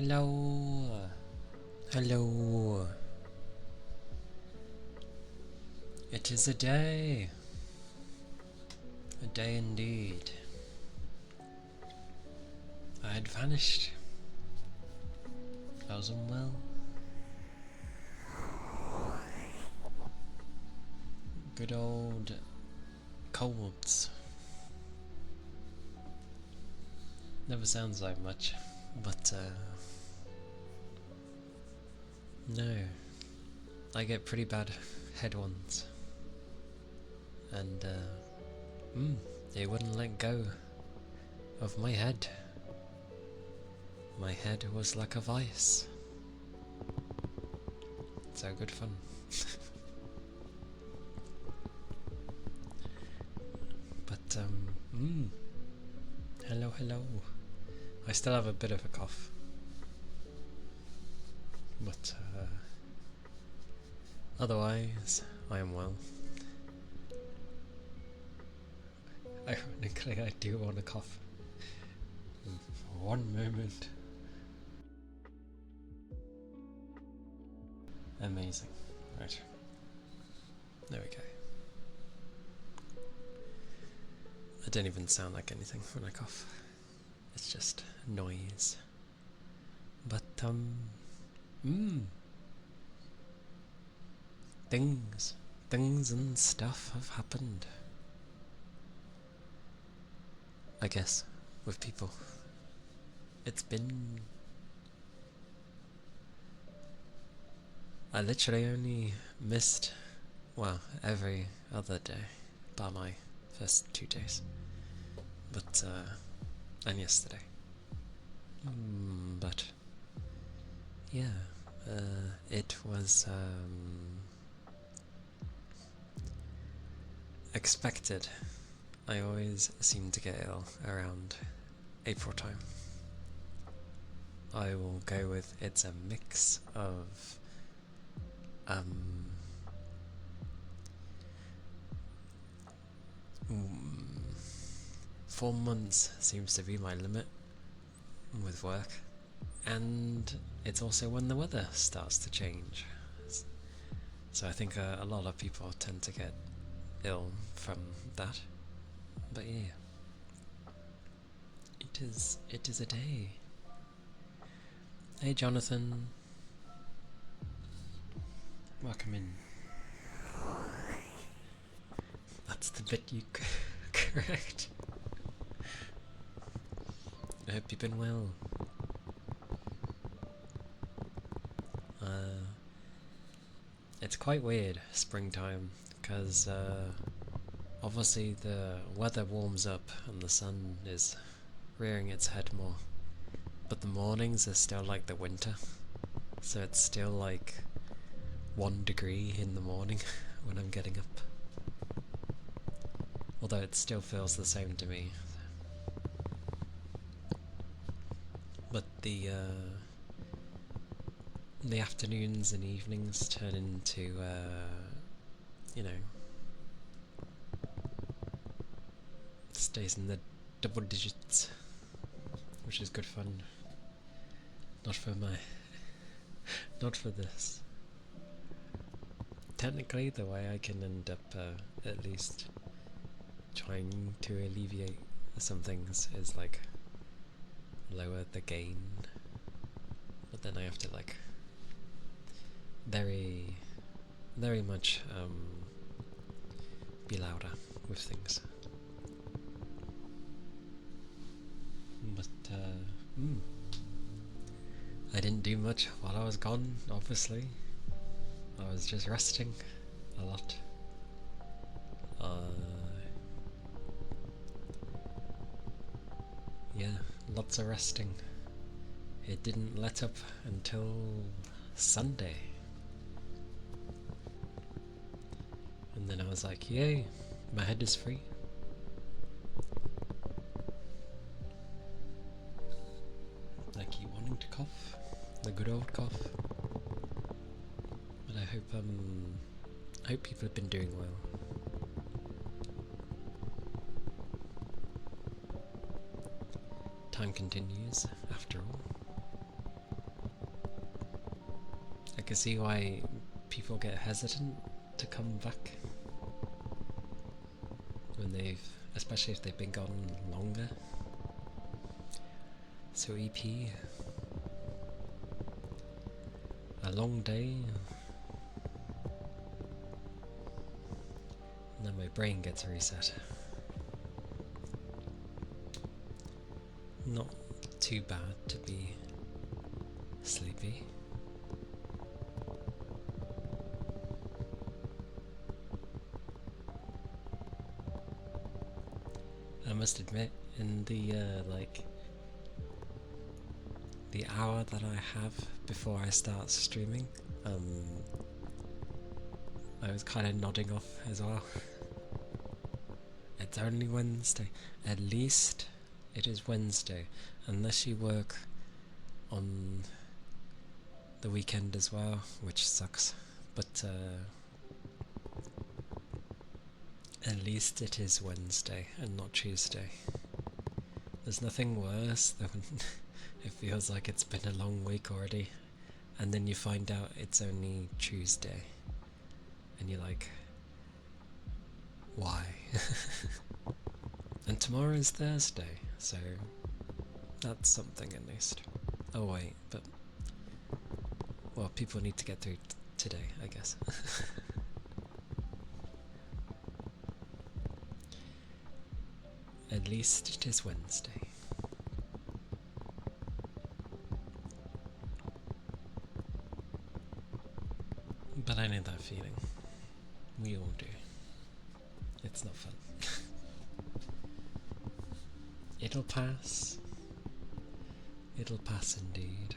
Hello. Hello. It is a day. A day indeed. I had vanished. I was unwell. Good old colds. Never sounds like much, but no. I get pretty bad head ones. And they wouldn't let go of my head. My head was like a vice. So good fun. But hello, hello. I still have a bit of a cough, but otherwise I am well. Ironically, I do want to cough. One moment. Amazing. Right. There we go. I don't even sound like anything when I cough. It's just noise. But things and stuff have happened. I guess with people. It's been... I literally only missed, well, every other day by my first 2 days. But, and yesterday. But, yeah, it was, expected. I always seem to get ill around April time. I will go with it's a mix of 4 months seems to be my limit with work, and it's also when the weather starts to change. So I think a lot of people tend to get ill from that. But yeah, it is a day. Hey Jonathan, welcome in. That's the bit you correct. I hope you've been well. It's quite weird, springtime, because obviously the weather warms up and the sun is rearing its head more, but the mornings are still like the winter, so it's still like 1 degree in the morning when I'm getting up. Although it still feels the same to me. But the afternoons and evenings turn into, you know, stays in the double digits, which is good fun. Not for not for this. Technically, the way I can end up at least trying to alleviate some things is like lower the gain, but then I have to like very much be louder with things. But I didn't do much while I was gone, obviously. I was just resting a lot. Yeah, lots of resting. It didn't let up until Sunday. And then I was like, yay, my head is free. I keep wanting to cough, the good old cough. But I hope people have been doing well. Time continues, after all. I can see why people get hesitant to come back when especially if they've been gone longer. So EP, a long day, and then my brain gets reset. Not too bad to be sleepy. I must admit, in the the hour that I have before I start streaming, I was kind of nodding off as well. It's only Wednesday. At least it is Wednesday, unless you work on the weekend as well, which sucks. But at least it is Wednesday and not Tuesday. There's nothing worse than it feels like it's been a long week already, and then you find out it's only Tuesday, and you're like, why? And tomorrow is Thursday, so that's something at least. Oh wait, but well, people need to get through today, I guess. At least it is Wednesday. But I know that feeling. We all do. It's not fun. It'll pass. It'll pass indeed.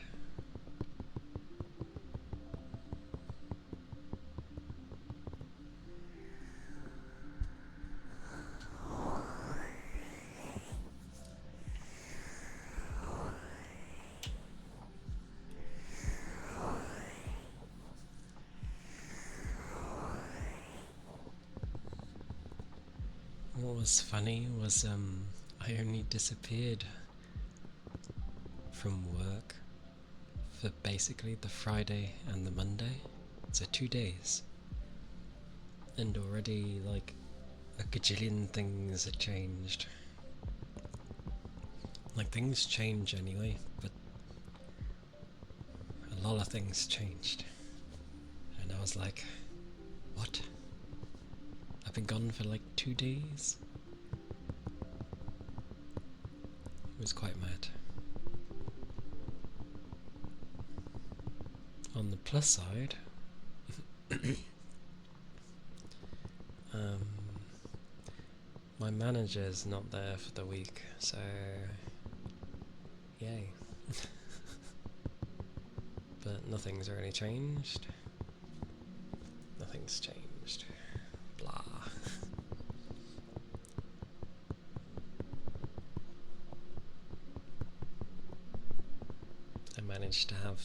What was funny was I only disappeared from work for basically the Friday and the Monday, so 2 days, and already like a gajillion things had changed. Like, things change anyway, but a lot of things changed, and I was like, what? I've been gone for like 2 days? It was quite mad. On the plus side, my manager's not there for the week, so yay. But nothing's really changed. Nothing's changed. Blah. I managed to have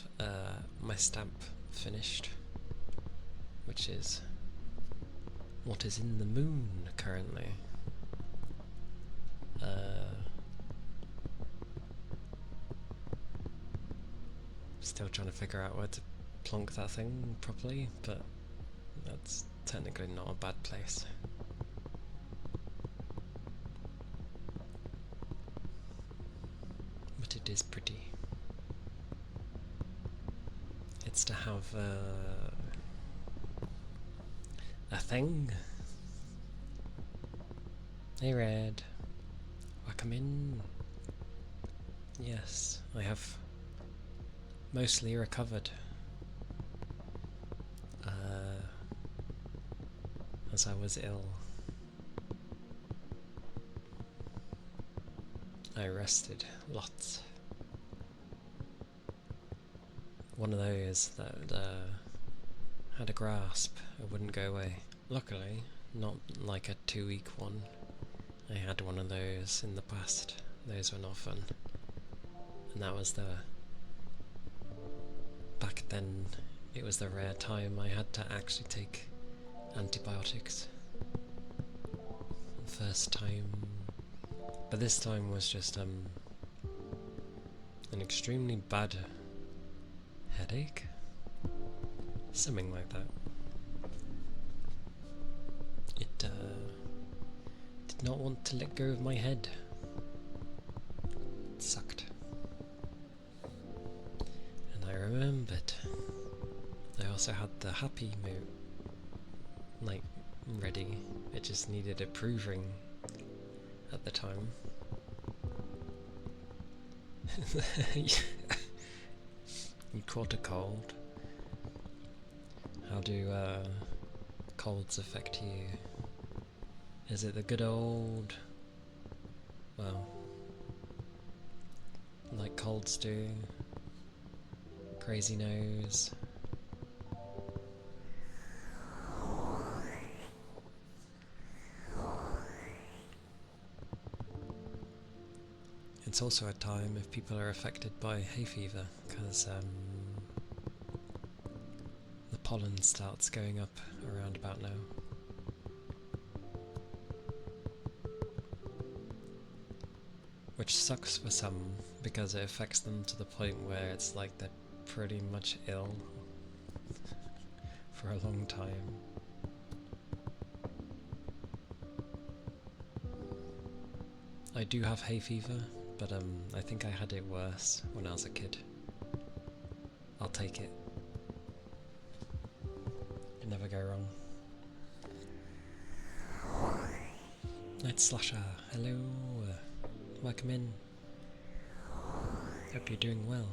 my stamp finished, which is what is in the moon currently. Still trying to figure out where to plonk that thing properly, but that's technically not a bad place. But it is pretty. It's to have a thing. Hey Red, welcome in. Yes, I have mostly recovered. As I was ill. I rested lots. One of those that had a grasp, it wouldn't go away. Luckily, not like a 2-week one. I had one of those in the past. Those were not fun. And that was back then, it was the rare time I had to actually take antibiotics. First time. But this time was just an extremely bad headache. Something like that. It did not want to let go of my head. It sucked. And I remembered I also had the happy mood, like, ready. It just needed approving at the time. You caught a cold. How do colds affect you? Is it the good old, well, like colds do? Crazy nose? It's also a time if people are affected by hay fever, because the pollen starts going up around about now. Which sucks for some, because it affects them to the point where it's like they're pretty much ill for a long time. I do have hay fever, but I think I had it worse when I was a kid. I'll take it. You never go wrong. Night Slasher, hello. Welcome in. Hope you're doing well.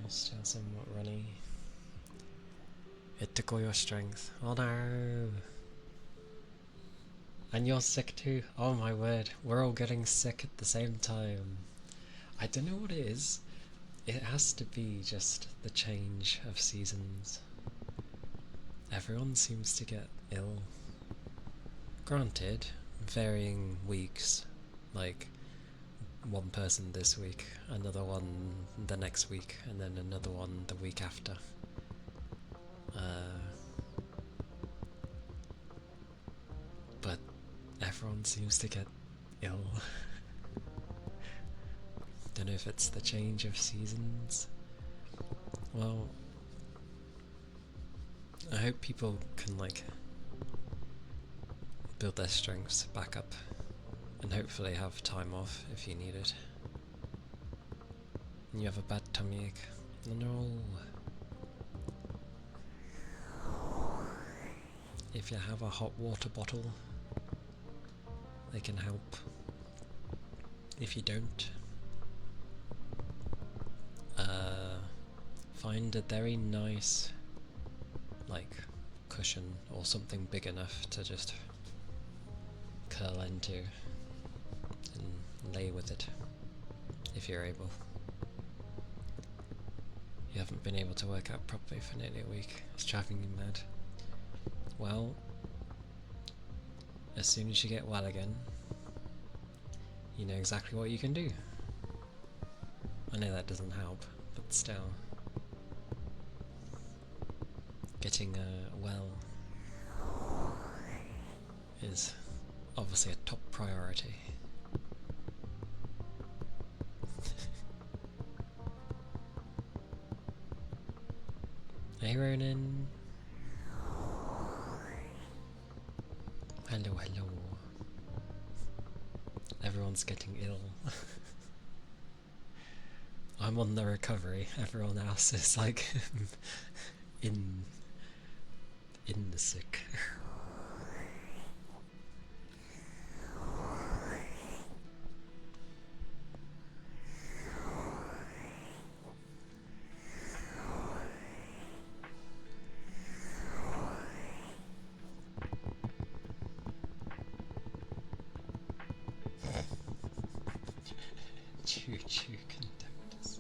Still somewhat runny. It took all your strength. Oh no! And you're sick too? Oh my word, we're all getting sick at the same time. I don't know what it is. It has to be just the change of seasons. Everyone seems to get ill. Granted, varying weeks. Like, one person this week, another one the next week, and then another one the week after. But everyone seems to get ill. Don't know if it's the change of seasons. Well, I hope people can, like, build their strengths back up and hopefully have time off if you need it. And you have a bad tummy ache. No. If you have a hot water bottle, they can help. If you don't, find a very nice, like, cushion or something big enough to just curl into and lay with it, if you're able. You haven't been able to work out properly for nearly a week. It's driving you mad. Well, as soon as you get well again, you know exactly what you can do. I know that doesn't help, but still. Getting well is obviously a top priority. Hey Ronan. Hello, hello. Everyone's getting ill. I'm on the recovery. Everyone else is like in the sick. Choo-choo conductors.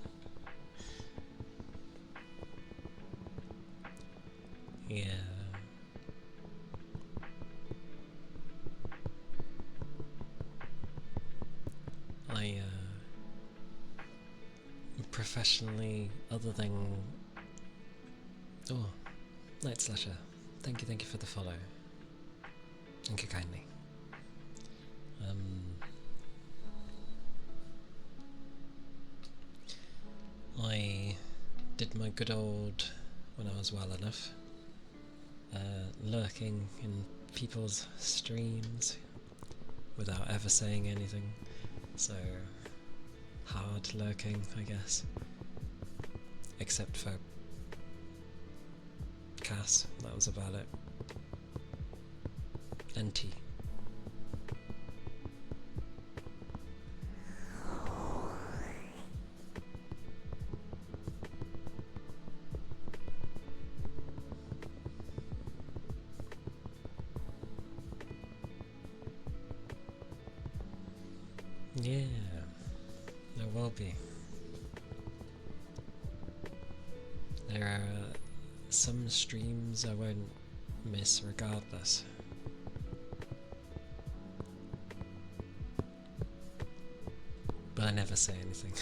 Yeah. I professionally, other than Night Slasher, thank you for the follow. Thank you kindly. I did my good old, when I was well enough, lurking in people's streams without ever saying anything, so hard lurking, I guess. Except for Cass, that was about it. And T. Yeah, there will be. There are some streams I won't miss regardless. But I never say anything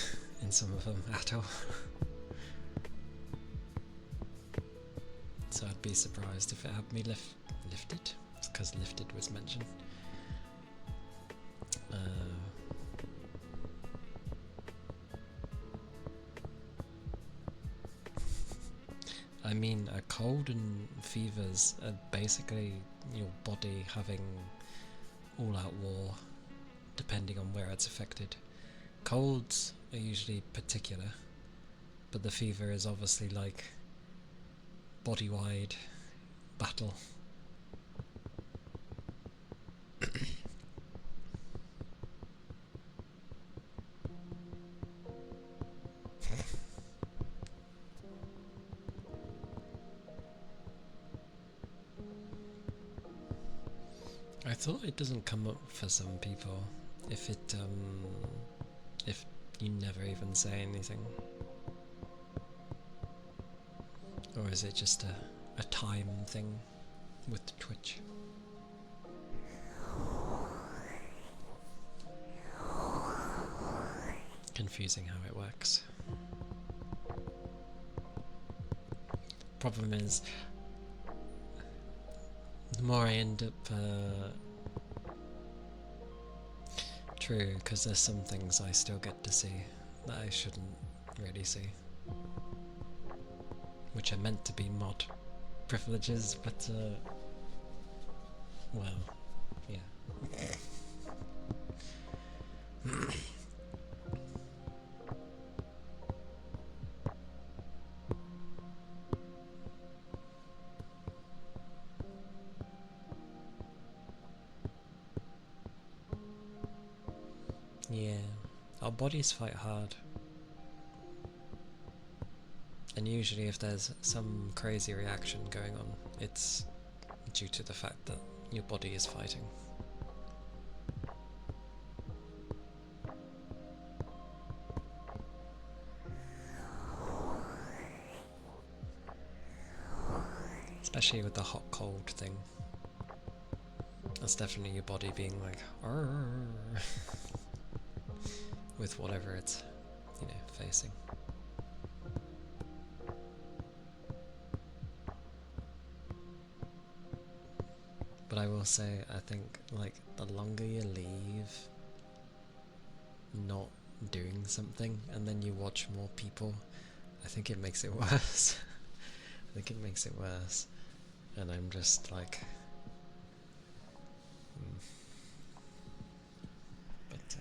in some of them at all. So I'd be surprised if it had me lifted. It's because lifted was mentioned. I mean, a cold and fevers are basically your body having all-out war, depending on where it's affected. Colds are usually particular, but the fever is obviously like body-wide battle. I thought it doesn't come up for some people if you never even say anything. Or is it just a time thing with Twitch? Confusing how it works. Problem is, the more I end up true, because there's some things I still get to see that I shouldn't really see, which are meant to be mod privileges, but well, yeah. Yeah, our bodies fight hard, and usually if there's some crazy reaction going on, it's due to the fact that your body is fighting. Especially with the hot-cold thing. That's definitely your body being like, arrgh, with whatever it's, facing. But I will say, I think, like, the longer you leave not doing something, and then you watch more people, I think it makes it worse. I think it makes it worse. And I'm just like... But,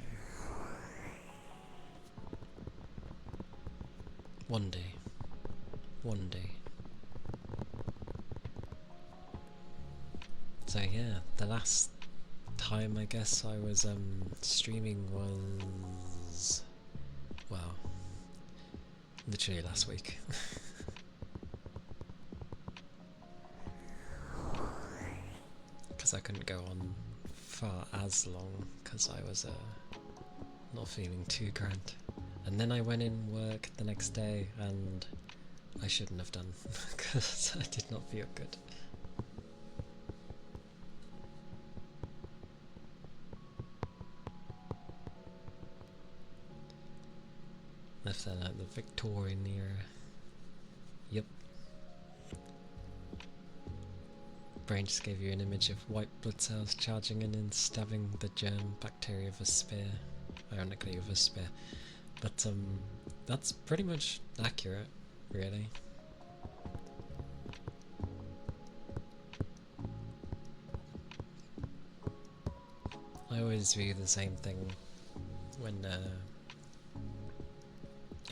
one day. One day. So yeah, the last time I guess I was streaming was... well, literally last week. Because I couldn't go on for as long because I was not feeling too grand. And then I went in work the next day and I shouldn't have done because I did not feel good. Left that like the Victorian era. Yep. brain just gave you an image of white blood cells charging in and stabbing the germ bacteria with a spear. Ironically, with a spear. But that's pretty much accurate, really. I always view the same thing when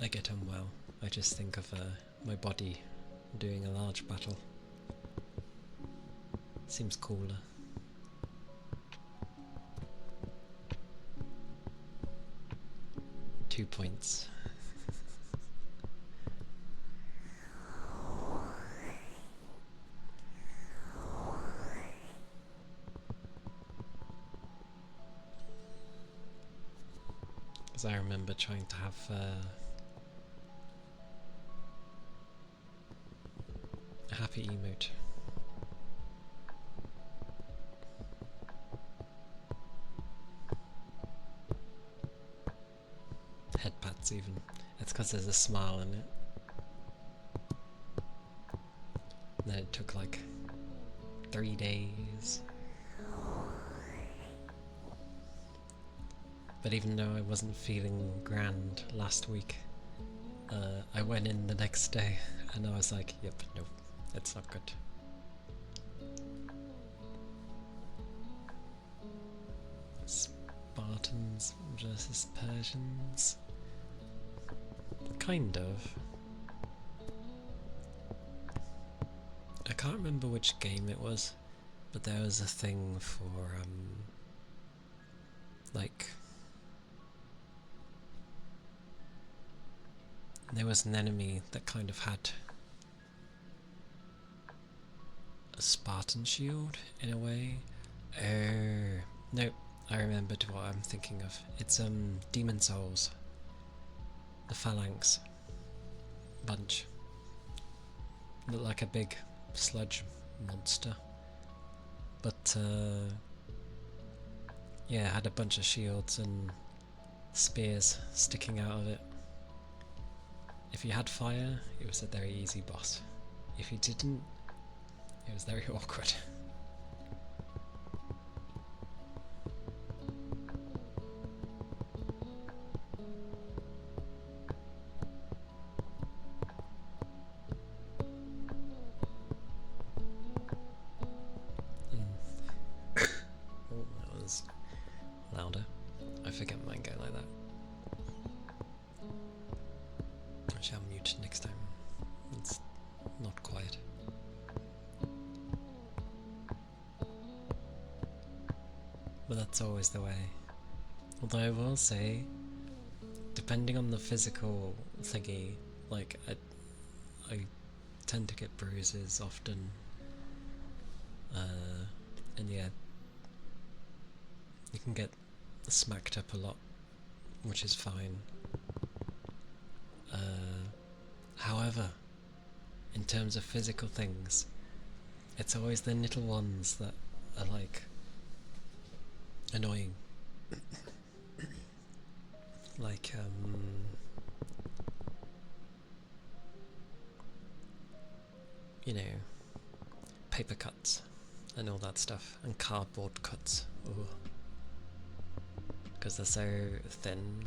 I get unwell. I just think of my body doing a large battle. Seems cooler. Two points. Because I remember trying to have a happy emote. Head pats even. It's because there's a smile in it. And then it took like 3 days. But even though I wasn't feeling grand last week, I went in the next day and I was like, yep, no, it's not good. Spartans versus Persians? Kind of. I can't remember which game it was, but there was a thing for, like, there was an enemy that kind of had a Spartan shield, in a way. No, I remembered what I'm thinking of. It's, Demon Souls. The Phalanx bunch. Looked like a big sludge monster. But, yeah, had a bunch of shields and spears sticking out of it. If you had fire, it was a very easy boss. If you didn't, it was very awkward. Oh, that was louder. I forget mine go like that. I shall mute next time. It's not quiet. But that's always the way. Although I will say, depending on the physical thingy, like I tend to get bruises often. And yeah, you can get smacked up a lot, which is fine. However, in terms of physical things, it's always the little ones that are like annoying. Like you know, paper cuts and all that stuff, and cardboard cuts. Because they're so thin.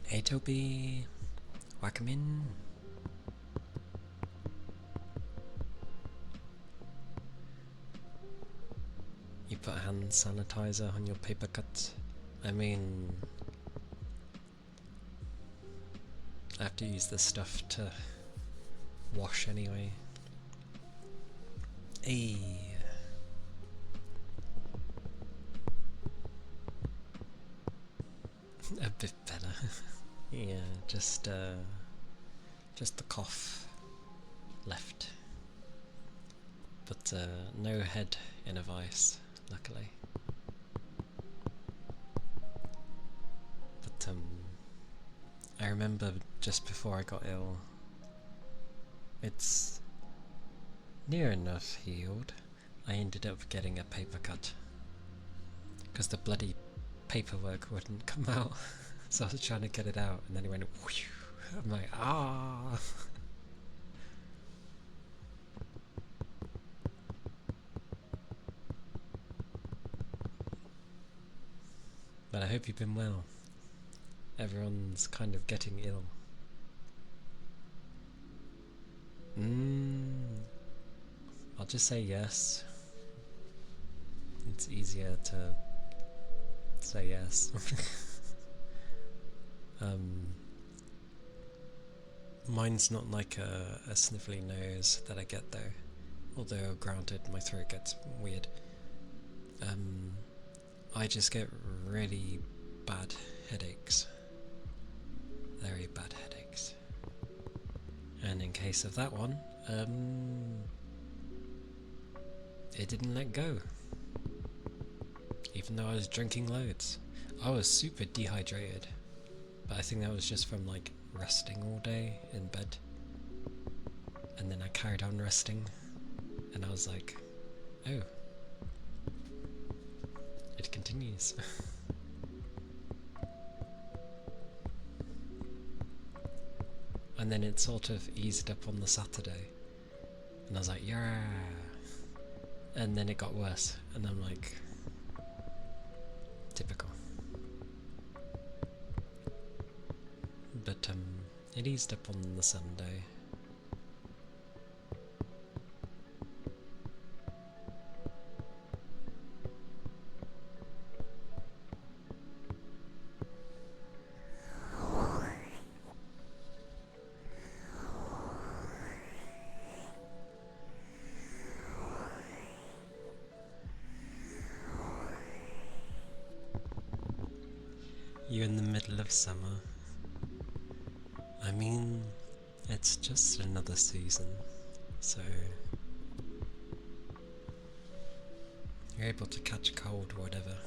Hey Toby, welcome in. You put hand sanitizer on your paper cuts? I mean, I have to use this stuff to wash anyway. Hey. A bit better. Yeah, just the cough left. But no head in a vice, luckily. But I remember just before I got ill, It's near enough healed. I ended up getting a paper cut because the bloody paperwork wouldn't come out. So I was trying to get it out and then it went whew. I'm like, ah. But I hope you've been well. Everyone's kind of getting ill. I'll just say yes. It's easier to say yes. Mine's not like a sniffly nose that I get though. Although granted, my throat gets weird. I just get really bad headaches. Very bad headaches. And in case of that one, it didn't let go. Even though I was drinking loads. I was super dehydrated. But I think that was just from like resting all day in bed. And then I carried on resting. And I was like, oh. It continues. And then it sort of eased up on the Saturday. And I was like, yeah. And then it got worse. And I'm like, typical. But it eased up on the Sunday. You're in the middle of summer. I mean, it's just another season, so you're able to catch a cold or whatever.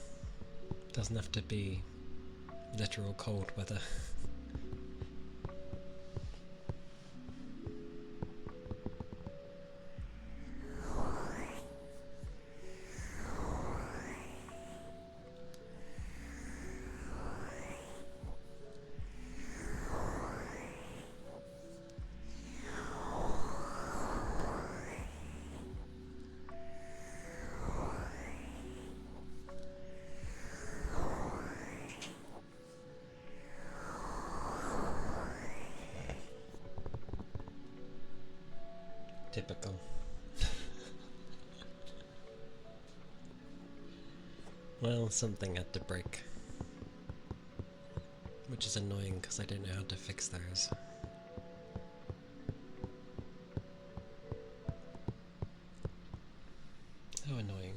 Doesn't have to be literal cold weather. Typical. Well, something had to break. Which is annoying because I don't know how to fix those. How annoying.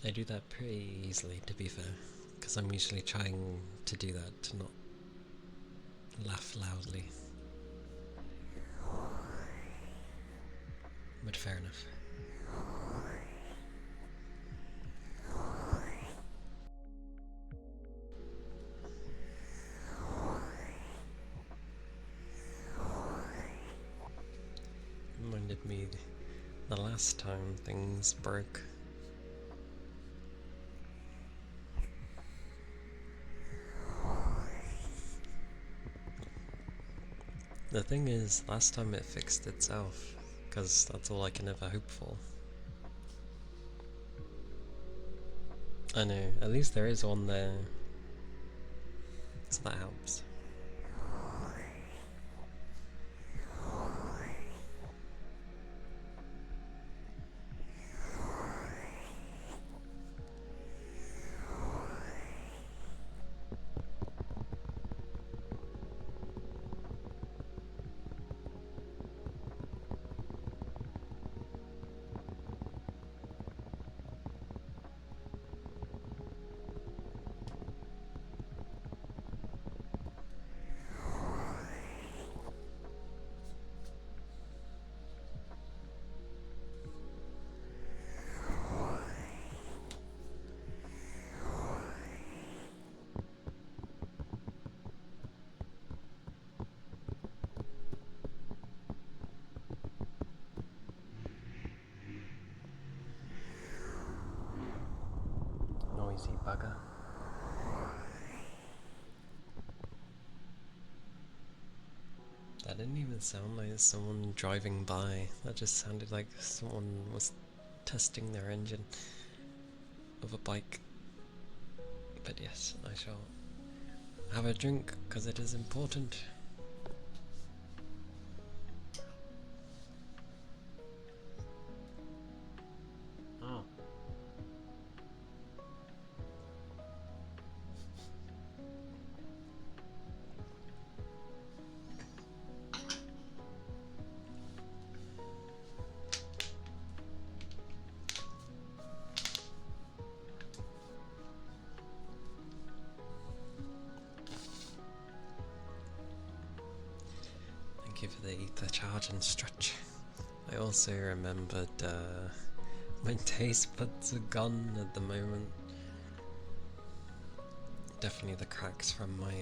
I do that pretty easily, to be fair, because I'm usually trying to do that, to not laugh loudly. But fair enough. Reminded me the last time things broke. The thing is, last time it fixed itself, because that's all I can ever hope for. I know, at least there is one there, so that helps. noisy bugger. That didn't even sound like someone driving by. That just sounded like someone was testing their engine of a bike. But yes, I shall have a drink, because it is important. Oh. Thank you for the ether charge and stretch. I also remembered my taste buds are gone at the moment. Definitely the cracks from my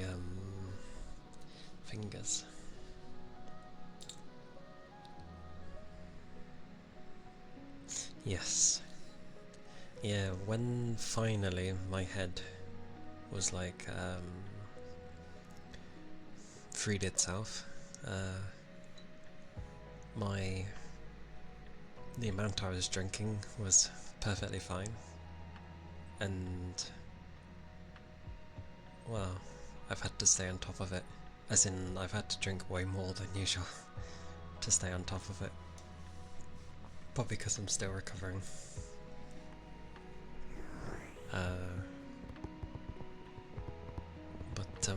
fingers. Yes. Yeah, when finally my head was like freed itself, the amount I was drinking was perfectly fine, and well, I've had to stay on top of it, as in I've had to drink way more than usual to stay on top of it, but because I'm still recovering. But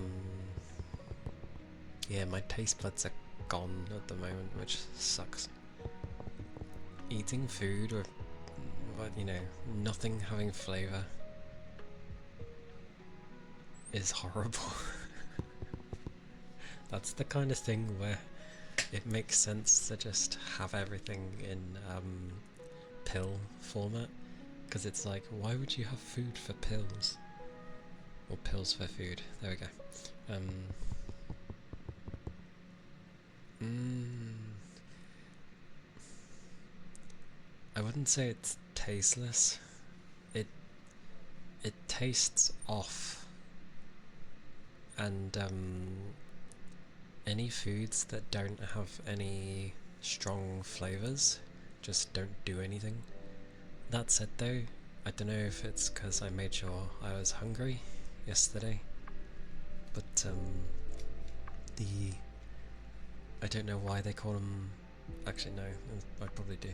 yeah, my taste buds are gone at the moment, which sucks. Eating food with, you know, nothing having flavour is horrible. That's the kind of thing where it makes sense to just have everything in pill format, because it's like, why would you have food for pills? Or pills for food, there we go. I wouldn't say it's tasteless. It tastes off, and any foods that don't have any strong flavours just don't do anything. That said though, I don't know if it's because I made sure I was hungry yesterday, but I don't know why they call them, actually no, I probably do.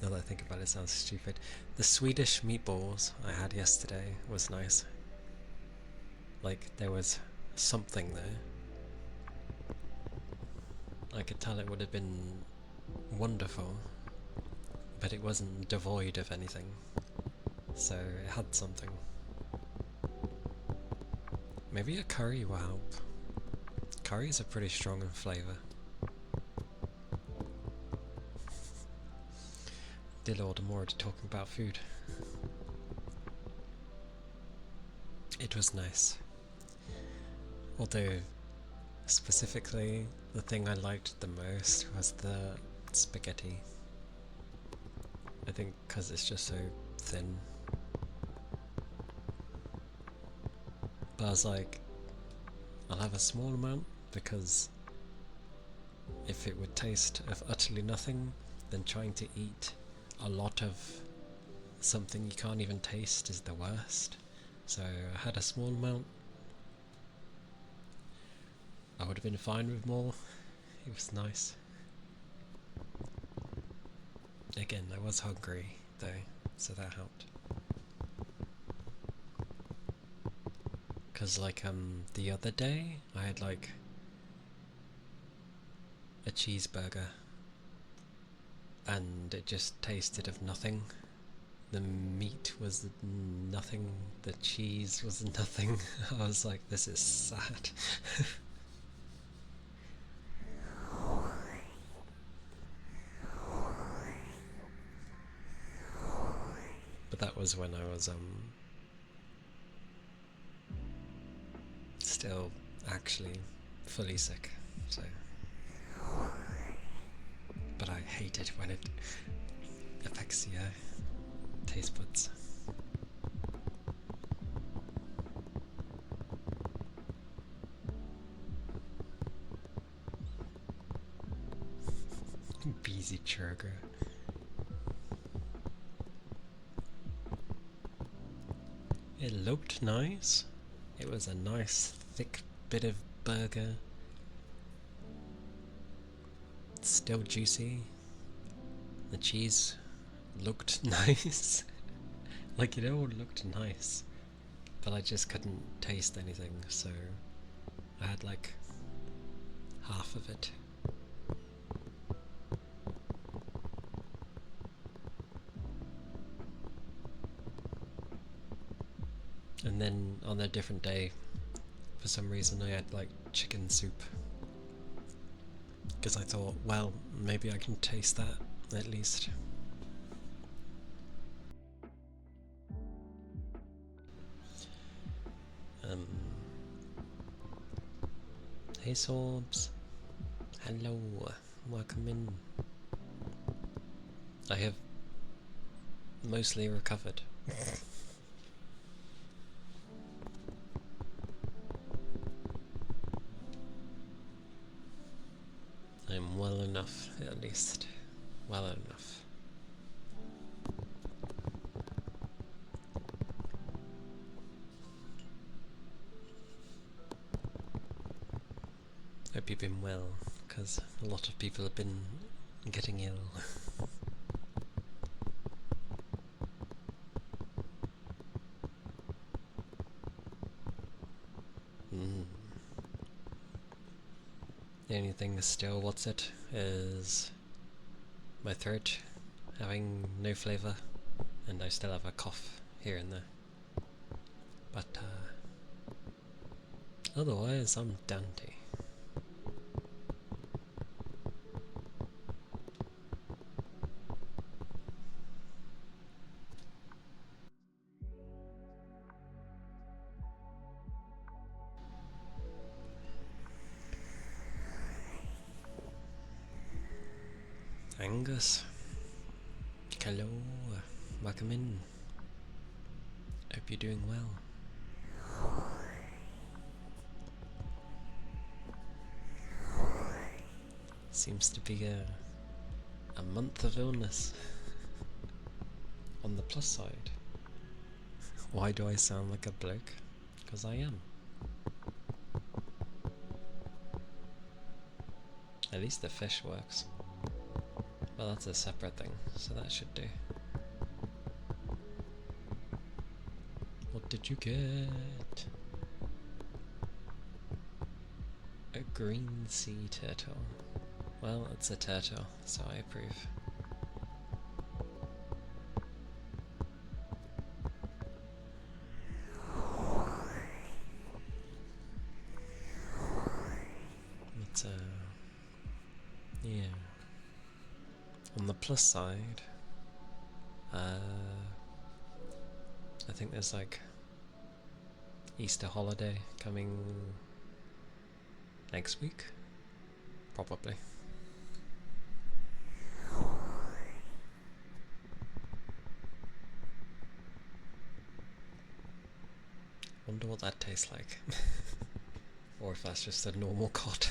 Now that I think about it, it sounds stupid. The Swedish meatballs I had yesterday was nice. Like, there was something there. I could tell it would have been wonderful, but it wasn't devoid of anything. So it had something. Maybe a curry will help. Curries are pretty strong in flavour. Did order more to talking about food. It was nice. Although, specifically, the thing I liked the most was the spaghetti. I think because it's just so thin. But I was like, I'll have a small amount, because if it would taste of utterly nothing, then trying to eat a lot of something you can't even taste is the worst. So I had a small amount. I would have been fine with more. It was nice. Again, I was hungry though, so that helped. Cause like the other day I had like a cheeseburger and it just tasted of nothing. The meat was nothing, the cheese was nothing. I was like, this is sad. But that was when I was still actually fully sick, so. But I hate it when it affects your taste buds. Busy churger. It looked nice. It was a nice thick bit of burger. It's still juicy. The cheese looked nice. Like, it all looked nice. But I just couldn't taste anything, so I had like half of it. And then on a different day, for some reason I had like chicken soup. Because I thought, well, maybe I can taste that at least. Hey Sorbs, hello, welcome in. I have mostly recovered. I'm well enough, at least. Well enough. Hope you've been well, because a lot of people have been getting ill. The only thing still, is my throat having no flavour, and I still have a cough here and there. But otherwise, I'm dandy. Angus, hello, welcome in. Hope you're doing well. Seems to be a month of illness. On the plus side, why do I sound like a bloke? Because I am. At least the fish works. Well, that's a separate thing, so that should do. What did you get? A green sea turtle. Well, it's a turtle, so I approve. But, yeah. On the plus side, I think there's like Easter holiday coming next week, probably. Wonder what that tastes like. Or if that's just a normal cod.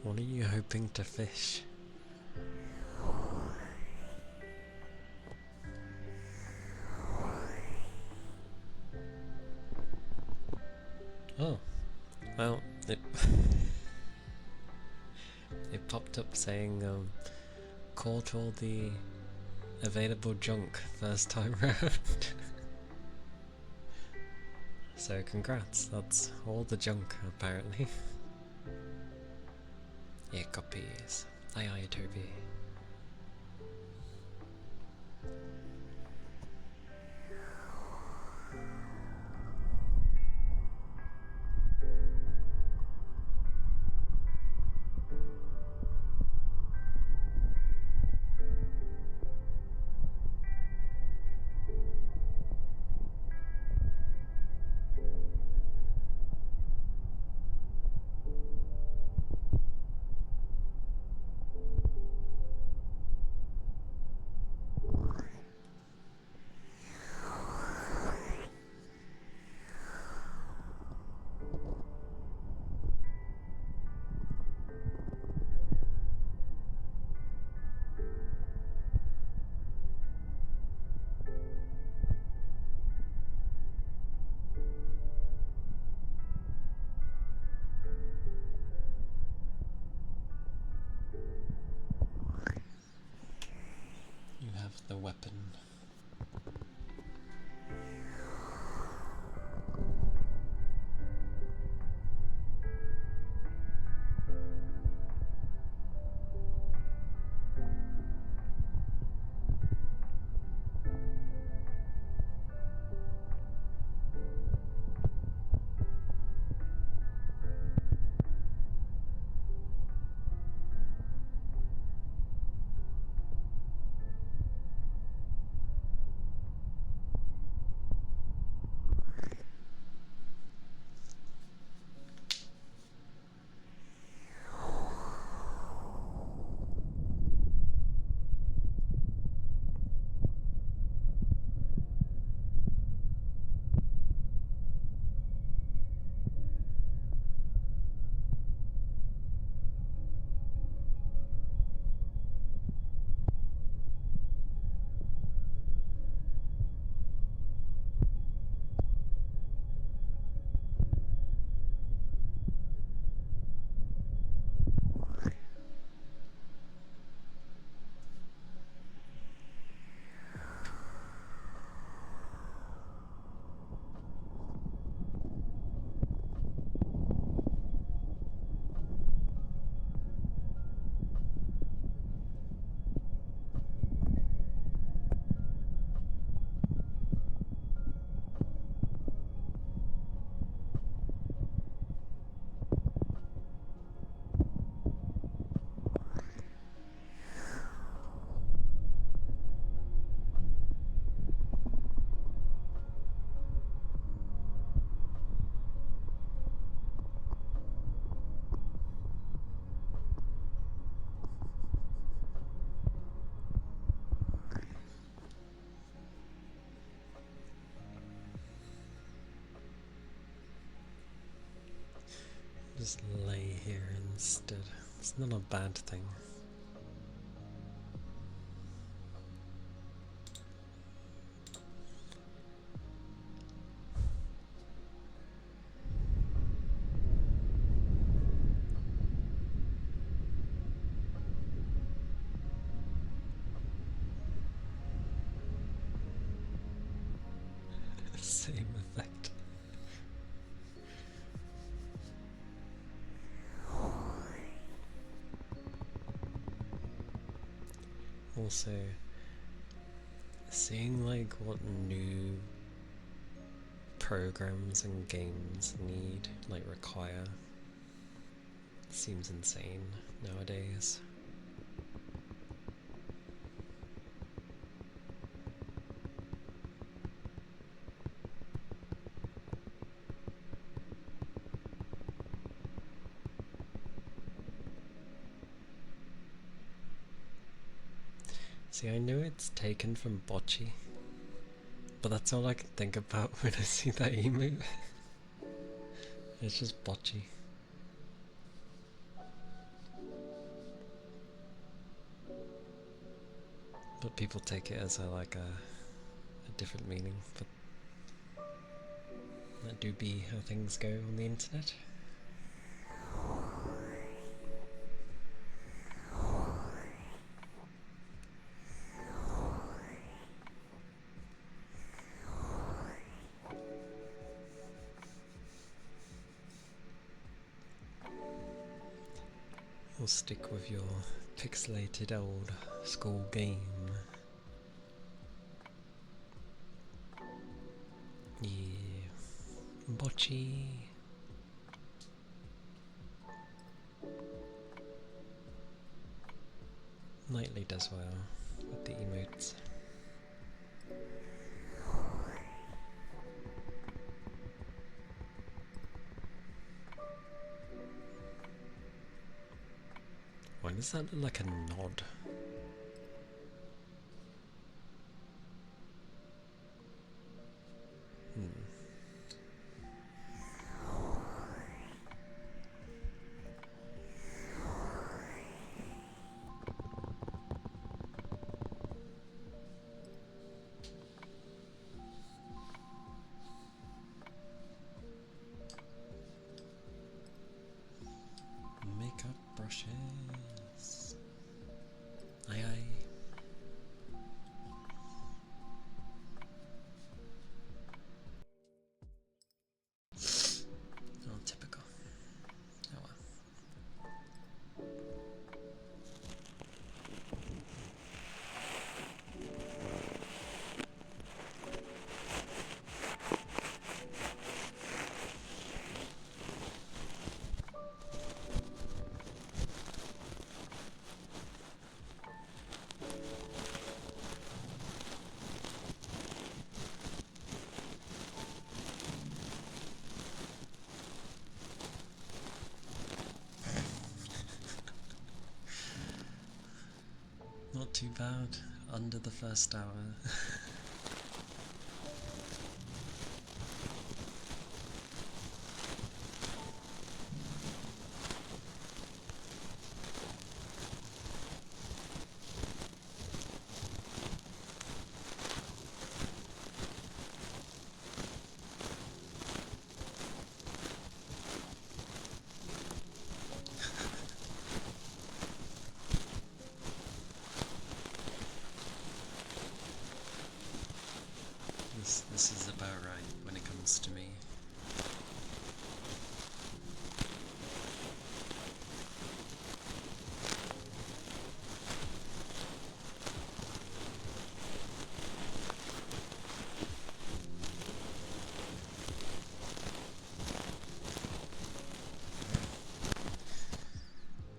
What are you hoping to fish? Oh, well, it it popped up saying caught all the available junk first time round. So congrats, that's all the junk apparently. Yeah, copies. Aye aye, Toby. the weapon. Just lay here instead. It's not a bad thing. Same effect. Also, seeing like what new programs and games require seems insane nowadays. See, I know it's taken from bocce, but that's all I can think about when I see that emote. It's just bocce. But people take it as a different meaning, but that do be how things go on the internet. We'll stick with your pixelated old school game. Yeah, bocce. Nightly does well with the emotes. Why does that look like a nod? Makeup brushes. Aye aye. too bad. Under the first hour. This is about right when it comes to me.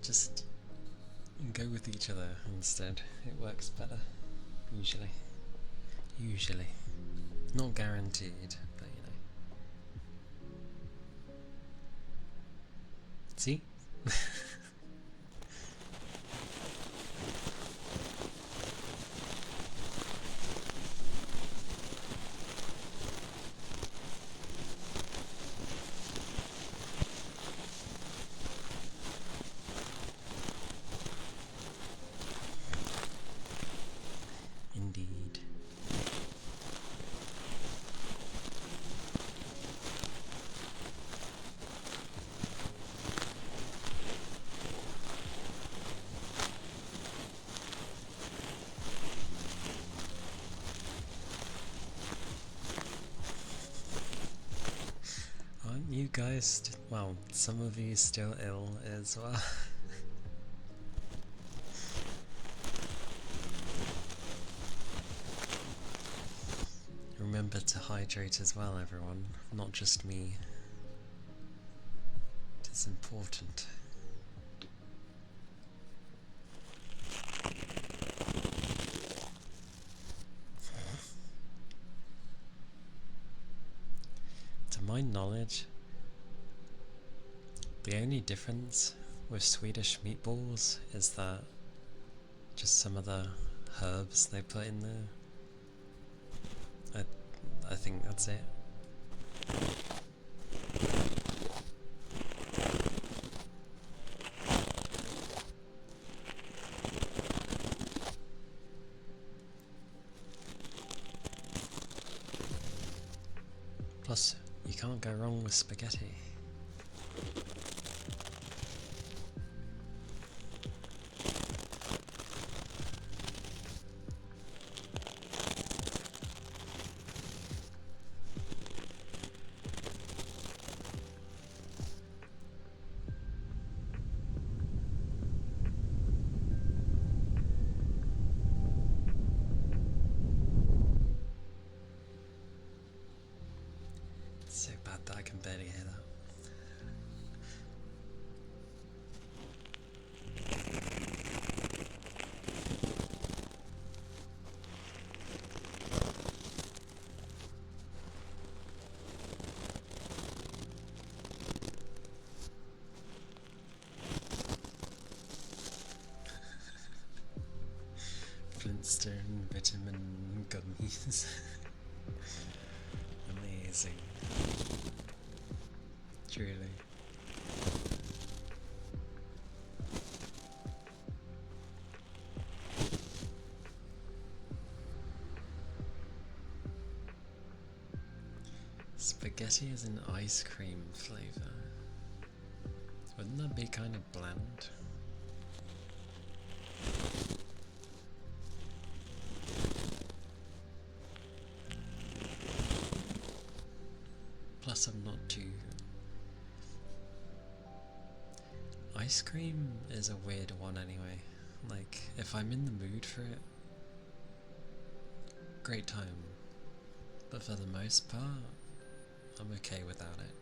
Just go with each other instead. It works better. Usually. Usually. Not guaranteed, but you know. See? Indeed. Aren't you guys, well, some of you still ill as well? Remember to hydrate as well, everyone, not just me. It is important. To my knowledge, the only difference with Swedish meatballs is that just some of the herbs they put in there. I think that's it. Plus, you can't go wrong with spaghetti. So bad that I can barely hear that. Flintstone vitamin gummies. Amazing. Truly. Spaghetti is an ice cream flavour. Wouldn't that be kind of bland? Plus I'm not too... Ice cream is a weird one anyway. Like, if I'm in the mood for it, great time. But for the most part, I'm okay without it.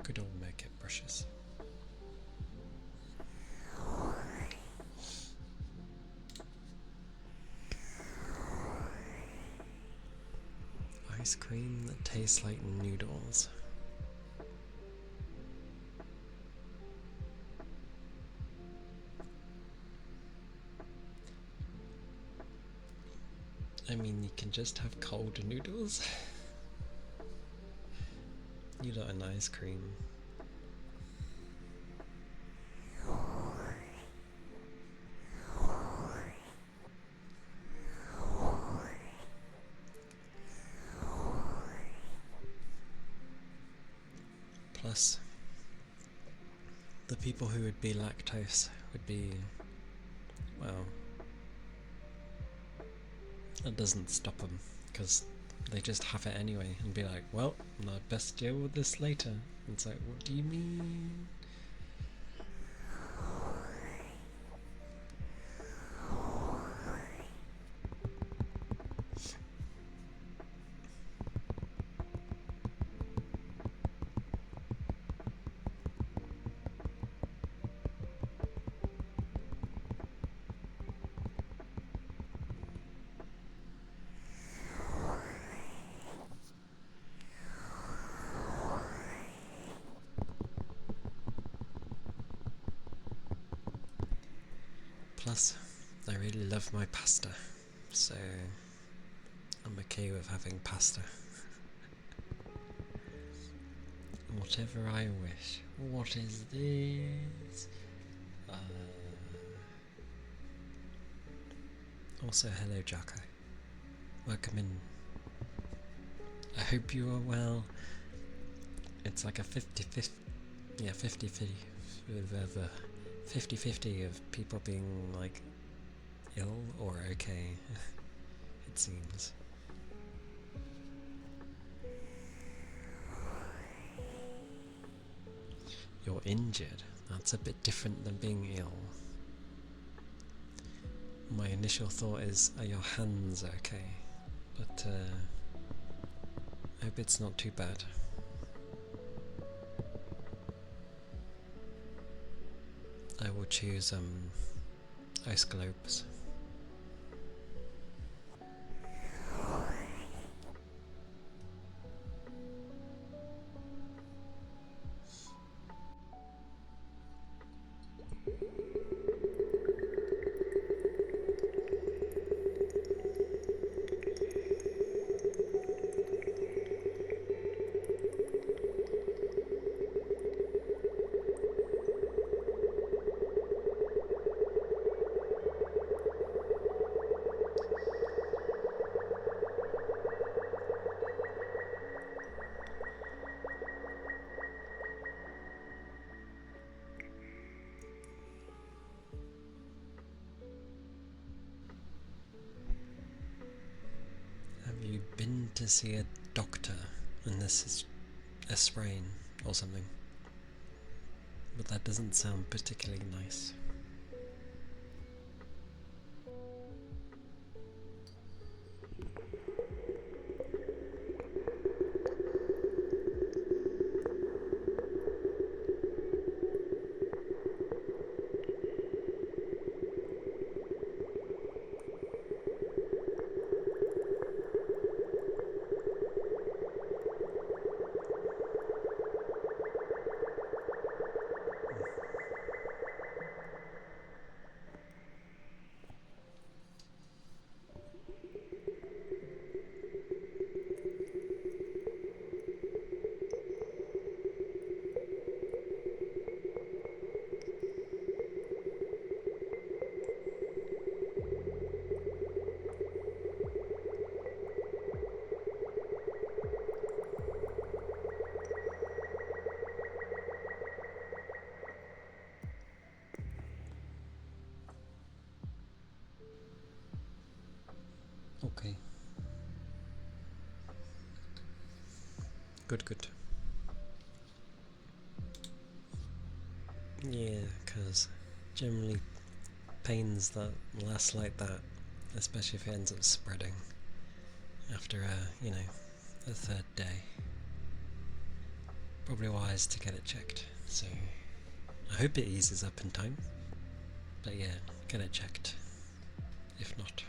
Good old Merkit brushes. Ice cream that tastes like noodles. I mean, you can just have cold noodles. You don't an ice cream. Plus, the people who would be lactose would be, well, that doesn't stop them, because they just have it anyway and be like, well, I'd best deal with this later. And it's like, what do you mean? Plus, I really love my pasta, so I'm okay with having pasta. Whatever I wish. What is this? Also, hello Jocko. Welcome in. I hope you are well. It's like a 50-50, yeah, 50-50 of people being like ill or okay, it seems. You're injured. That's a bit different than being ill. My initial thought is, are your hands okay? But I hope it's not too bad. I will choose ice globes. Been to see a doctor and this is a sprain or something, but that doesn't sound particularly nice. Okay. Good. Yeah, because generally pains that last like that, especially if it ends up spreading after a third day, probably wise to get it checked. So I hope it eases up in time. But yeah, get it checked. If not.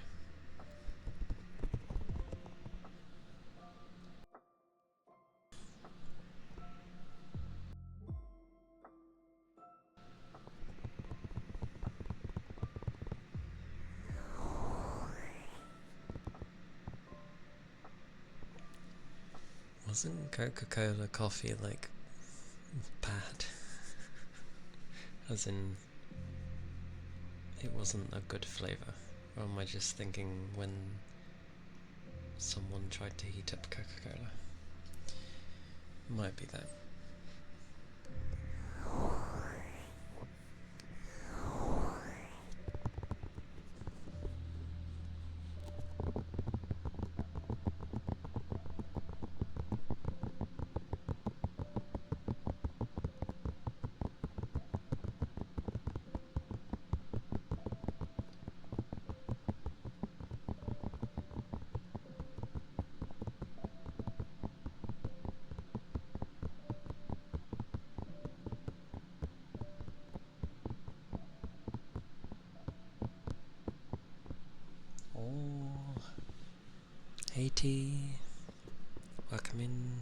Wasn't Coca-Cola coffee like bad? As in, it wasn't a good flavour? Or am I just thinking when someone tried to heat up Coca-Cola? Might be that. Oh, hey T, welcome in.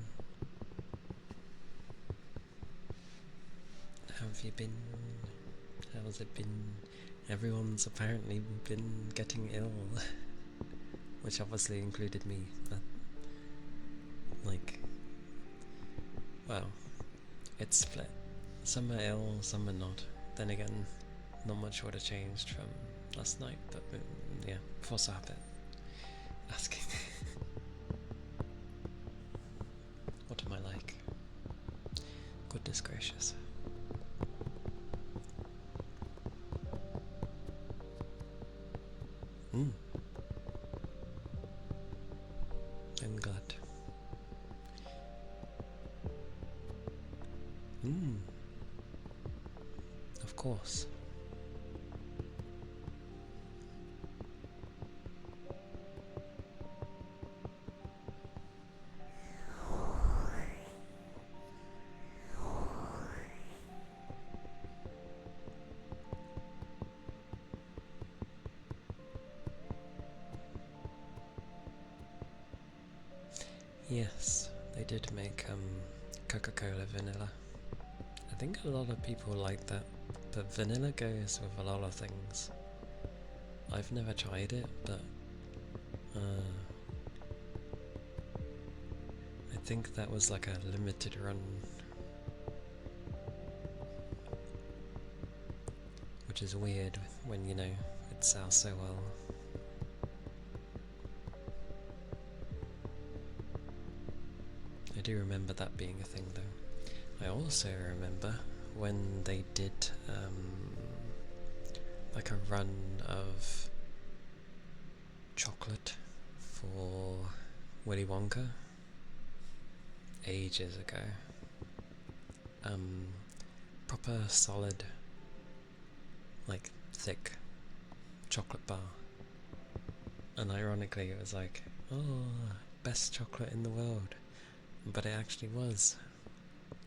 How have you been? How's it been? Everyone's apparently been getting ill, which obviously included me, but like, well, it's split. Some are ill, some are not. Then again, not much would have changed from last night, but yeah, force habit. Asking. What am I like? Goodness gracious. I'm glad. Of course. Yes, they did make Coca-Cola vanilla. I think a lot of people like that, but vanilla goes with a lot of things. I've never tried it, but I think that was like a limited run, which is weird when you know it sells so well. I do remember that being a thing though. I also remember when they did like a run of chocolate for Willy Wonka ages ago. Proper solid, like thick chocolate bar. And ironically it was like, oh, best chocolate in the world. But it actually was.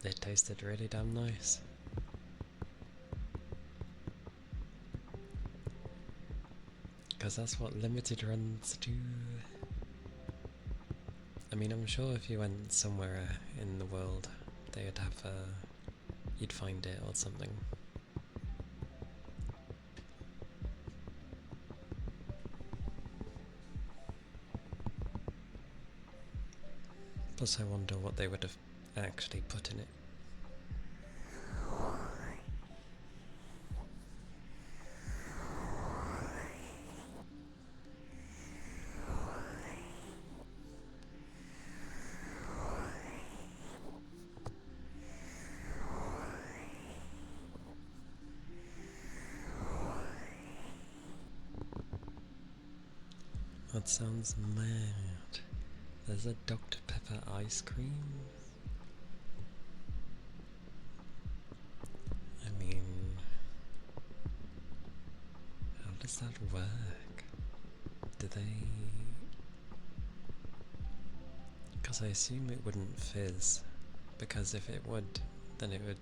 It tasted really damn nice. Because that's what limited runs do. I mean, I'm sure if you went somewhere in the world, they would have you'd find it or something. Plus I wonder what they would have actually put in it. That sounds mad. There's a Dr. Pepper ice cream? I mean, how does that work? Do they... Because I assume it wouldn't fizz, because if it would, then it would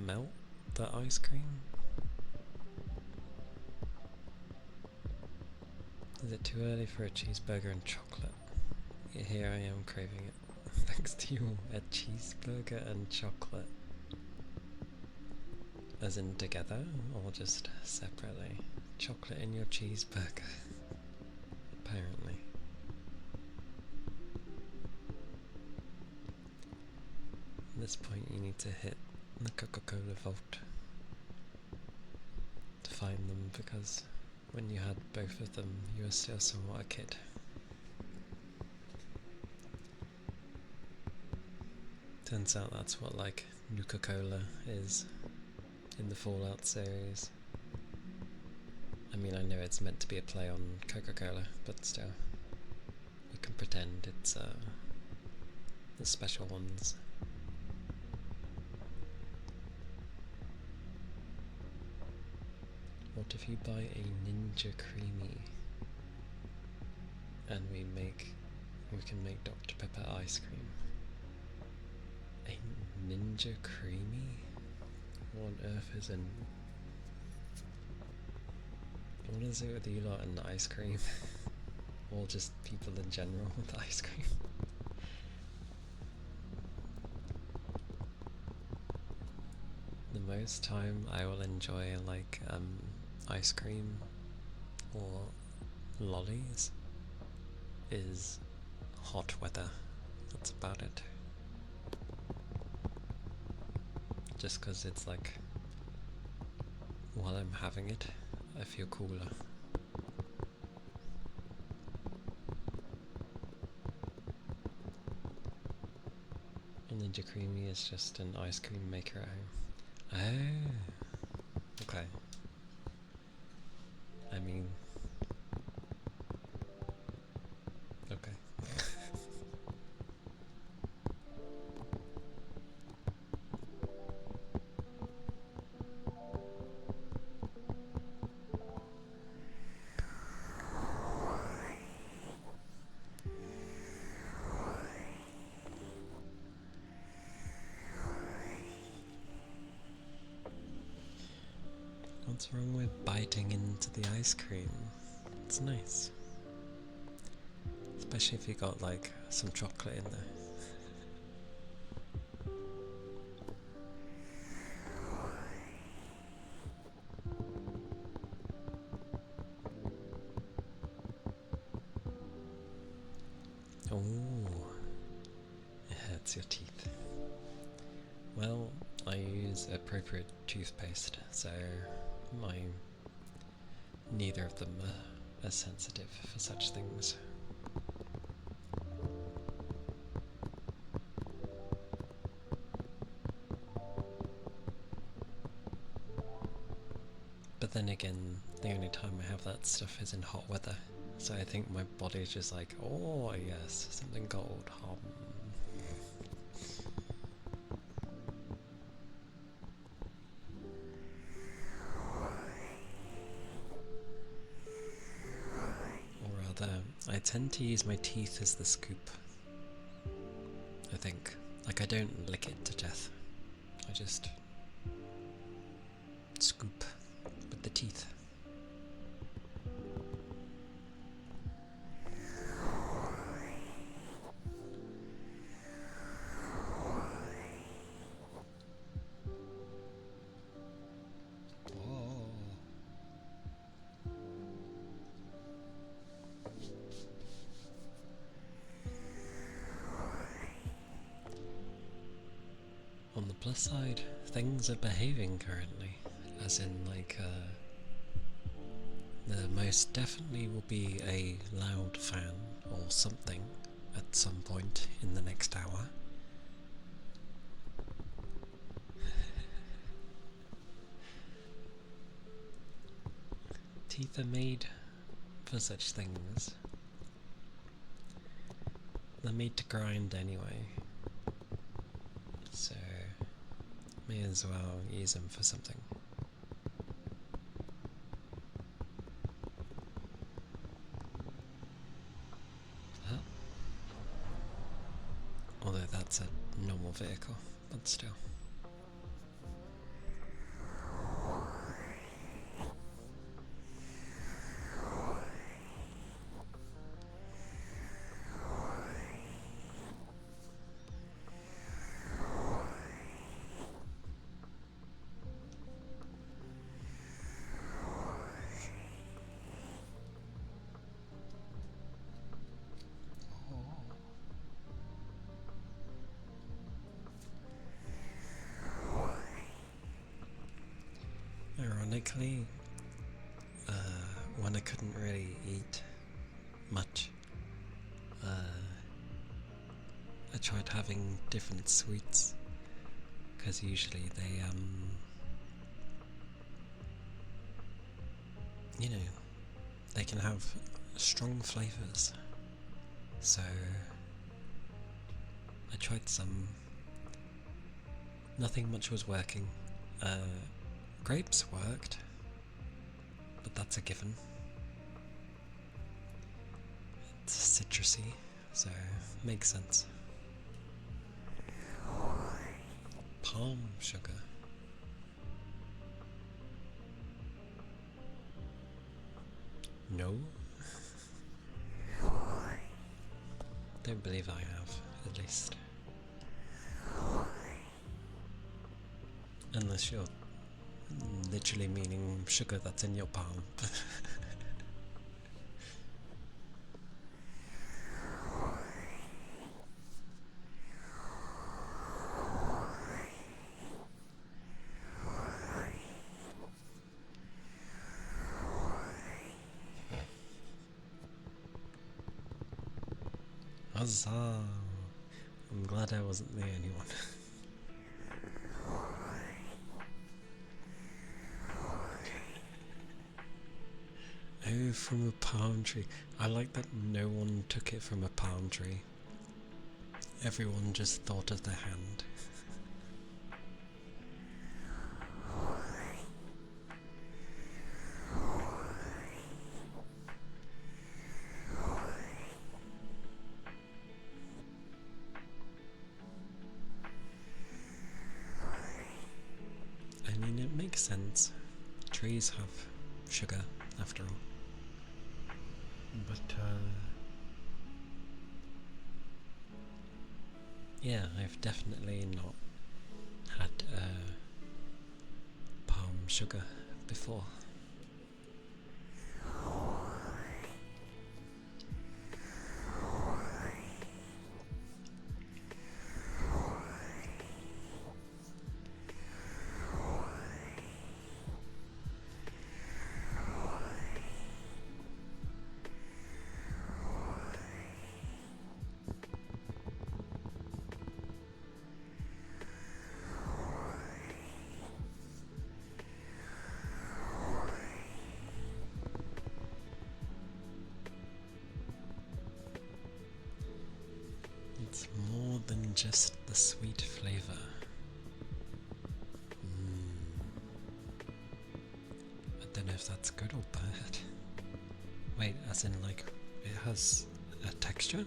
melt the ice cream. Is it too early for a cheeseburger and chocolate? Here I am craving it. Thanks to you, a cheeseburger and chocolate. As in together, or just separately? Chocolate in your cheeseburger. Apparently. At this point you need to hit the Coca-Cola vault to find them, because when you had both of them you were still somewhat a kid. Turns out that's what like Nuka-Cola is in the Fallout series. I mean, I know it's meant to be a play on Coca-Cola, but still. We can pretend it's the special ones. What if you buy a Ninja Creamy and we can make Dr. Pepper ice cream? A Ninja Creamy? What on earth is in? What is it with you lot and ice cream? Or just people in general with ice cream? The most time I will enjoy like ice cream or lollies is hot weather. That's about it. Just because it's like, while I'm having it, I feel cooler. A Ninja Creamy is just an ice cream maker at home. Oh, okay. I mean, okay. What's wrong with biting into the ice cream? It's nice. Especially if you got like some chocolate in there. Oh, it hurts your teeth. Well, I use appropriate toothpaste, so neither of them are sensitive for such things. But then again, the only time I have that stuff is in hot weather, so I think my body's just like, oh yes, something cold. Or rather, I tend to use my teeth as the scoop. I think. Like, I don't lick it to death. I just scoop with the teeth. On the plus side, things are behaving currently, as in like there most definitely will be a loud fan or something at some point in the next hour. Teeth are made for such things. They're made to grind anyway, so may as well use them for something. Although that's a normal vehicle, but still. Ironically, when I couldn't really eat much, I tried having different sweets, because usually they, you know, they can have strong flavours. So I tried some. Nothing much was working. Grapes worked, but that's a given. It's citrusy, so makes sense. Palm sugar. No? Don't believe I have, at least. Unless you're literally meaning sugar that's in your palm. Huzzah! I'm glad I wasn't the only one. Oh, from a palm tree. I like that no one took it from a palm tree. Everyone just thought of their hand. I mean, it makes sense. Trees have sugar, after all. But, yeah, I've definitely not had palm sugar before. It's more than just the sweet flavour. I don't know if that's good or bad. Wait, as in like, it has a texture?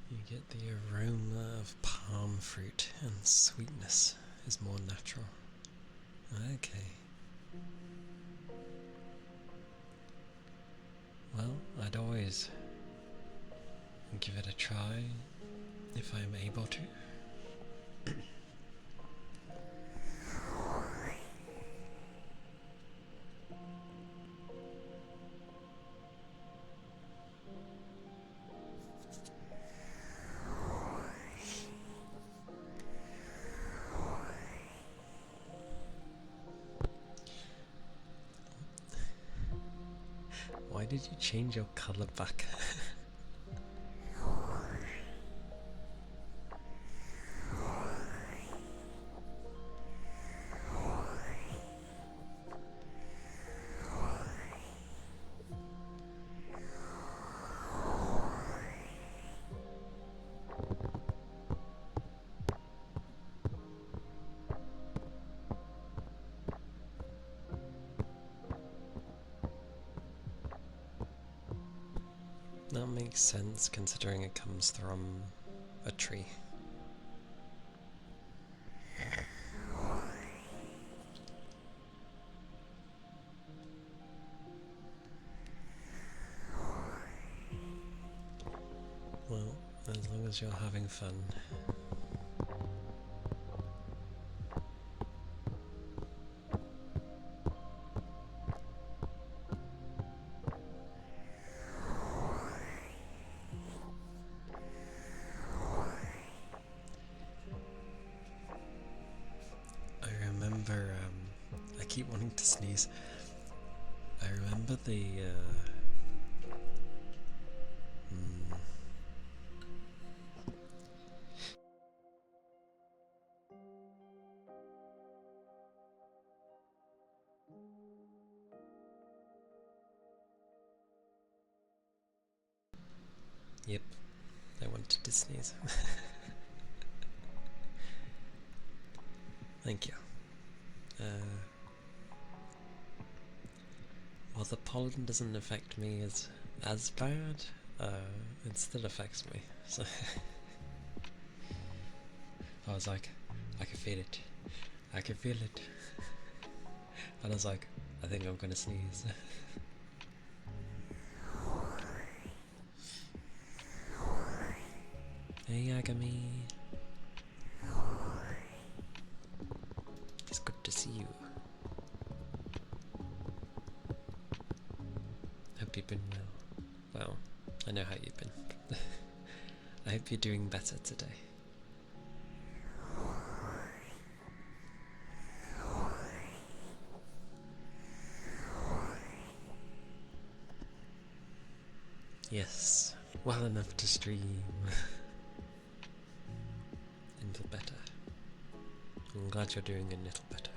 You get the aroma of palm fruit, and sweetness is more natural. Okay. Well, I'd always give it a try if I'm able to. Why did you change your colour back? That makes sense considering it comes from a tree. Well, as long as you're having fun. I remember, I keep wanting to sneeze. I remember the, Yep, I wanted to sneeze. Thank you. Well, the pollen doesn't affect me as bad, it still affects me, so I was like, I can feel it. I can feel it. And I was like, I think I'm gonna sneeze. Hey Agami. It's good to see you. Hope you've been well. Well, I know how you've been. I hope you're doing better today. Yes, well enough to stream. A little better. I'm glad you're doing a little better.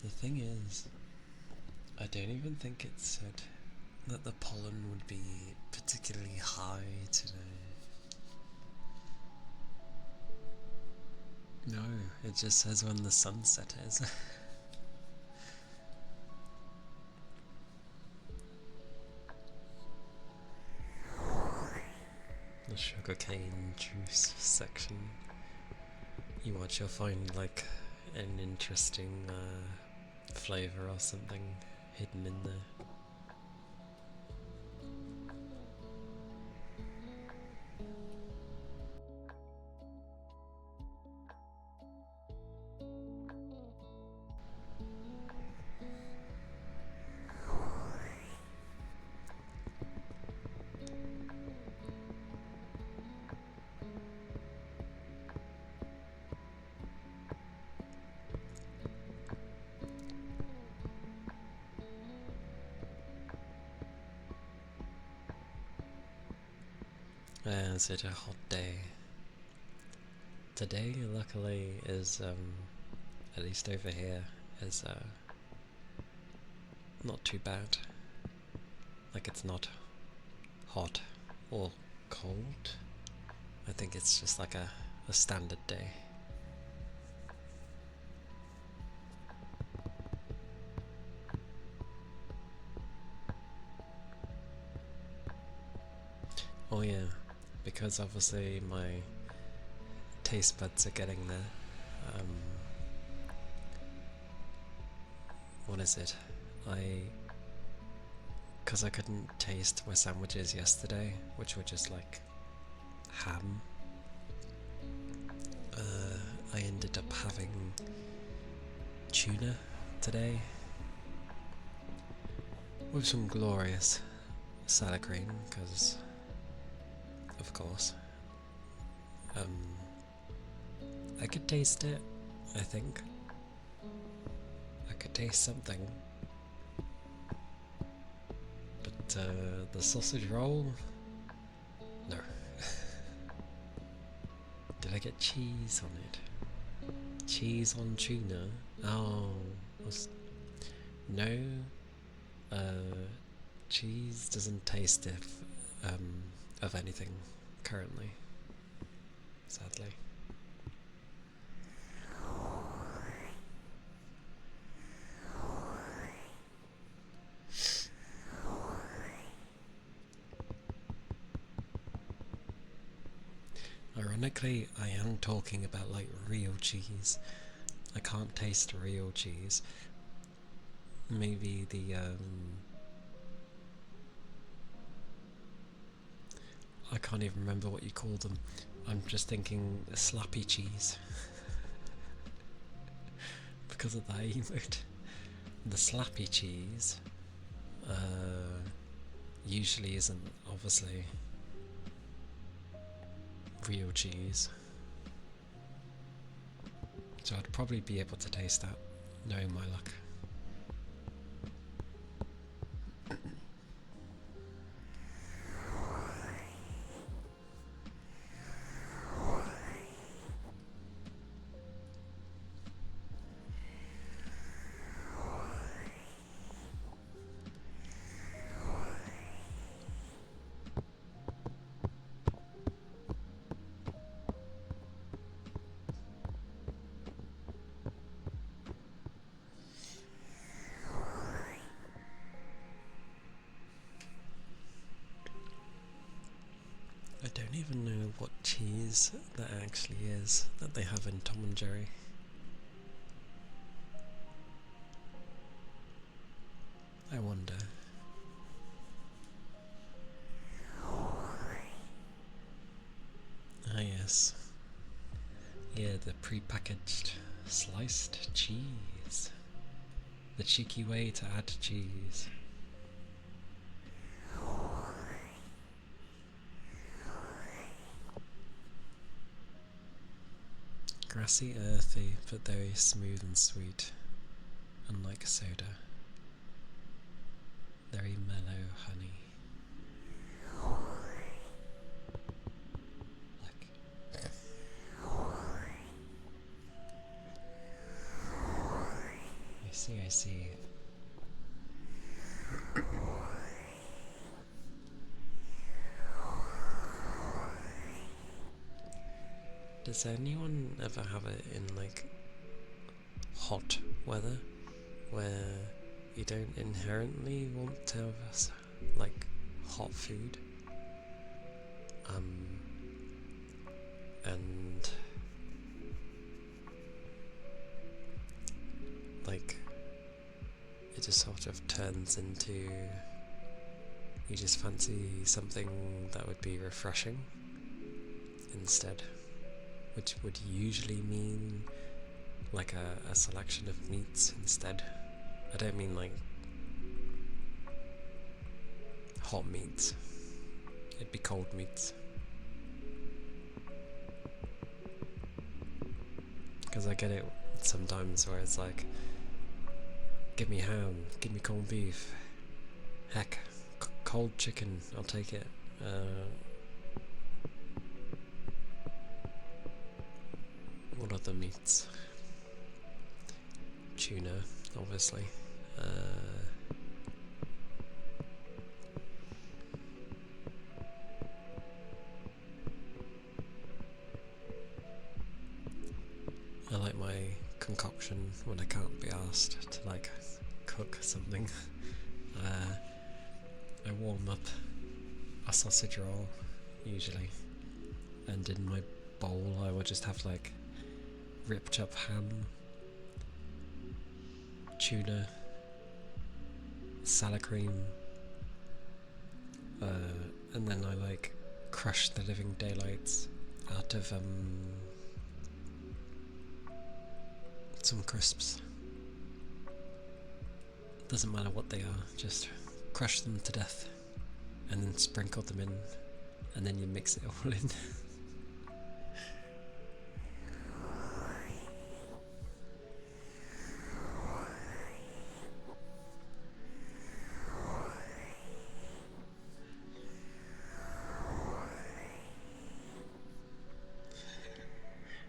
The thing is, I don't even think it said that the pollen would be particularly high today. No, it just says when the sunset is. The sugarcane juice section. You watch, you'll find like an interesting flavour or something hidden in there. Is it a hot day? Today, luckily, is, at least over here, is not too bad. Like, it's not hot or cold. I think it's just like a standard day. Oh yeah, because obviously my taste buds are getting there. what is it? Because I couldn't taste my sandwiches yesterday, which were just like ham, I ended up having tuna today with some glorious salad cream, because of course I could taste it. I think I could taste something, but the sausage roll, no. Did I get cheese on it? Cheese on tuna? Oh, no. Cheese doesn't taste of anything currently, sadly. Ironically, I am talking about like real cheese. I can't taste real cheese. Maybe the I can't even remember what you call them. I'm just thinking slappy cheese because of that emote. The slappy cheese usually isn't obviously real cheese, so I'd probably be able to taste that, knowing my luck. I don't even know what cheese that actually is that they have in Tom and Jerry. I wonder. Ah yes. Yeah, the pre-packaged sliced cheese. The cheeky way to add cheese. Grassy, earthy, but very smooth and sweet, unlike soda. Very mellow honey. I see. Does anyone ever have it in like hot weather, where you don't inherently want to have like hot food? And like it just sort of turns into, you just fancy something that would be refreshing instead, which would usually mean like a selection of meats instead. I don't mean like hot meats, it'd be cold meats. Because I get it sometimes where it's like, give me ham, give me corned beef, heck, cold chicken, I'll take it. What other meats? Tuna, obviously. I like my concoction when I can't be asked to like cook something. I warm up a sausage roll usually, and in my bowl I would just have like ripped up ham, tuna, salad cream, and then I like crush the living daylights out of some crisps. Doesn't matter what they are, just crush them to death and then sprinkle them in, and then you mix it all in.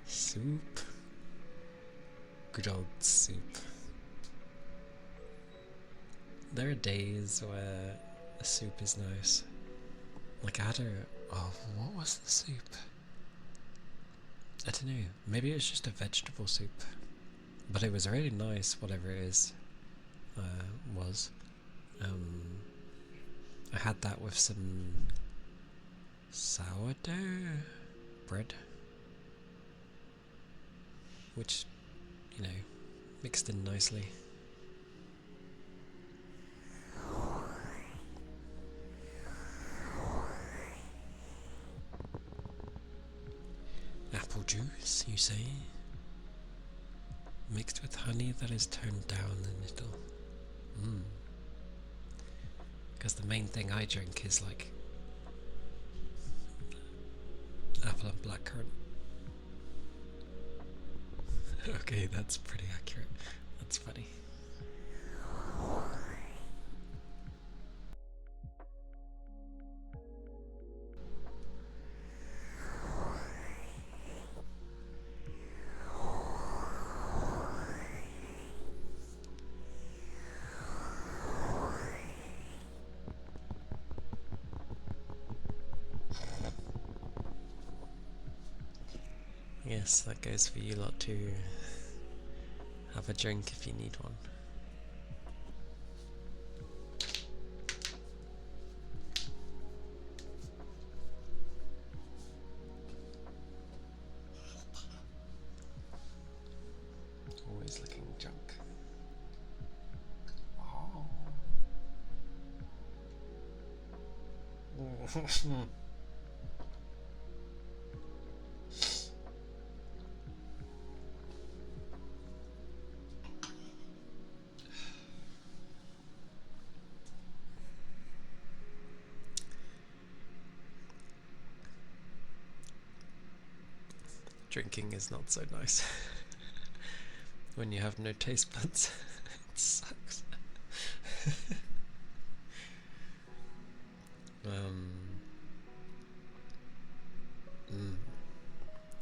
Soup. Good old soup. There are days where a soup is nice. Like I had what was the soup? I don't know, maybe it was just a vegetable soup. But it was really nice, whatever it is, was. I had that with some sourdough bread, which, you know, mixed in nicely. Apple juice, you say? Mixed with honey that is toned down a little. Because the main thing I drink is like apple and blackcurrant. Okay, that's pretty accurate. That's funny. Yes, that goes for you lot too. Have a drink if you need one. Always looking drunk. Oh. Drinking is not so nice when you have no taste buds. It sucks.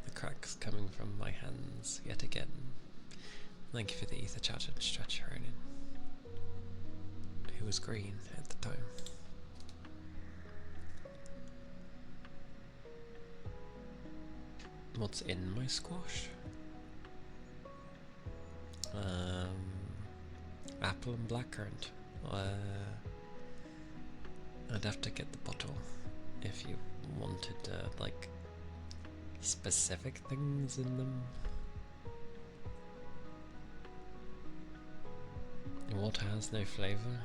The cracks coming from my hands yet again. Thank you for the ether chat and Stretch Ronin, who was green at the time. What's in my squash? Apple and blackcurrant. I'd have to get the bottle if you wanted like specific things in them. What has no flavour?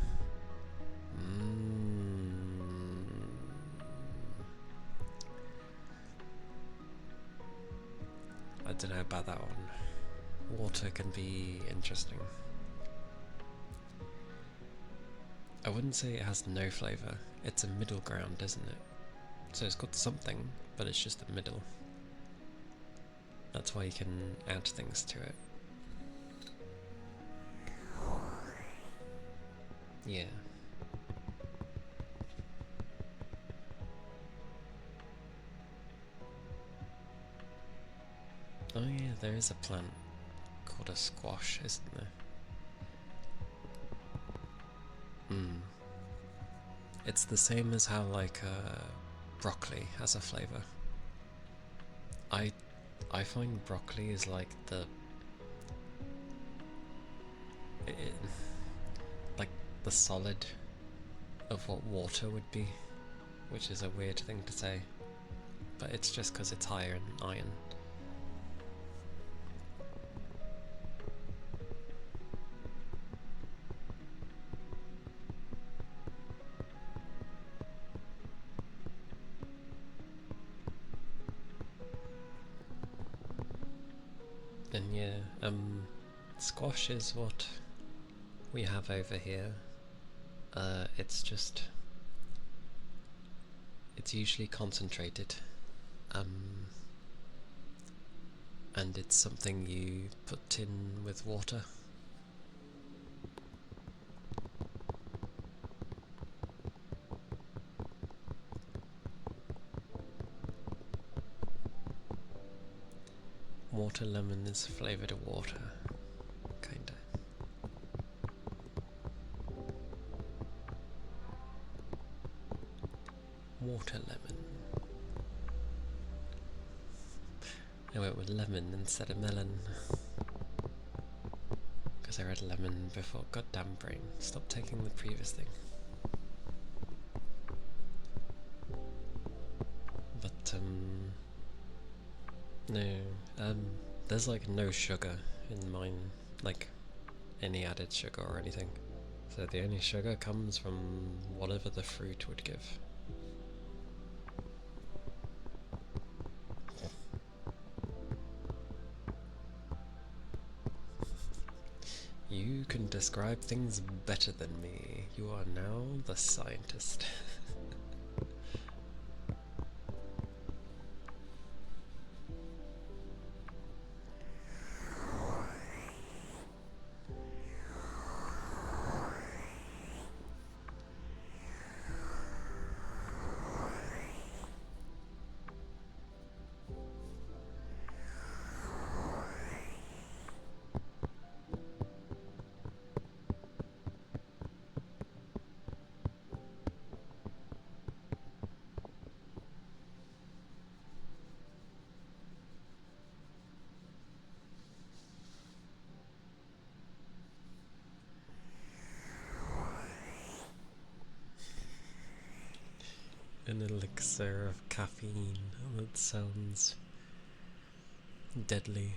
I don't know about that one. Water can be interesting. I wouldn't say it has no flavour. It's a middle ground, isn't it? So it's got something, but it's just the middle. That's why you can add things to it. Yeah. Oh yeah, there is a plant called a squash, isn't there? It's the same as how like broccoli has a flavour. I find broccoli is like like the solid of what water would be, which is a weird thing to say, but it's just because it's higher in iron. And yeah, squash is what we have over here. It's just, it's usually concentrated, and it's something you put in with water. Water lemon is flavoured water, kinda. Water lemon. I went with lemon instead of melon. Because I read lemon before. Goddamn brain. Stop taking the previous thing. But, no. There's like no sugar in mine. Like, any added sugar or anything. So the only sugar comes from whatever the fruit would give. You can describe things better than me. You are now the scientist. An elixir of caffeine. Oh, that sounds deadly.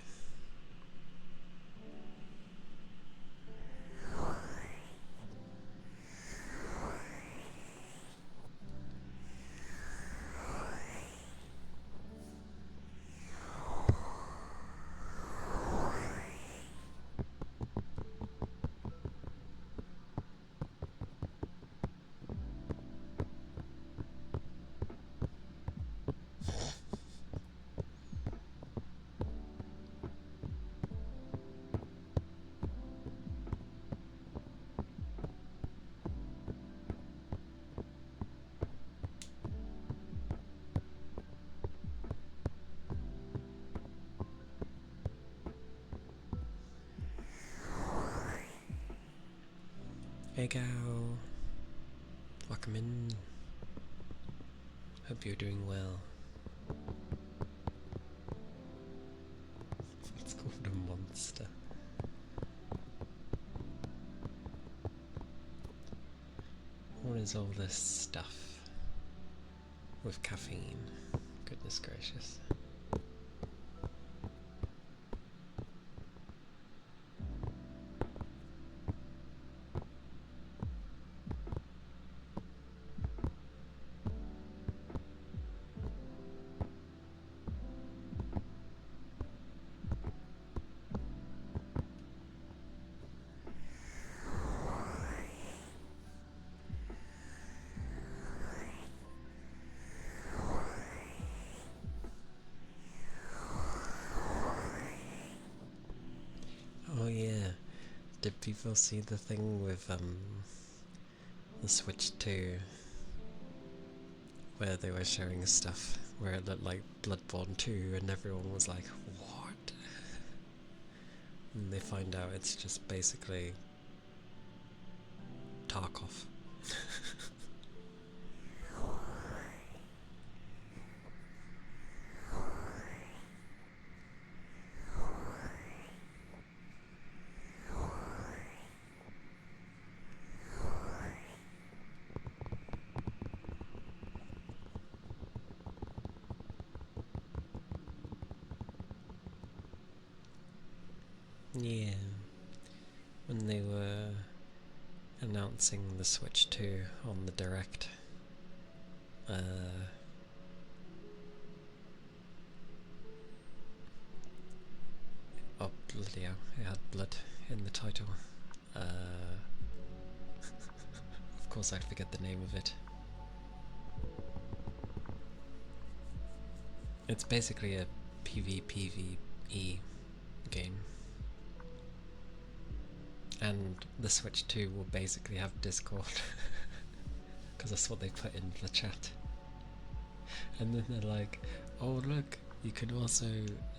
Hey gal, welcome in. Hope you're doing well. It's called a monster. What is all this stuff with caffeine? Goodness gracious. Oh yeah, did people see the thing with the Switch 2 where they were showing stuff where it looked like Bloodborne 2 and everyone was like, what? And they find out it's just basically Tarkov. Yeah, when they were announcing the Switch 2 on the Direct, bloody hell, it had blood in the title. Of course I'd forget the name of it. It's basically a PvPvE game. And the Switch 2 will basically have Discord. Because that's what they put in the chat. And then they're like, oh look, you can also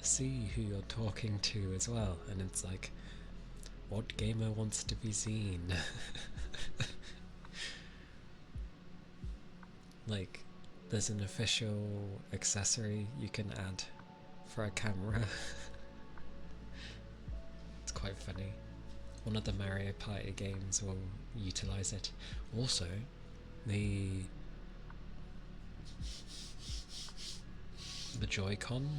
see who you're talking to as well. And it's like, what gamer wants to be seen? Like, there's an official accessory you can add for a camera. It's quite funny. One of the Mario Party games will utilize it. Also, the Joy-Con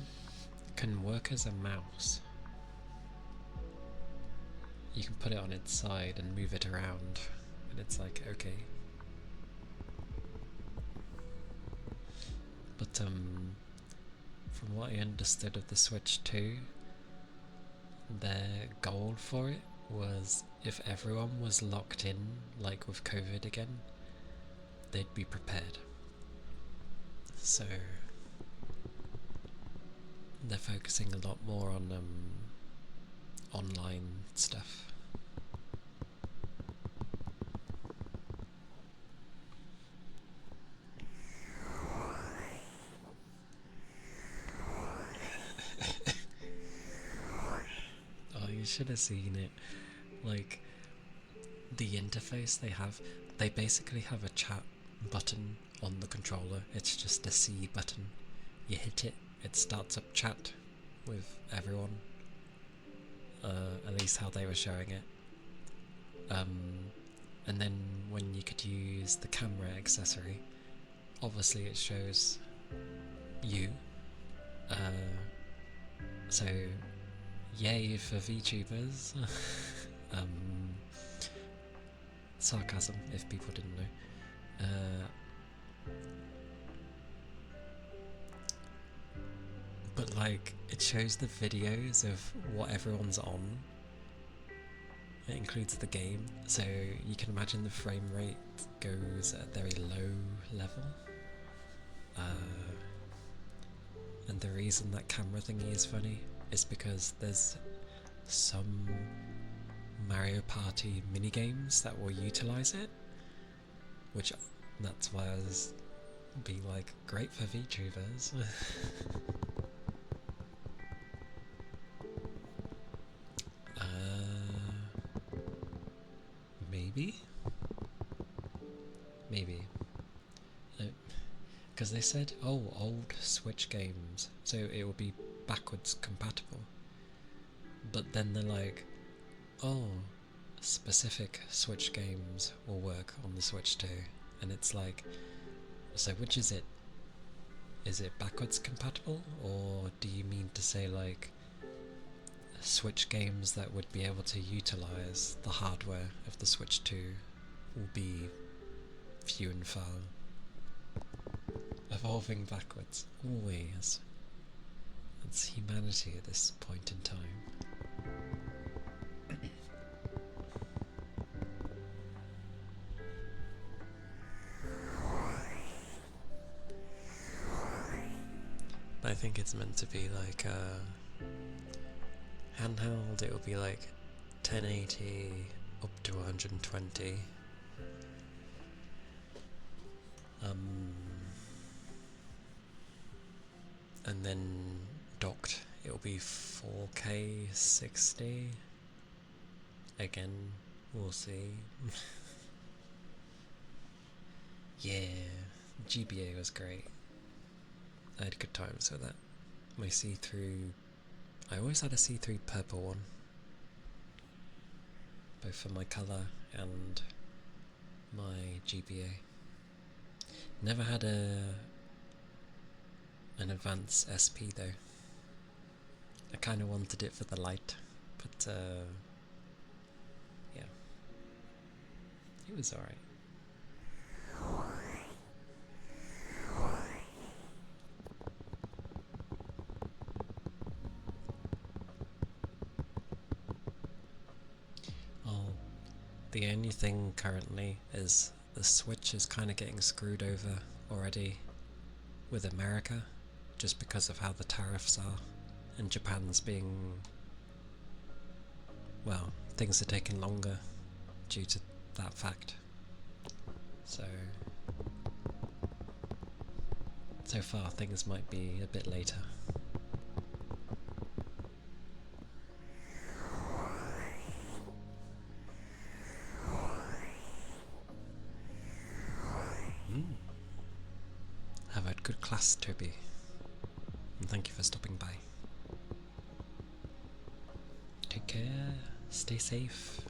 can work as a mouse. You can put it on its side and move it around, and it's like, okay. But from what I understood of the Switch 2, their goal for it was if everyone was locked in, like with COVID again, they'd be prepared. So they're focusing a lot more on online stuff. Oh, you should have seen it. Like, the interface they basically have a chat button on the controller. It's just a C button. You hit it, it starts up chat with everyone. At least how they were showing it. And then when you could use the camera accessory, obviously it shows you. So yay for VTubers. Sarcasm, if people didn't know. But like, it shows the videos of what everyone's on. It includes the game, so you can imagine the frame rate goes at a very low level. And the reason that camera thingy is funny is because there's some Mario Party minigames that will utilize it, which that's why I was being like, great for VTubers. Maybe. Because they said, oh, old Switch games, so it will be backwards compatible. But then they're like, oh, specific Switch games will work on the Switch too. And it's like, so which is it? Is it backwards compatible? Or do you mean to say like Switch games that would be able to utilize the hardware of the Switch 2 will be few and far? Evolving backwards, always. It's humanity at this point in time. I think it's meant to be like handheld. It will be like 1080 up to 120. And then docked, it'll be 4K 60. Again, we'll see. Yeah, GBA was great. I had good times with that. My see-through, I always had a see-through purple one, both for my colour and my GBA. Never had an advanced SP though. I kind of wanted it for the light, but yeah, it was alright. The only thing currently is the Switch is kind of getting screwed over already with America, just because of how the tariffs are, and Japan's being, well, things are taking longer due to that fact. So far things might be a bit later. Have had good class, Toby, and thank you for stopping by. Take care, stay safe.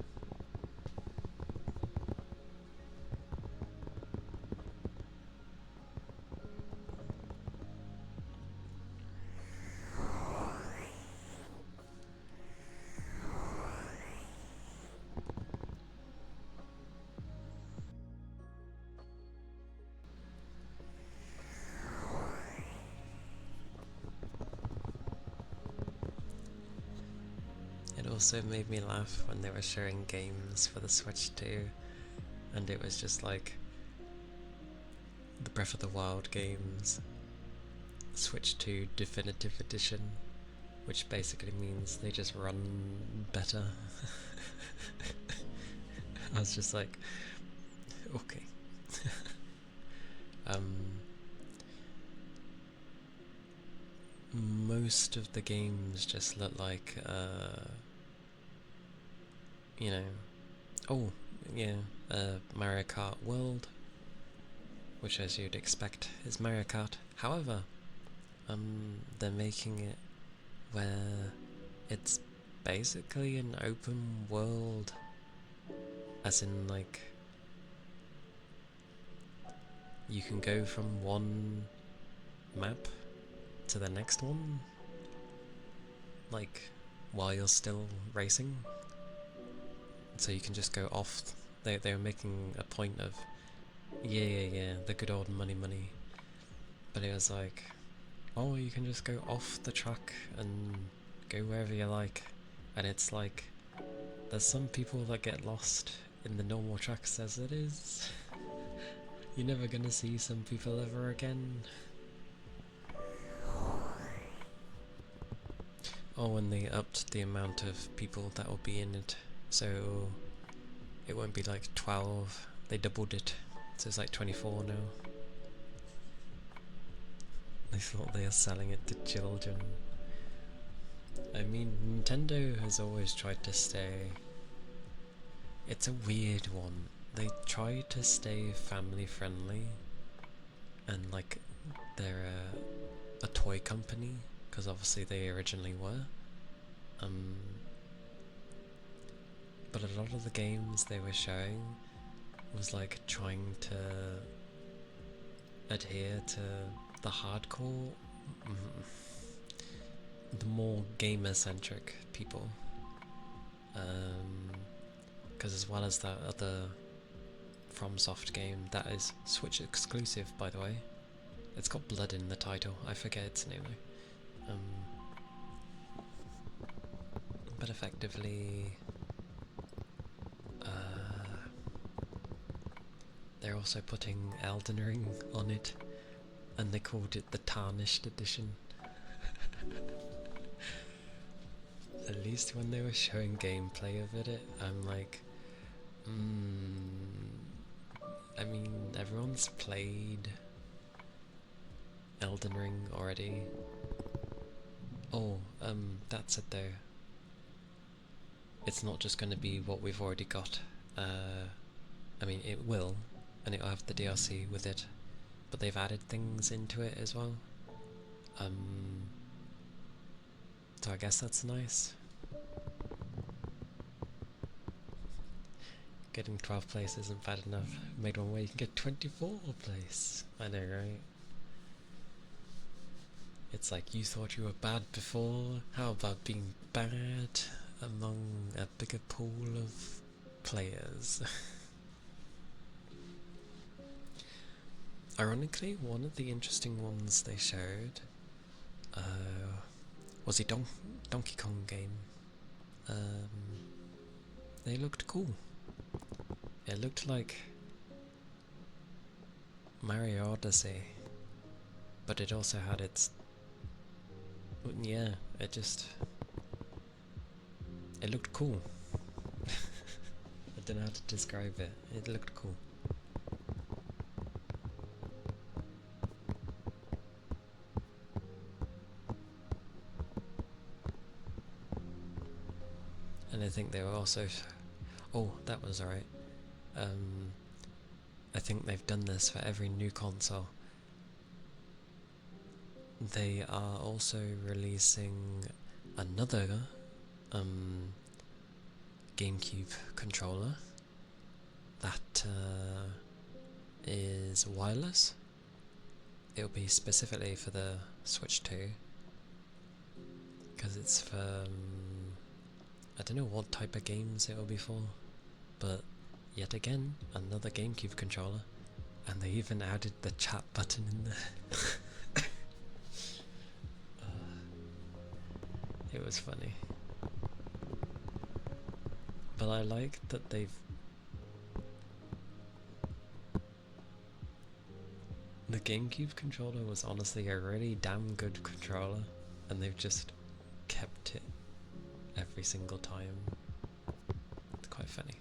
It also made me laugh when they were showing games for the Switch too, and it was just like the Breath of the Wild games, Switch 2 Definitive Edition, which basically means they just run better. I was just like, okay. Most of the games just look like, you know, oh, yeah, Mario Kart World, which as you'd expect is Mario Kart. However, they're making it where it's basically an open world, as in like you can go from one map to the next one, like while you're still racing. So you can just go off. They were making a point of, yeah, the good old money. But it was like, oh, you can just go off the track and go wherever you like. And it's like, there's some people that get lost in the normal tracks as it is. You're never gonna see some people ever again. Oh, and they upped the amount of people that will be in it, so it won't be like 12, they doubled it, so it's like 24 now. They thought they were selling it to children. I mean, Nintendo has always tried to stay... It's a weird one. They try to stay family friendly, and like, they're a toy company, because obviously they originally were. But a lot of the games they were showing was like trying to adhere to the hardcore, the more gamer-centric people. Because as well as that other FromSoft game that is Switch exclusive, by the way, it's got blood in the title. I forget its name though. But effectively, they're also putting Elden Ring on it, and they called it the Tarnished Edition. At least when they were showing gameplay of it, I'm like, I mean, everyone's played Elden Ring already. Oh, that's it though. It's not just going to be what we've already got. I mean, it will, and it'll have the DLC with it, but they've added things into it as well. So I guess that's nice. Getting 12th place isn't bad enough. Made one where you can get 24th place. I know, right? It's like, you thought you were bad before, how about being bad among a bigger pool of players? Ironically, one of the interesting ones they showed was a Donkey Kong game. They looked cool. It looked like Mario Odyssey, but it also had its... yeah, it looked cool. I don't know how to describe it. It looked cool. And I think they were also... oh, that was alright. I think they've done this for every new console. They are also releasing another GameCube controller that is wireless. It'll be specifically for the Switch 2, because it's for I don't know what type of games it will be for, but yet again another GameCube controller, and they even added the chat button in there. It was funny. But I like that the GameCube controller was honestly a really damn good controller, and they've just kept it every single time. It's quite funny.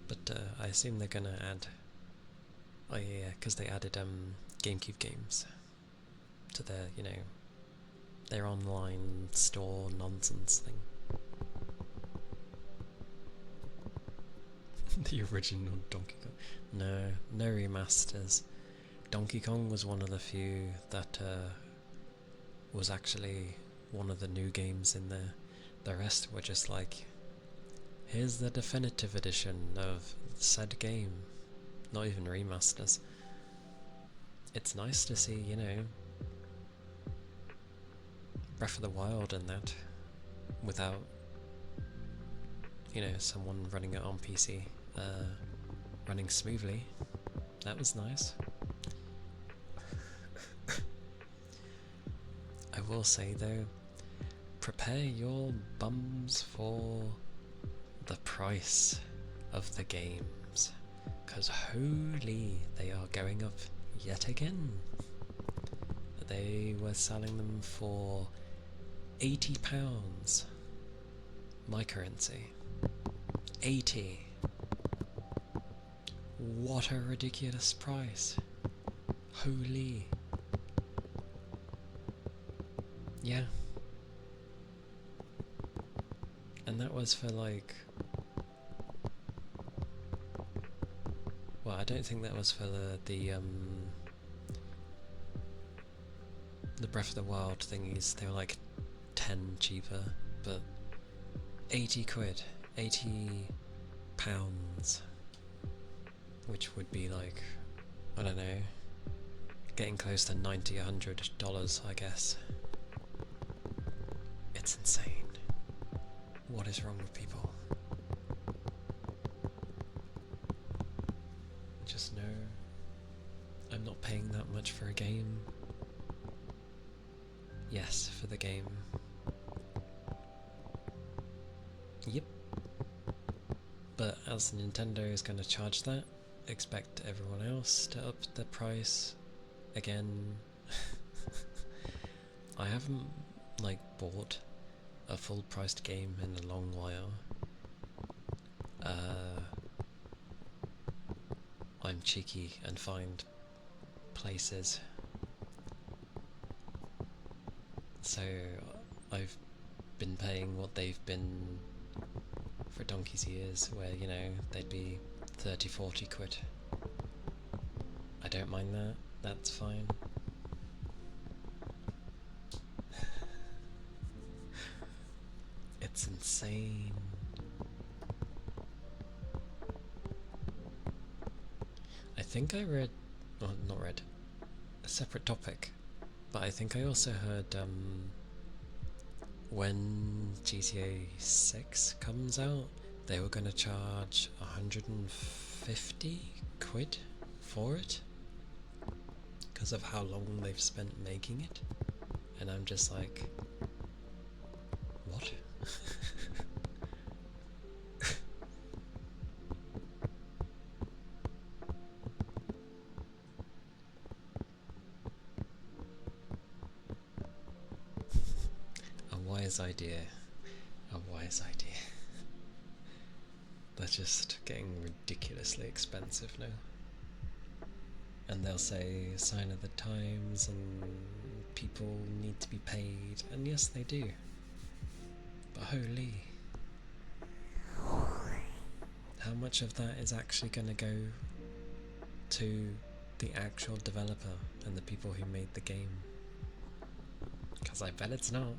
But I assume they're gonna add... oh yeah, because they added GameCube games to their, you know, their online store nonsense thing. The original Donkey Kong. No remasters. Donkey Kong was one of the few that was actually one of the new games in there. The rest were just like, here's the definitive edition of said game. Not even remasters. It's nice to see, you know, Breath of the Wild and that, without, you know, someone running it on PC, running smoothly. That was nice. I will say though, prepare your bums for the price of the games, because holy, they are going up yet again. They were selling them for £80, my currency. 80. What a ridiculous price. Holy. Yeah. And that was for like... well, I don't think that was for the Breath of the Wild thingies. They were like 10 cheaper, but 80 quid, 80 pounds, which would be like, I don't know, getting close to $90, $100, I guess. It's insane. What is wrong with people? Just know I'm not paying that much for a game. Yes, for the game. Yep. But as Nintendo is going to charge that, expect everyone else to up the price again. I haven't like bought a full priced game in a long while. I'm cheeky and find places. So I've been paying what they've been for donkey's years, where, you know, they'd be 30-40 quid. I don't mind that, that's fine. It's insane. I think I read, well, not read, a separate topic, but I think I also heard when GTA 6 comes out, they were going to charge 150 quid for it because of how long they've spent making it, and I'm just like, wise idea. A wise idea. They're just getting ridiculously expensive now. And they'll say sign of the times and people need to be paid, and yes they do. But holy, how much of that is actually going to go to the actual developer and the people who made the game? Because I bet it's not.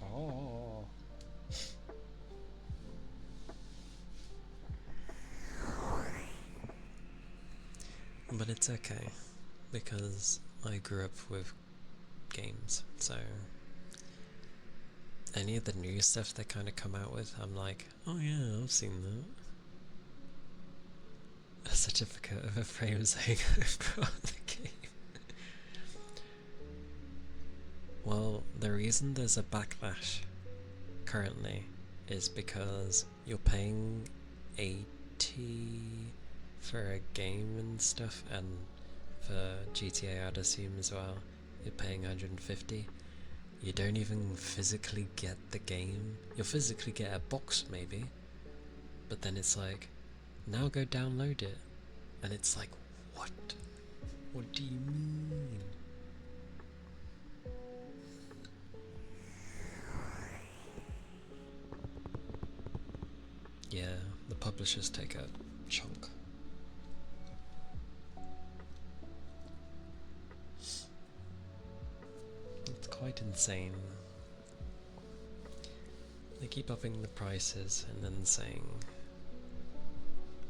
Oh. But it's okay, because I grew up with games, so any of the new stuff they kind of come out with, I'm like, oh yeah, I've seen that. A certificate of a frame saying I've brought the game. Well, the reason there's a backlash currently is because you're paying 80 for a game and stuff, and for GTA I'd assume as well, you're paying 150. You don't even physically get the game. You'll physically get a box maybe, but then it's like, now go download it. And it's like, what? What do you mean? Yeah, the publishers take a chunk. It's quite insane. They keep upping the prices and then saying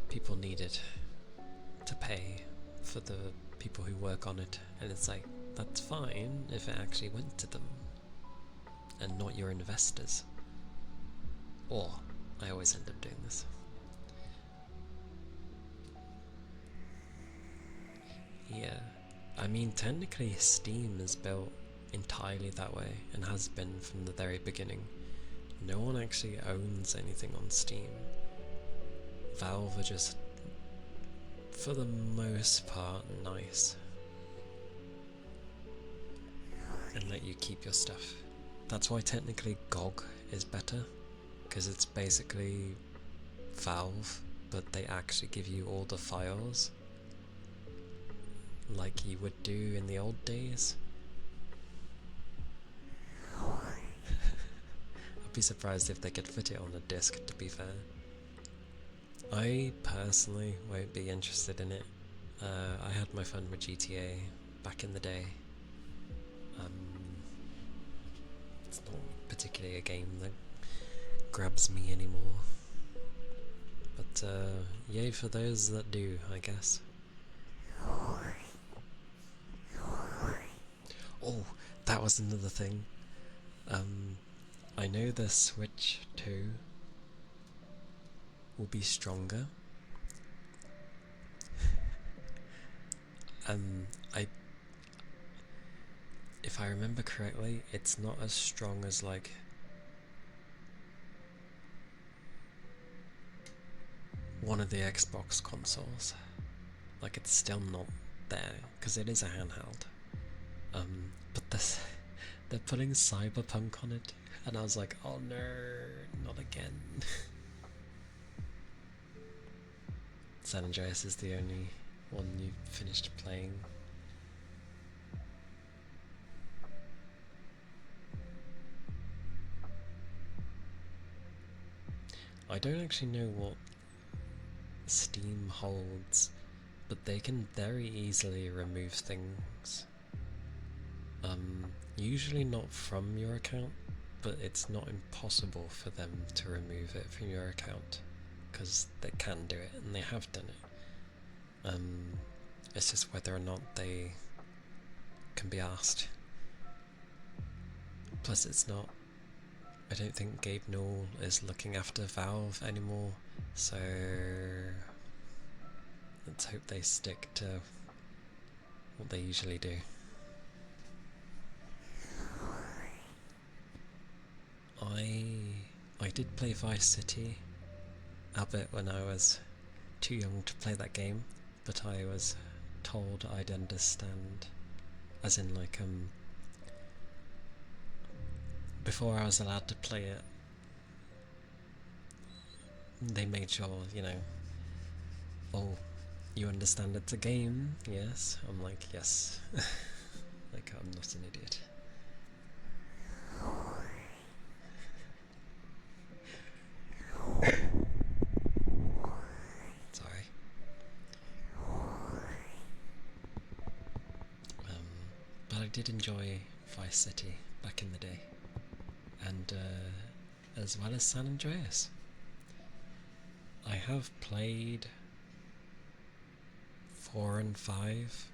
people need it to pay for the people who work on it, and it's like, that's fine if it actually went to them and not your investors. Or I always end up doing this. Yeah, I mean technically Steam is built entirely that way and has been from the very beginning. No one actually owns anything on Steam. Valve are just, for the most part, nice and let you keep your stuff. That's why technically GOG is better, because it's basically Valve, but they actually give you all the files like you would do in the old days. I'd be surprised if they could fit it on a disc, to be fair. I personally won't be interested in it. I had my fun with GTA back in the day. It's not particularly a game that grabs me anymore. But yay for those that do, I guess. Oh, that was another thing. I know the Switch 2 will be stronger. If I remember correctly, it's not as strong as like one of the Xbox consoles. Like, it's still not there because it is a handheld. But this, they're putting Cyberpunk on it, and I was like, oh no, not again. San Andreas is the only one you finished playing. I don't actually know what Steam holds, but they can very easily remove things. Usually not from your account, but it's not impossible for them to remove it from your account, because they can do it, and they have done it. It's just whether or not they can be asked. Plus it's not, I don't think Gabe Newell is looking after Valve anymore, so let's hope they stick to what they usually do. I did play Vice City a bit when I was too young to play that game, but I was told I'd understand, as in like before I was allowed to play it, they made sure, you know, oh, you understand it's a game, yes? I'm like, yes. Like, I'm not an idiot. Sorry. But I did enjoy Vice City back in the day, and as well as San Andreas. I have played 4 and 5.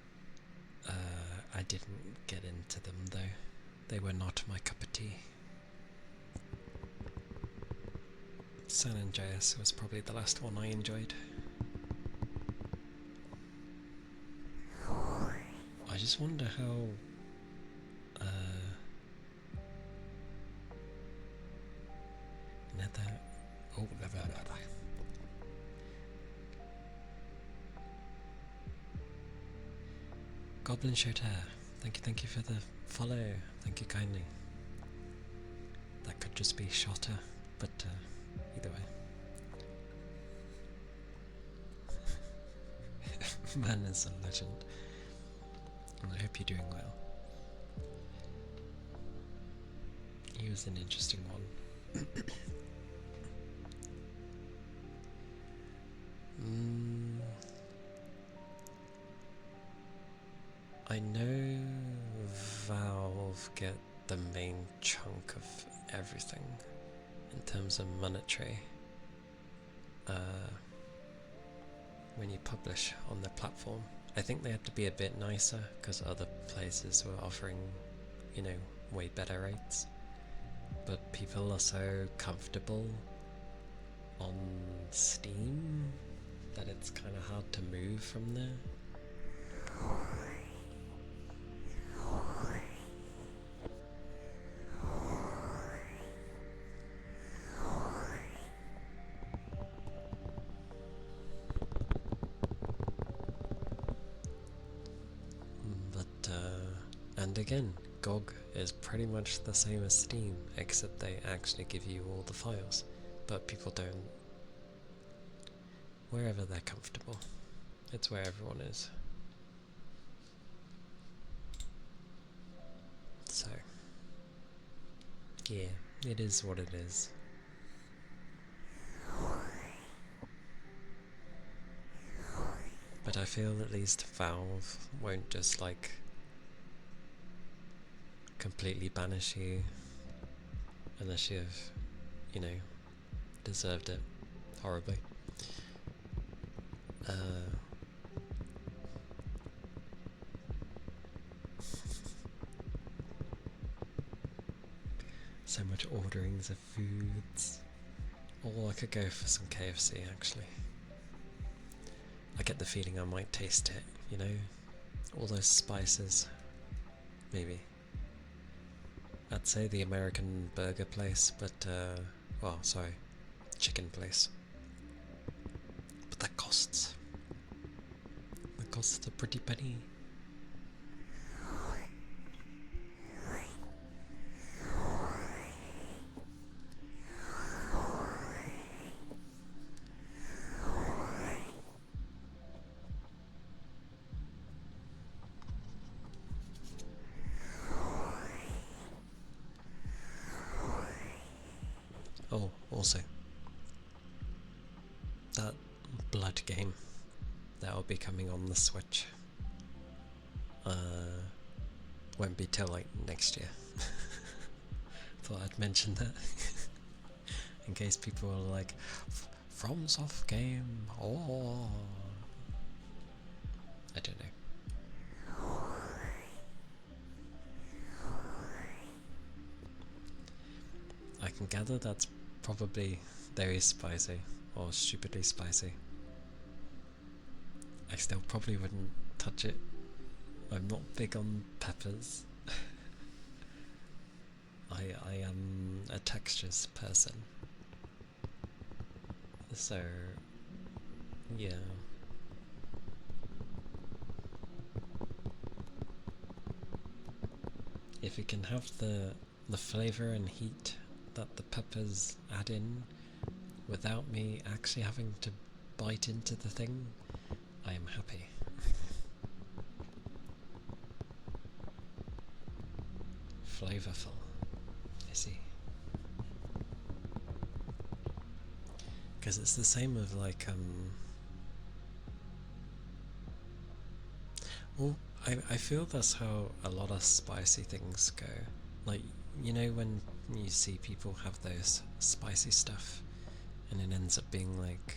I didn't get into them though. They were not my cup of tea. San Andreas was probably the last one I enjoyed. I just wonder how Nether. Oh, blah, blah, blah, blah. Goblin Shirt Hair, thank you for the follow. Thank you kindly. That could just be Shotter, but either way. Man is a legend. And I hope you're doing well. He was an interesting one. I know Valve get the main chunk of everything in terms of monetary when you publish on their platform. I think they had to be a bit nicer because other places were offering, you know, way better rates. But people are so comfortable on Steam that it's kind of hard to move from there. And again, GOG is pretty much the same as Steam, except they actually give you all the files, but people don't. Wherever they're comfortable, it's where everyone is. So, yeah, it is what it is. But I feel at least Valve won't just like completely banish you unless you've, you know, deserved it horribly. So much orderings of foods. Or I could go for some KFC actually. I get the feeling I might taste it, you know? All those spices. Maybe. I'd say the American burger place, but, well, sorry, chicken place. But that costs. That costs a pretty penny. Oh, also, that Blood game that will be coming on the Switch won't be till like next year. Thought I'd mention that in case people are like, FromSoft game, oh, I don't know. I can gather that's probably very spicy or stupidly spicy. I still probably wouldn't touch it. I'm not big on peppers. I am a textures person. So, yeah. If it can have the flavour and heat that the peppers add in without me actually having to bite into the thing, I am happy. Flavourful, I see. Because it's the same with like well, I feel that's how a lot of spicy things go. Like, you know when you see people have those spicy stuff and it ends up being like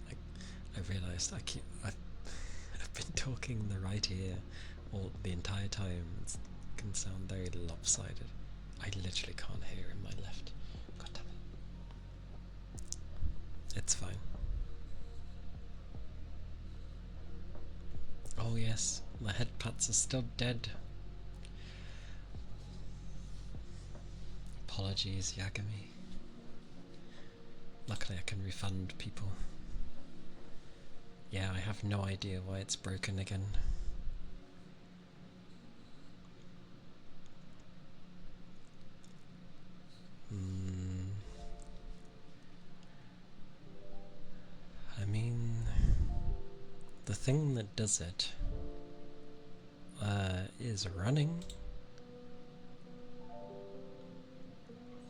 I realised I've been talking the right ear all the entire time. It can sound very lopsided. I literally can't hear in my left. God damn it. It's fine. Oh yes, the head pats are still dead. Apologies, Yagami. Luckily I can refund people. Yeah, I have no idea why it's broken again. I mean, the thing that does it is running.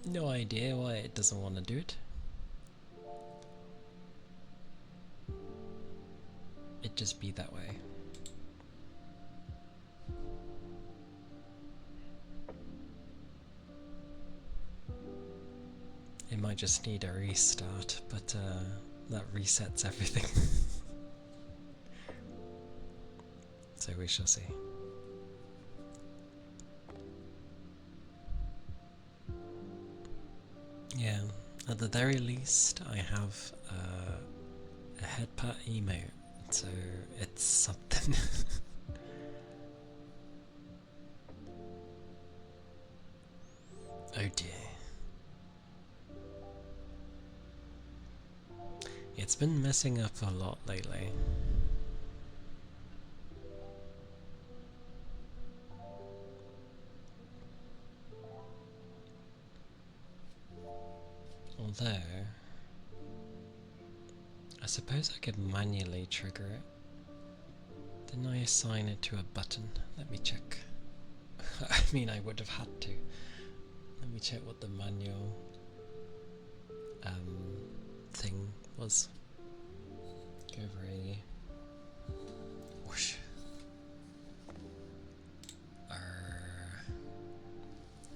No idea why it doesn't want to do it. It just be that way. It might just need a restart, but that resets everything. So we shall see. Yeah, at the very least I have a head pat emote, so it's something. Oh dear. It's been messing up a lot lately. Although, I suppose I could manually trigger it. Didn't I assign it to a button? Let me check. I mean, I would have had to. Let me check what the manual thing was. Go over a whoosh.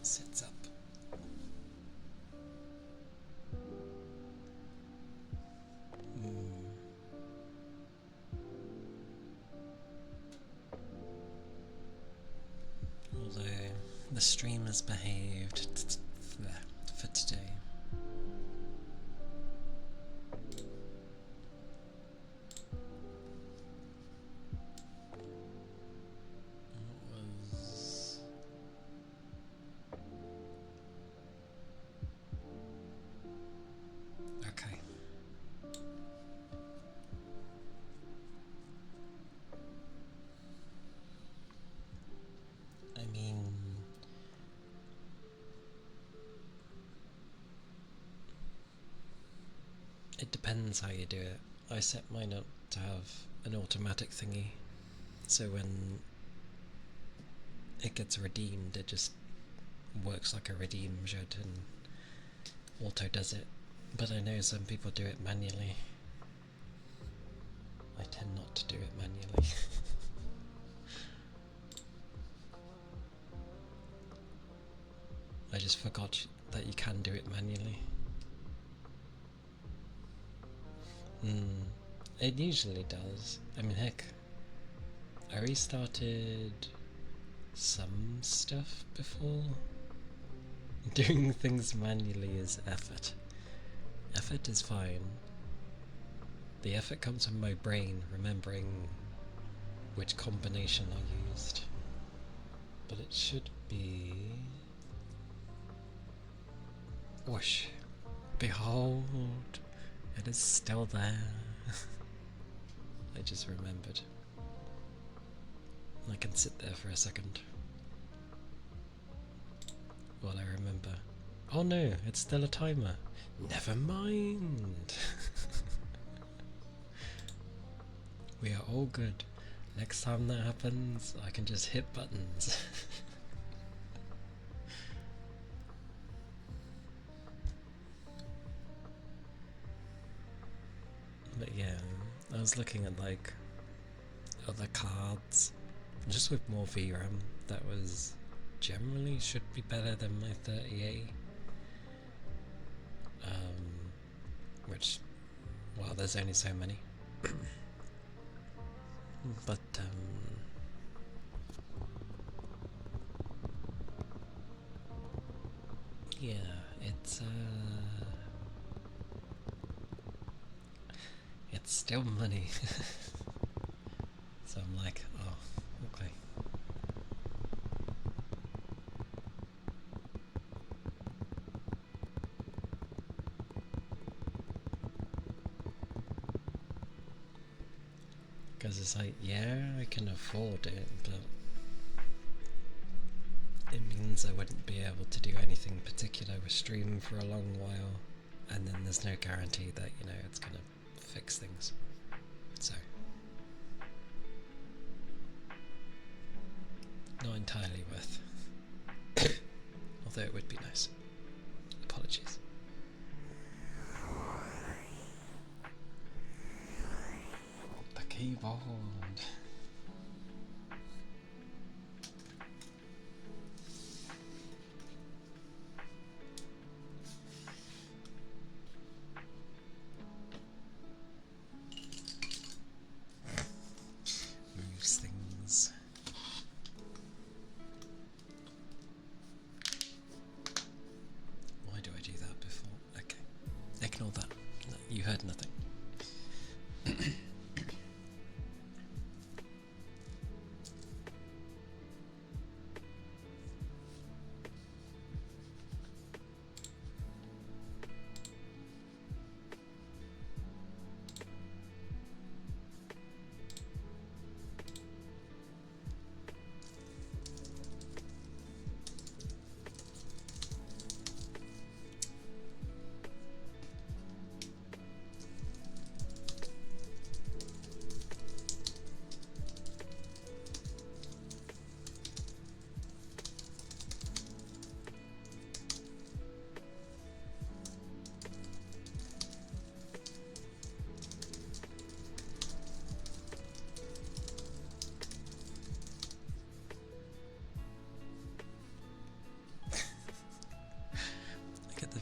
Sits up. Although the stream has behaved for today. Okay. I mean, it depends how you do it. I set mine up to have an automatic thingy, so when it gets redeemed, it just works like a redeem should and auto does it. But I know some people do it manually. I tend not to do it manually. I just forgot that you can do it manually. It usually does. I mean, heck, I restarted some stuff before. Doing things manually is effort. Effort is fine. The effort comes from my brain remembering which combination I used. But it should be... whoosh. Behold, it is still there. I just remembered. Like can sit there for a second while I remember. Oh no, it's still a timer. Never mind. We are all good. Next time that happens, I can just hit buttons. But yeah, I was looking at like other cards, just with more VRAM, that was generally should be better than my 3080. Which, well, there's only so many. But yeah, it's still money. So I'm like, oh, okay. Because it's like, yeah, I can afford it, but it means I wouldn't be able to do anything particular with streaming for a long while, and then there's no guarantee that, you know, it's gonna fix things. So, not entirely worth. Although it would be nice. Apologies. The keyboard. Moves things. Why do I do that before? Okay. Ignore that. No, you heard nothing.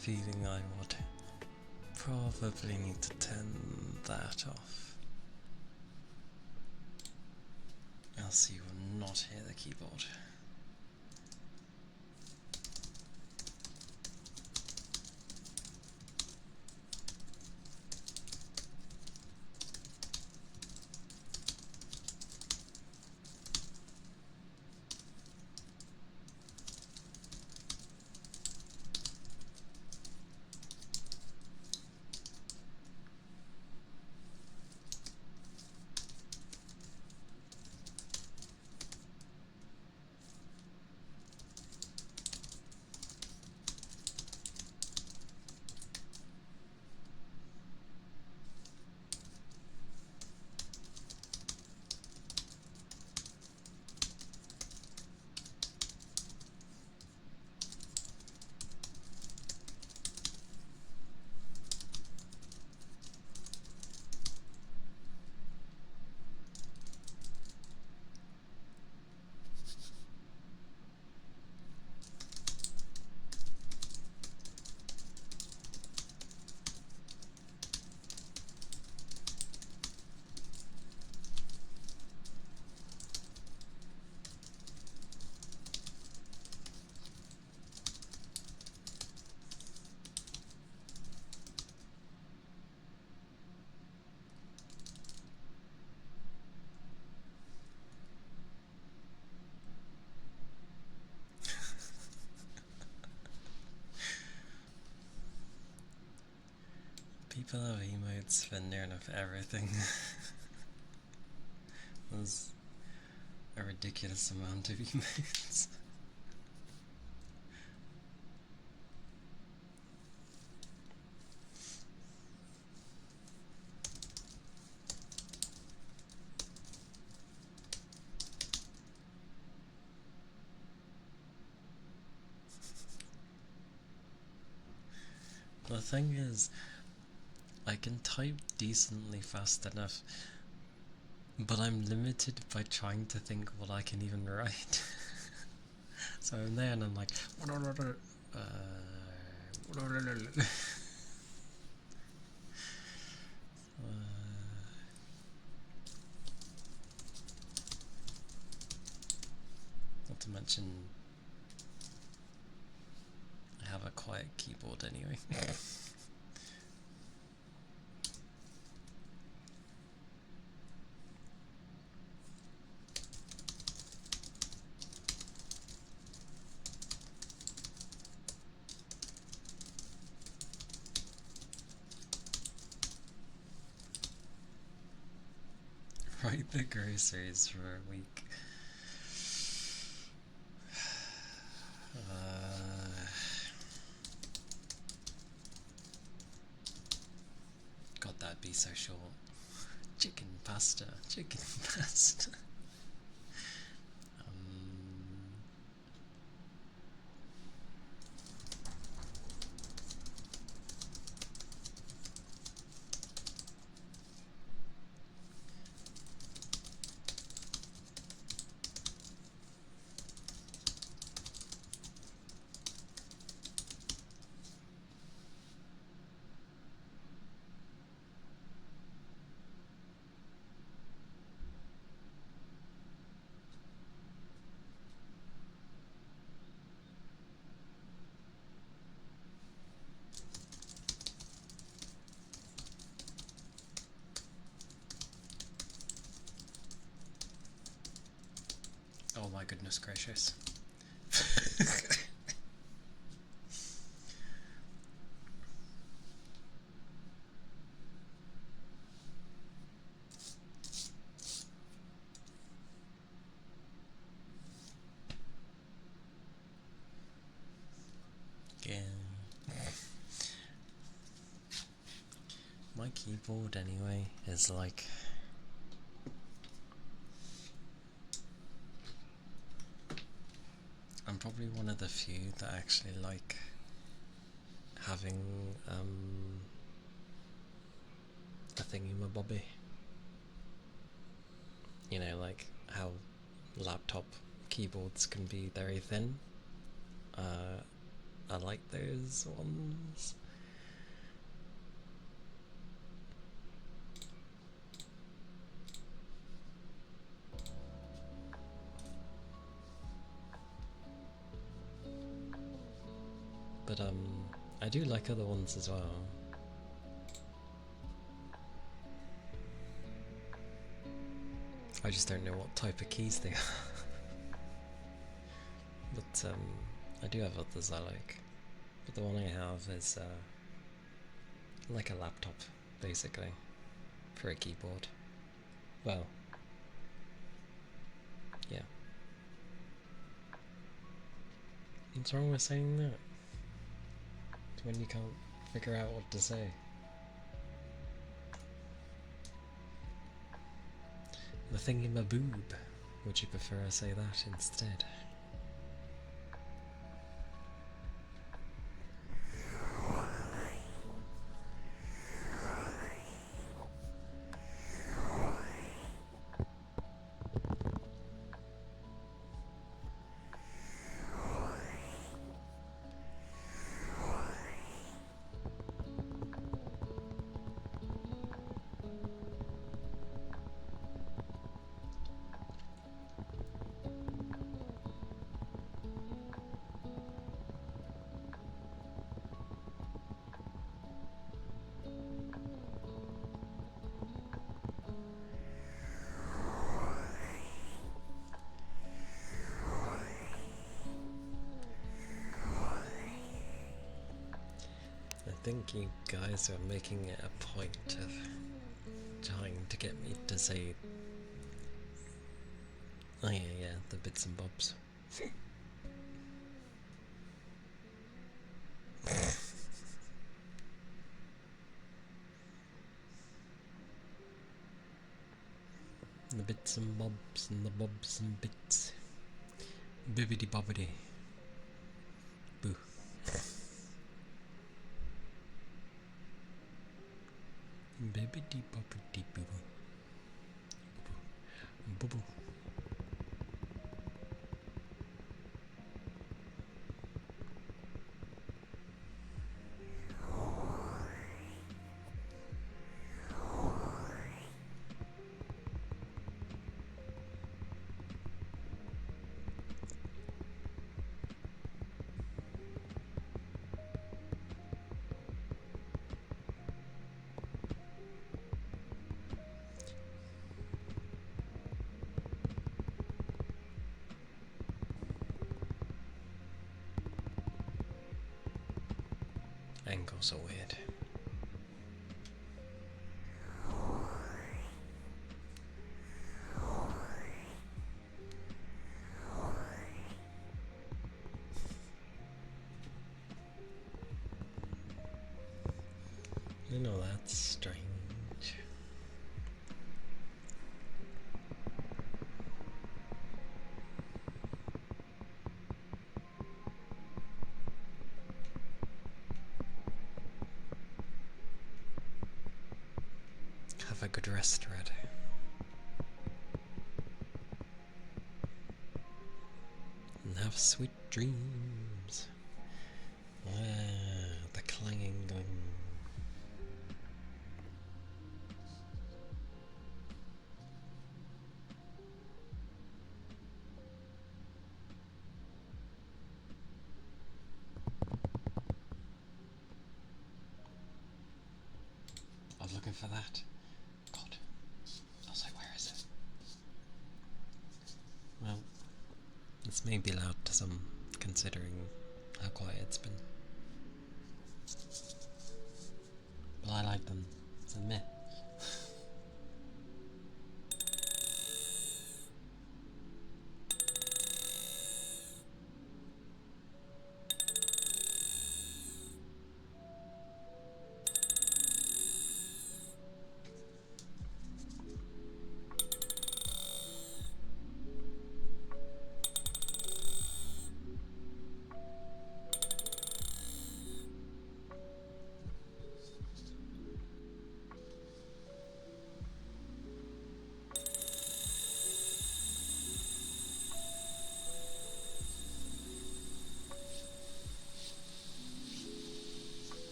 Feeling I would probably need to turn that off, else you will not hear the keyboard. People have emotes for near enough everything. a ridiculous amount of emotes. The thing is, I can type decently fast enough, but I'm limited by trying to think what I can even write. So I'm there and I'm like, not to mention, I have a quiet keyboard anyway. Write the groceries for a week. God, that'd be so short. Chicken pasta. Oh my goodness gracious. Yeah. My keyboard anyway is like, I'm probably one of the few that actually like having a thingy-mabobby. You know, like how laptop keyboards can be very thin. I like those ones. But I do like other ones as well. I just don't know what type of keys they are. But I do have others I like. But the one I have is like a laptop, basically, for a keyboard. Well, yeah. What's wrong with saying that? When you can't figure out what to say. The thingy-maboob. Would you prefer I say that instead? I think you guys are making it a point of trying to get me to say Oh yeah, yeah, the bits and bobs. The bits and bobs and the bobs and bits. Bibbidi bobbidi. Boo. Bibbidi bobbidi boo. Boo boo. Angles are weird. You know, that's strange. Have a good rest, Red. And have sweet dreams. Ah, the clanging gong. I was looking for that. God. I was like, where is it? Well, this may be loud to some, considering how quiet it's been. But I like them, it's a myth.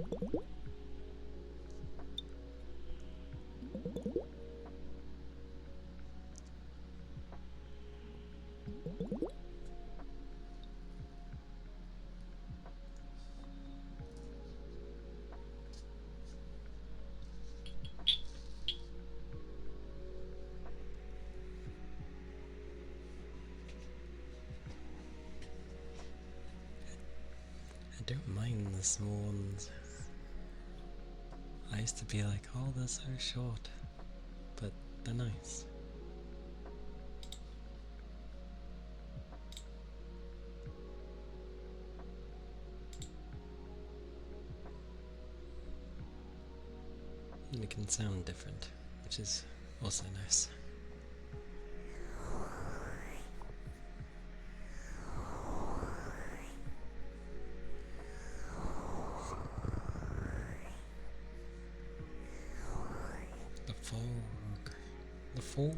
I don't mind the small ones. I used to be like, oh, they're so short, but they're nice. And it can sound different, which is also nice. The fog. The fog.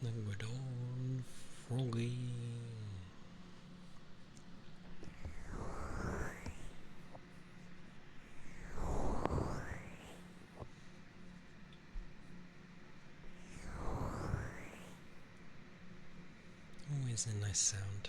The good old froggy. Always a nice sound.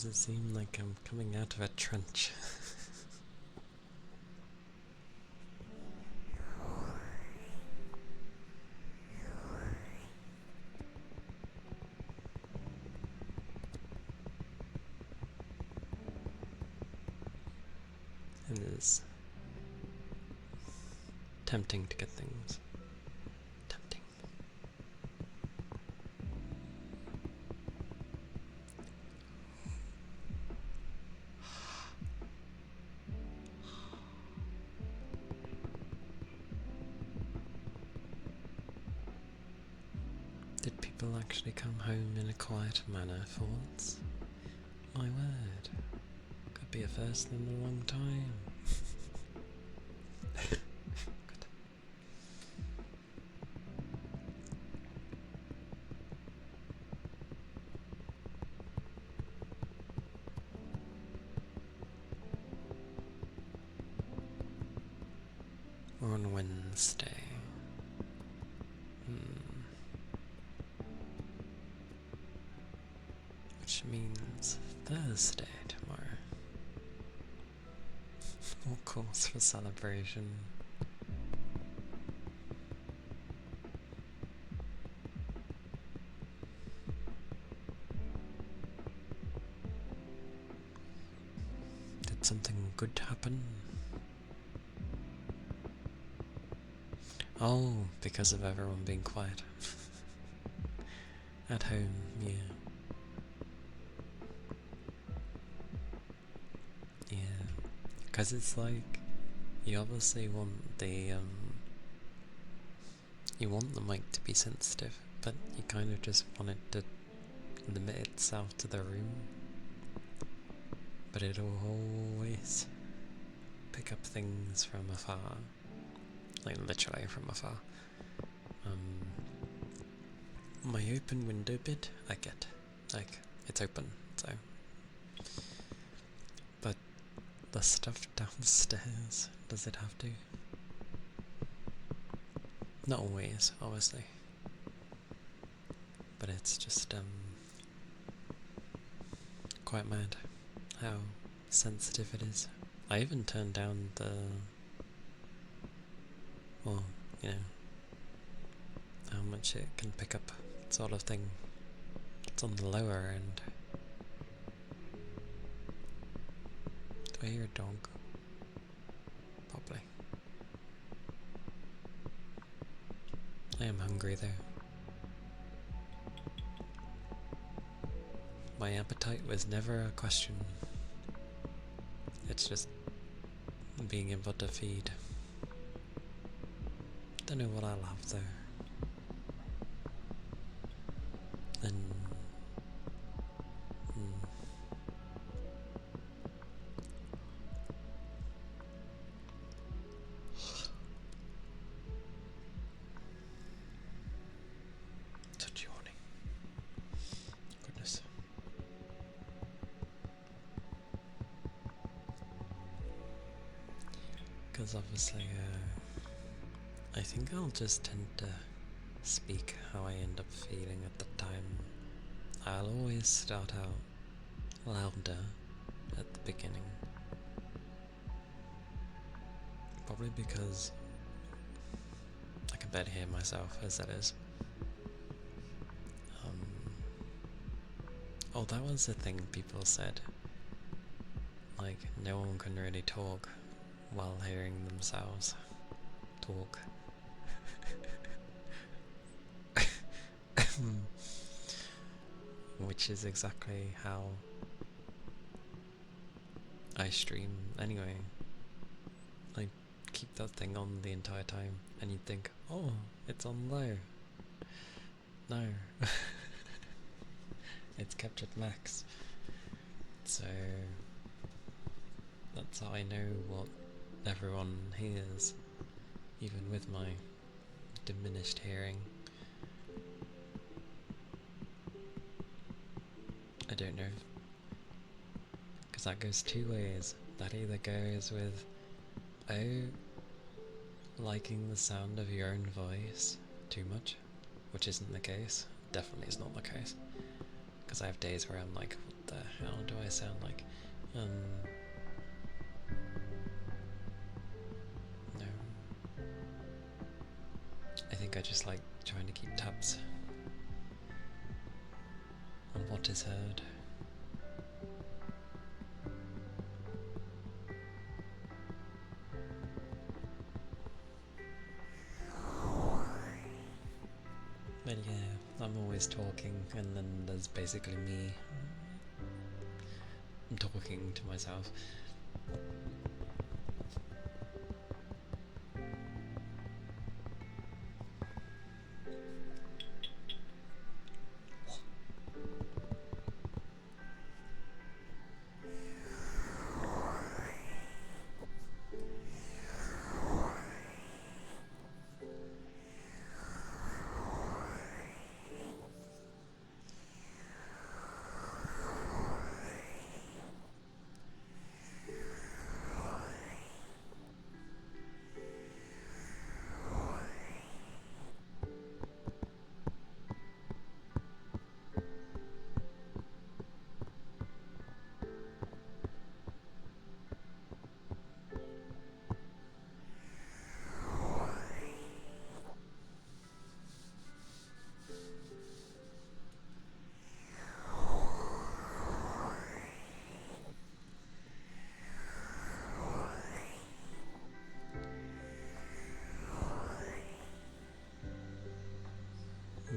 Sometimes it seems like I'm coming out of a trench. And it's tempting to get things. Tempting. Did people actually come home in a quiet manner for once? My word. Could be a first in a long time. We're on Wednesday. Which means Thursday tomorrow. More cause for celebration. Did something good happen? Oh, because of everyone being quiet. At home, yeah. Yeah. Because it's like, you obviously want the, you want the mic to be sensitive, but you kind of just want it to limit itself to the room. But it'll always pick up things from afar. Like literally from afar. My open window bit, I get. Like, it's open, so. But the stuff downstairs, does it have to? Not always, obviously. But it's just, quite mad how sensitive it is. I even turned down the, well, you know, how much it can pick up sort of thing. It's on the lower end. Do I hear a dog? Probably. I am hungry though. My appetite was never a question. It's just being able to feed. Don't know what I'll have though. Then such yawning. Goodness. Because obviously, I think I'll just tend to speak how I end up feeling at the time. I'll always start out louder at the beginning. Probably because I can barely hear myself as it is. Oh, that was the thing people said. Like, no one can really talk while hearing themselves talk. Which is exactly how I stream anyway. I keep that thing on the entire time and you'd think, oh, it's on low. No. It's kept at max. So that's how I know what everyone hears, even with my diminished hearing. I don't know, because that goes two ways. That either goes with, oh, liking the sound of your own voice too much, which isn't the case. Definitely is not the case. Because I have days where I'm like, what the hell do I sound like? No. I think I just like trying to keep tabs on what is heard. But yeah, I'm always talking, and then there's basically me. I'm talking to myself.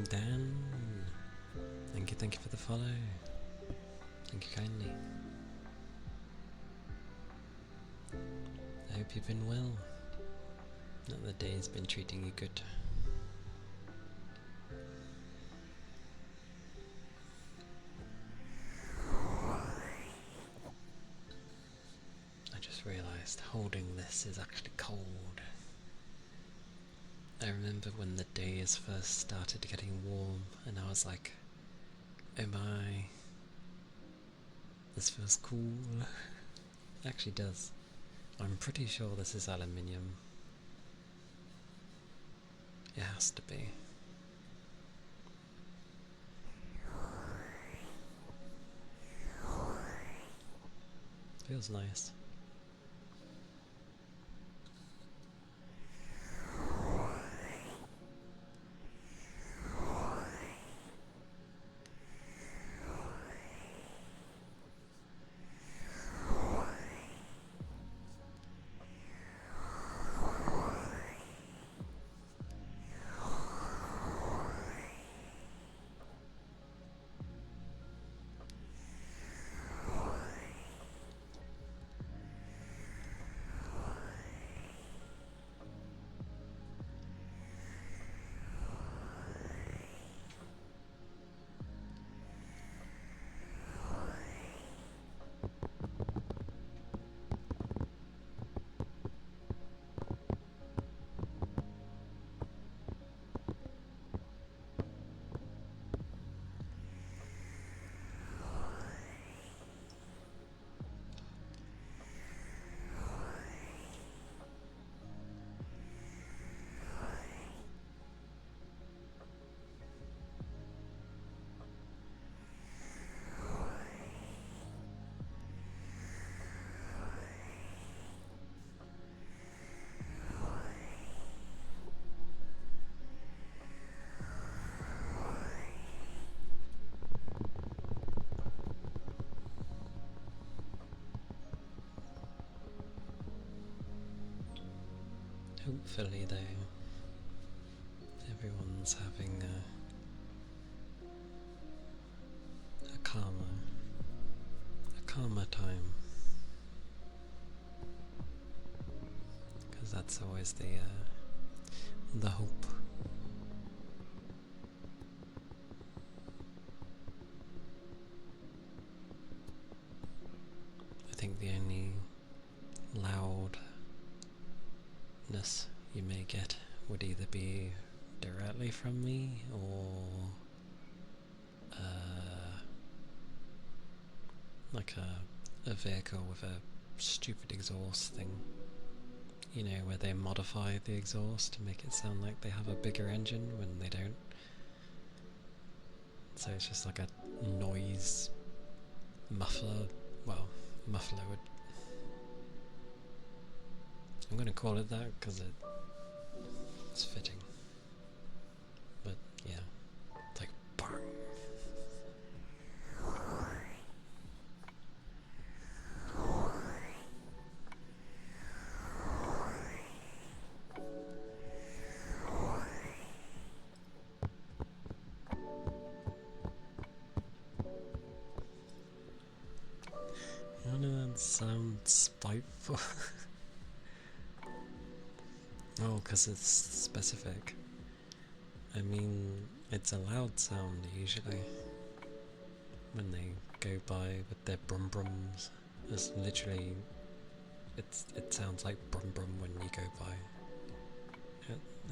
Dan, thank you for the follow. Thank you kindly. I hope you've been well. That the day's been treating you good. I just realised holding this is actually cold. I remember when the days first started getting warm and I was like, oh my, this feels cool. It actually does. I'm pretty sure this is aluminium. It has to be. Feels nice. Hopefully though, everyone's having a calmer time, because that's always the hope. I think the only loudness you may get would either be directly from me or like a vehicle with a stupid exhaust thing, you know, where they modify the exhaust to make it sound like they have a bigger engine when they don't. So it's just like a noise muffler. Well, muffler would. I'm gonna call it that because it's fitting. But yeah, it's like bang. How does that sound spiteful? Oh, because it's specific. I mean, it's a loud sound usually when they go by with their brum brums. It's literally, it sounds like brum brum when you go by.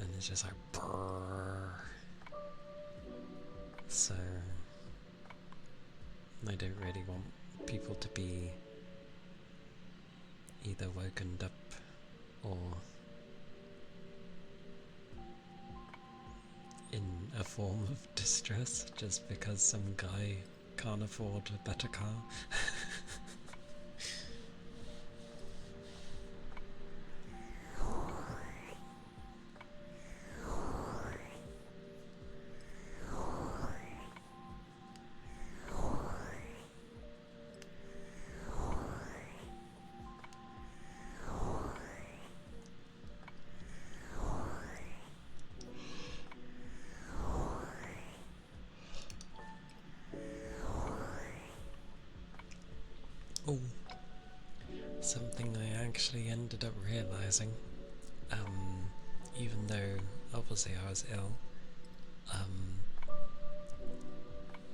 And it's just like brrr. So I don't really want people to be either woken up or in a form of distress just because some guy can't afford a better car. Oh, something I actually ended up realising, even though obviously I was ill,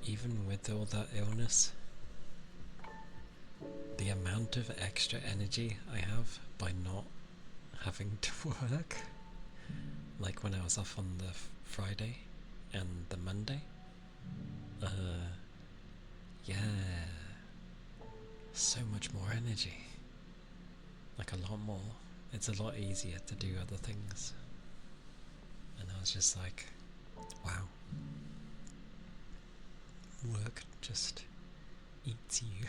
even with all that illness, the amount of extra energy I have by not having to work, like when I was off on the Friday and the Monday, yeah, so much more energy, like a lot more. It's a lot easier to do other things, and I was just like, wow, work just eats you.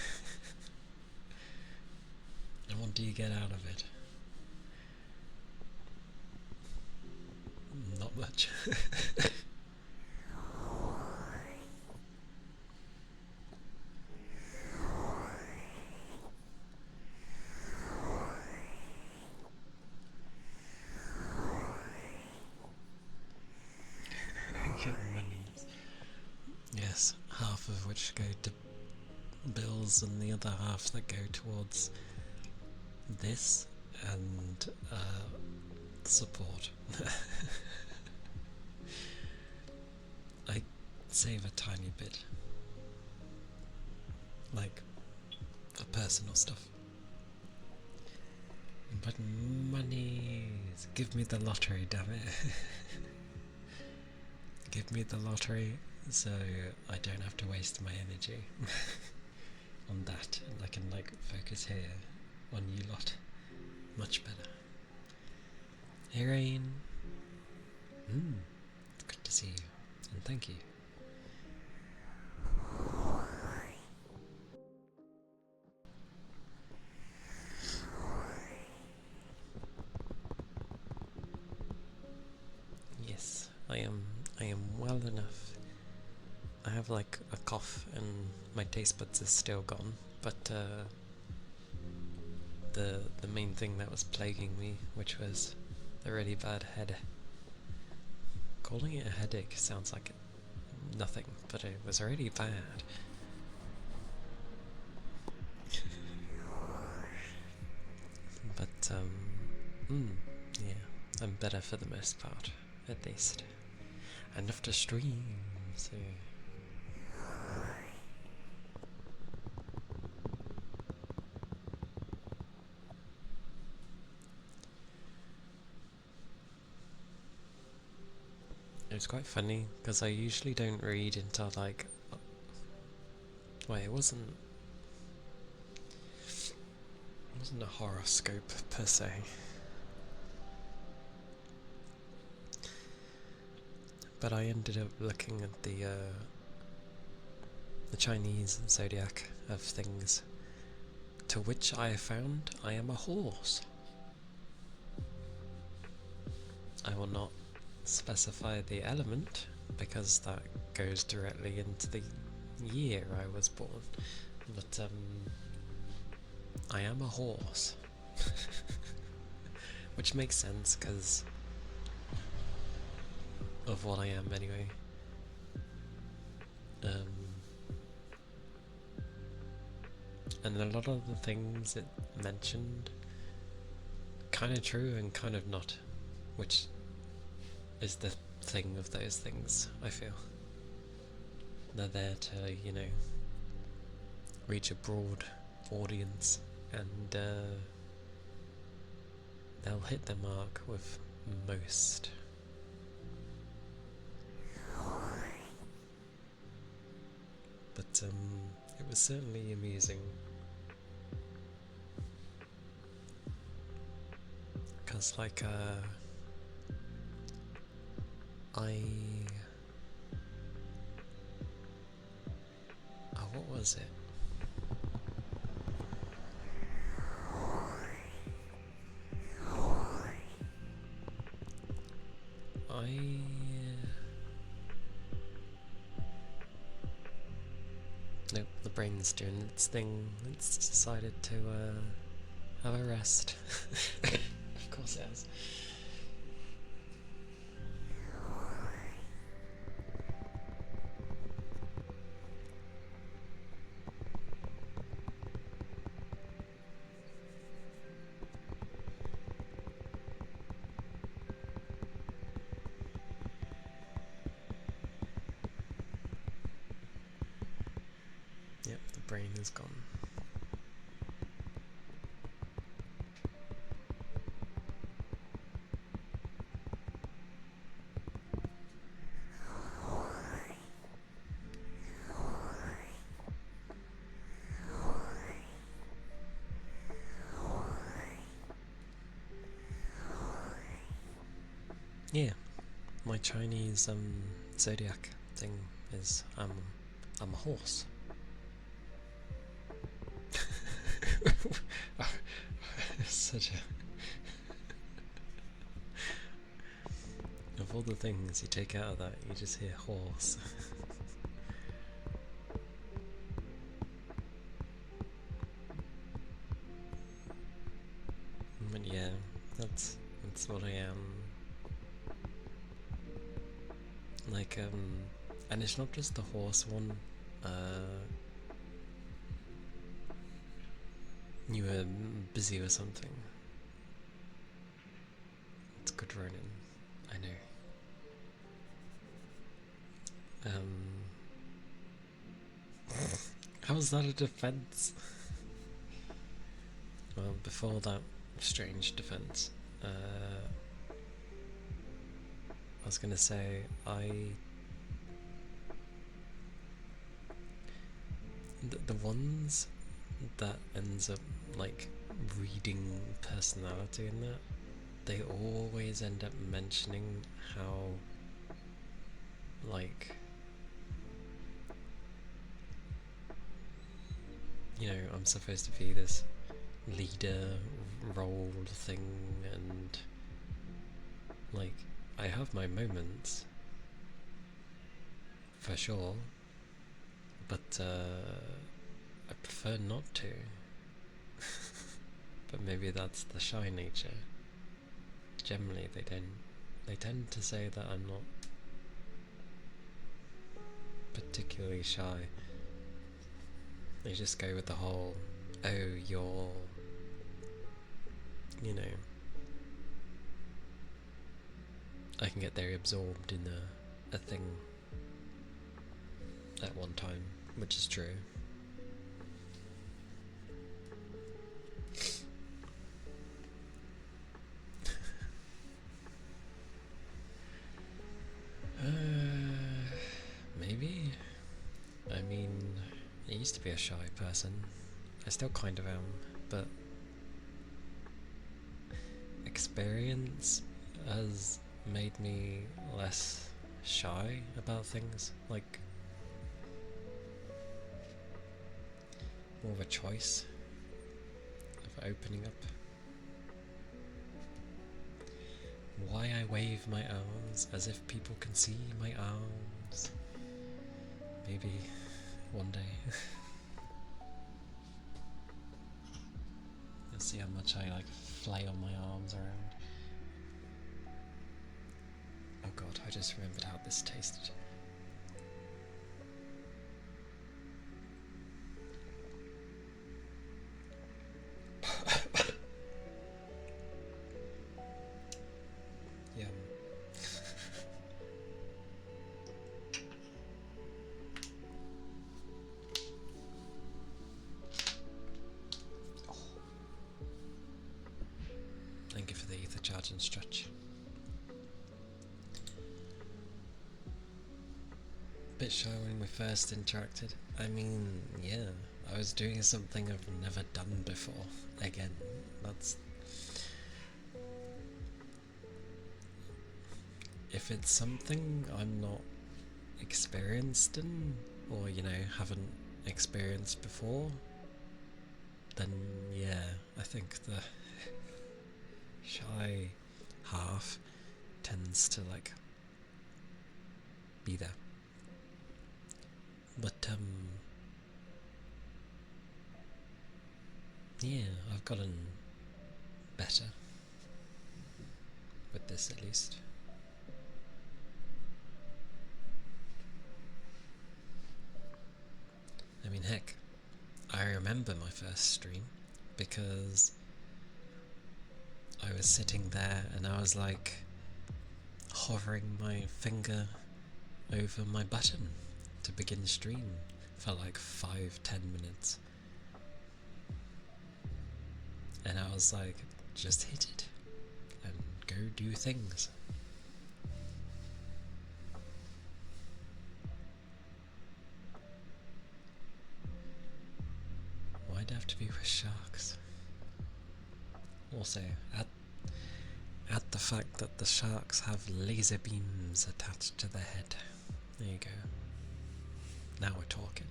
And what do you get out of it? Not much. Yes, half of which go to bills and the other half that go towards this and support. I save a tiny bit, like for personal stuff. But money, give me the lottery, damn it. Give me the lottery so I don't have to waste my energy on that, and I can like focus here on you lot. Much better. Hey Rain. It's good to see you, and thank you. Yes, I am well enough. I have like a cough and my taste buds is still gone, but the main thing that was plaguing me, which was the really bad head. Calling it a headache sounds like nothing, but it was really bad. But yeah, I'm better for the most part, at least. Enough to stream, so. It was quite funny because I usually don't read until like. Wait, it wasn't a horoscope per se. But I ended up looking at the the Chinese zodiac of things, to which I found I am a horse. I will not specify the element because that goes directly into the year I was born, but I am a horse. Which makes sense because of what I am anyway. And a lot of the things it mentioned, kind of true and kind of not, which is the thing of those things, I feel. They're there to, you know, reach a broad audience, and they'll hit their mark with most. But it was certainly amusing. Because, like, what was it? Nope, the brain's doing its thing. It's decided to have a rest. Of course it has. Yep, the brain is gone. Yeah, my Chinese zodiac thing is I'm a horse. Such a of all the things you take out of that, you just hear horse. But yeah, that's what I am. Like and it's not just the horse one. You were busy or something. It's good running, I know. How's that a defense? Well, before that strange defense, I was gonna say the ones that ends up like reading personality in that, they always end up mentioning how like, you know, I'm supposed to be this leader role thing, and like I have my moments for sure, but I prefer not to. But maybe that's the shy nature. Generally they tend to say that I'm not particularly shy. They just go with the whole, oh, you're, you know, I can get very absorbed in a thing at one time, which is true. Maybe. I mean, I used to be a shy person. I still kind of am, but experience has made me less shy about things. Like, more of a choice of opening up. Why I wave my arms as if people can see my arms. Maybe one day. You'll see how much I like flail my arms around. Oh god, I just remembered how this tasted. Yum. Oh. Thank you for the ether charge and stretch. Bit shy when we first interacted. I mean, yeah, I was doing something I've never done before. Again, that's... If it's something I'm not experienced in, or, you know, haven't experienced before, then yeah, I think the shy half tends to, like, be there. But, yeah, I've gotten better with this at least. I mean, heck, I remember my first stream because I was sitting there and I was like hovering my finger over my button to begin stream for like 5-10 minutes. And I was like, just hit it and go do things. Why'd it have to be with sharks? Also, add the fact that the sharks have laser beams attached to their head. There you go. Now we're talking.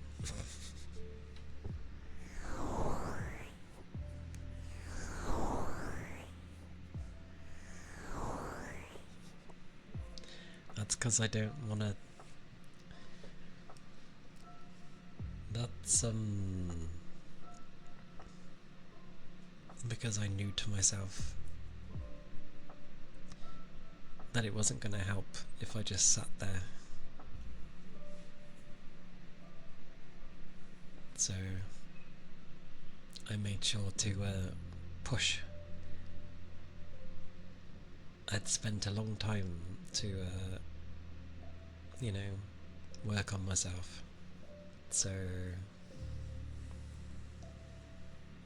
That's because I don't want to... That's, because I knew to myself that it wasn't going to help if I just sat there. So I made sure to push. I'd spent a long time to, you know, work on myself. So,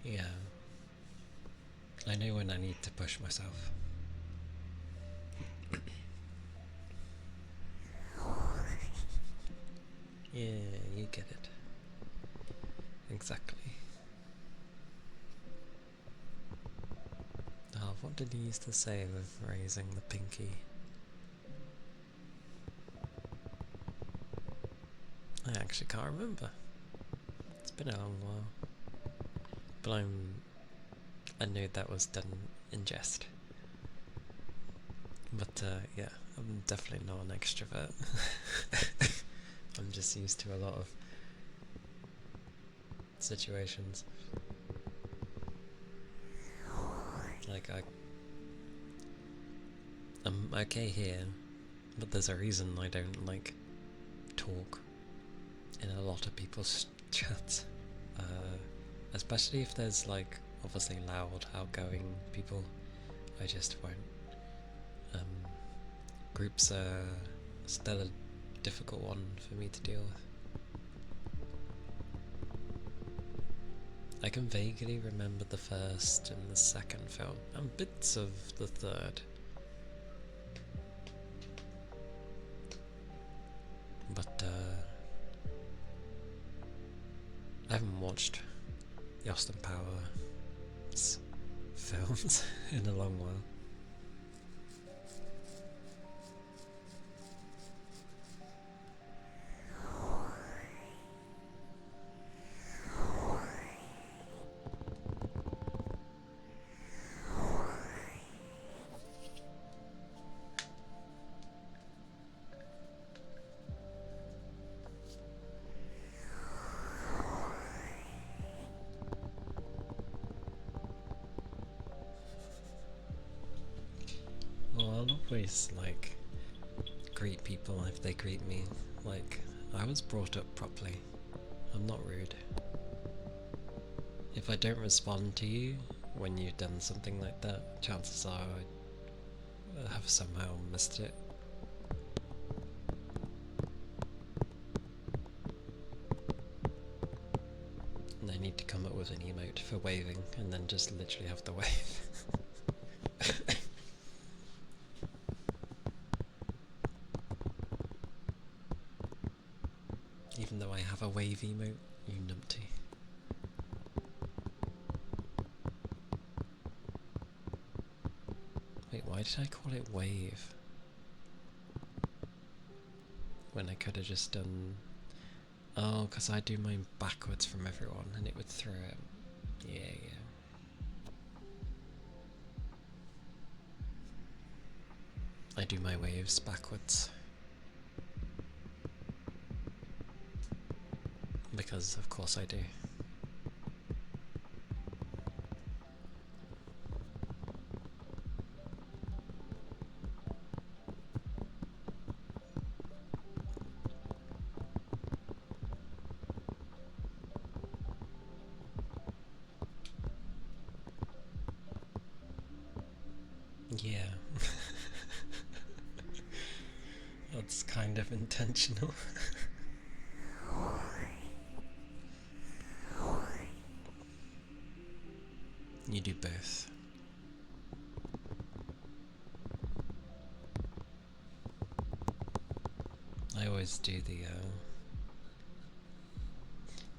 yeah, I know when I need to push myself. Yeah, you get it. Exactly. Oh, what did he used to say with raising the pinky? I actually can't remember. It's been a long while. But I knew that was done in jest. But yeah, I'm definitely not an extrovert. I'm just used to a lot of situations. Like I'm okay here, but there's a reason I don't like talk in a lot of people's chats. Especially if there's like obviously loud, outgoing people. I just won't. Groups are still a difficult one for me to deal with. I can vaguely remember the first and the second film, and bits of the third. But I haven't watched the Austin Powers films in a long while. always like greet people if they greet me. Like, I was brought up properly. I'm not rude. If I don't respond to you when you've done something like that, chances are I have somehow missed it. And I need to come up with an emote for waving and then just literally have the wave. Even though I have a wave emote, you numpty. Wait, why did I call it wave? When I could have just done... Oh, because I do mine backwards from everyone and it would throw it. Yeah, yeah. I do my waves backwards. Because of course I do. Yeah. That's kind of intentional. You do both. I always do the,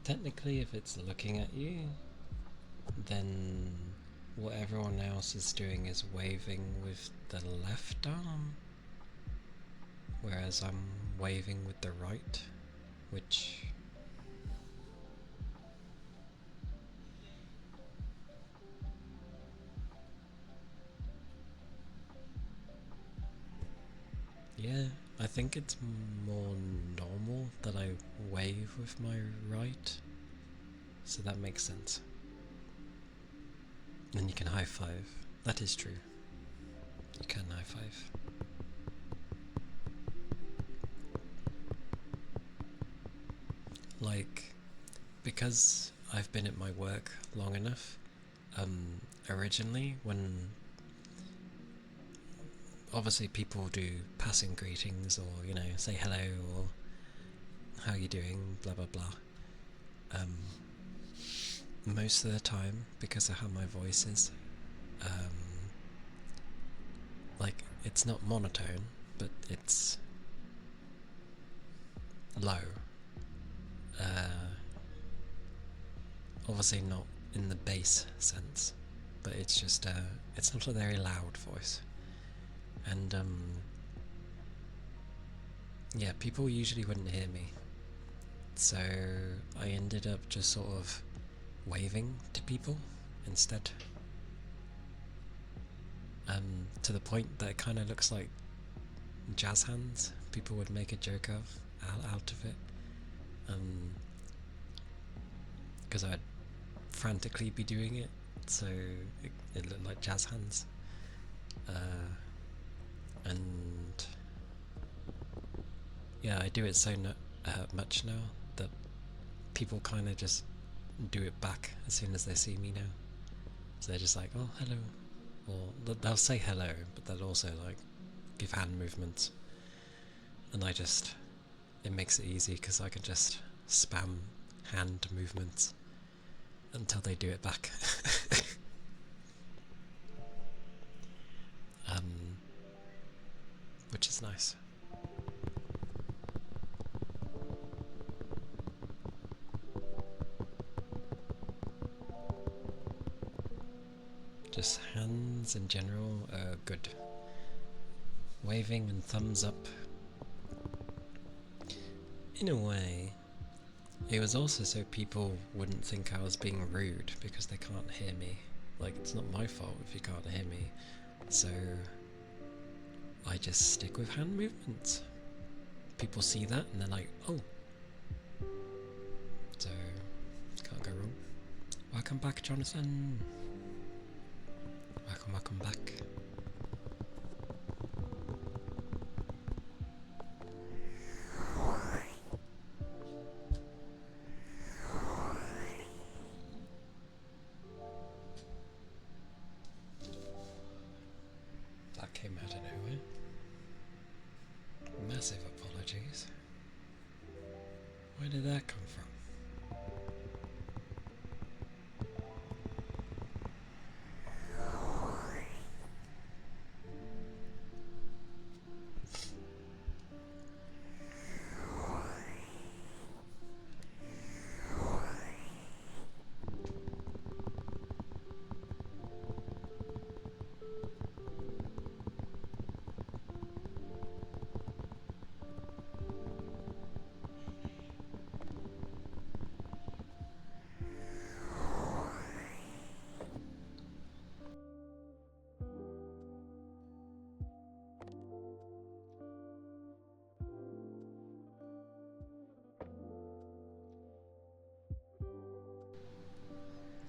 technically if it's looking at you, then what everyone else is doing is waving with the left arm, whereas I'm waving with the right, which... Yeah, I think it's more normal that I wave with my right, so that makes sense. And you can high five. That is true. You can high five. Like, because I've been at my work long enough, originally when obviously people do passing greetings or, you know, say hello or how you doing, blah blah blah. Most of the time, because of how my voice is, like, it's not monotone, but it's low. Obviously not in the bass sense, but it's just, it's not a very loud voice. And, yeah, people usually wouldn't hear me. So I ended up just sort of waving to people instead. To the point that it kind of looks like jazz hands. People would make a joke out of it. Because I'd frantically be doing it, so it looked like jazz hands. And yeah, I do it so much now that people kind of just do it back as soon as they see me now. So they're just like, oh, hello. Or they'll say hello, but they'll also like give hand movements. And it makes it easy because I can just spam hand movements until they do it back. Which is nice. Just hands in general are good. Waving and thumbs up. In a way, it was also so people wouldn't think I was being rude because they can't hear me. Like, it's not my fault if you can't hear me. So I just stick with hand movements. People see that and they're like, oh. So, can't go wrong. Welcome back, Jonathan. Welcome back. Massive apologies. Where did that come from?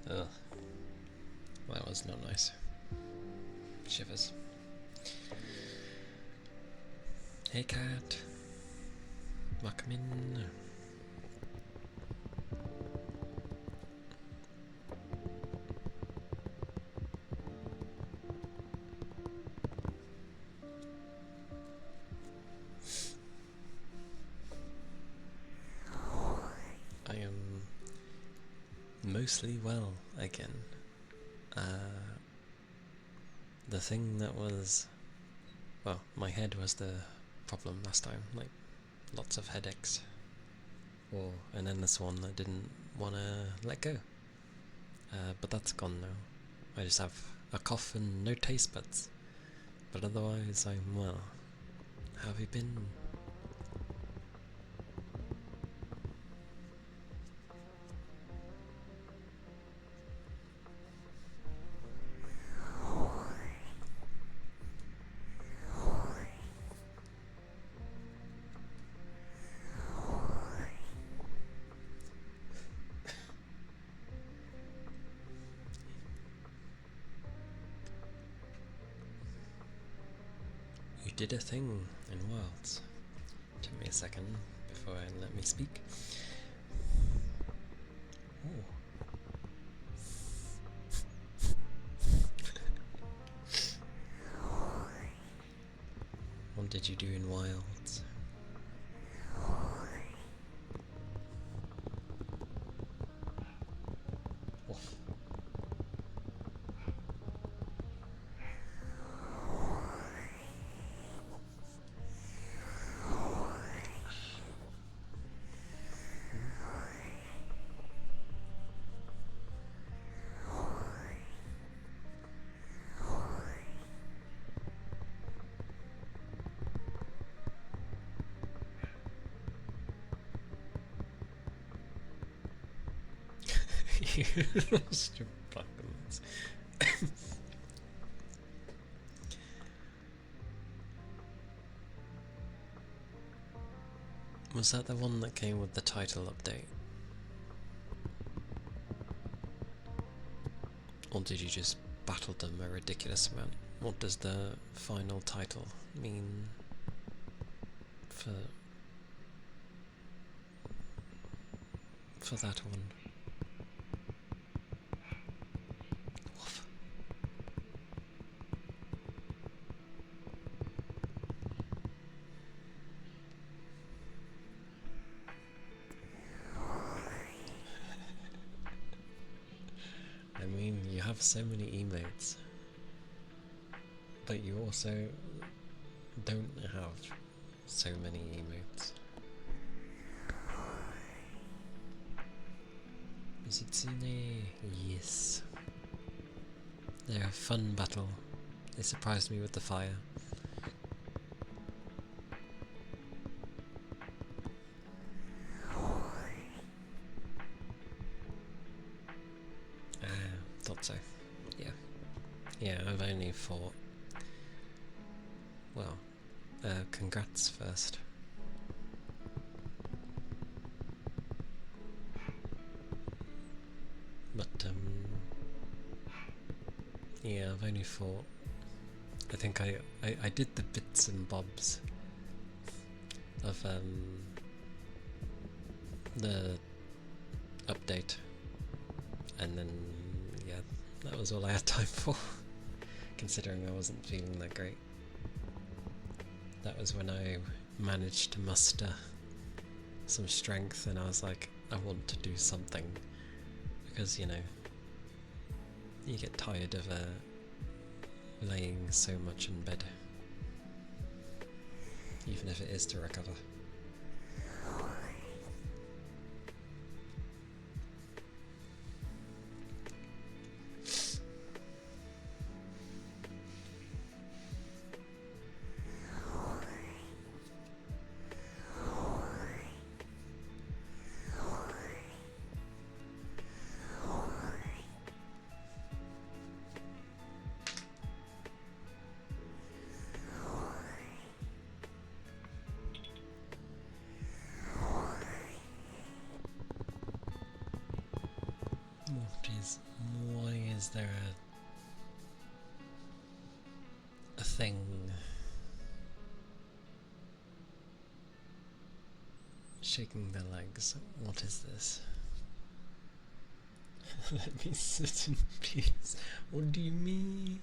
Ugh. That was not nice. Shivers. Hey cat. Welcome in. I am mostly well again. The thing that was, well, my head was the problem last time, like lots of headaches, and then this one that didn't want to let go, but that's gone now. I just have a cough and no taste buds, but otherwise I'm well. How have you been? You did a thing in Wilds. Give me a second before I let me speak. Ooh. What did you do in Wilds? Woof. You lost your buttons. Was that the one that came with the title update? Or did you just battle them a ridiculous amount? What does the final title mean for that one? Woof. I mean, you have so many emotes, but you also don't have so many emotes. Mizitsune, yes. They're a fun battle. They surprised me with the fire. Thought so. Yeah. Yeah, I've only fought. Well, congrats first. But, yeah, I've only fought. I think I did the bits and bobs of, the update. And then, yeah, that was all I had time for, considering I wasn't feeling that great. That was when I managed to muster some strength, and I was like, I want to do something, because you get tired of laying so much in bed, even if it is to recover. Why is there a thing shaking their legs? What is this? Let me sit in peace. What do you mean?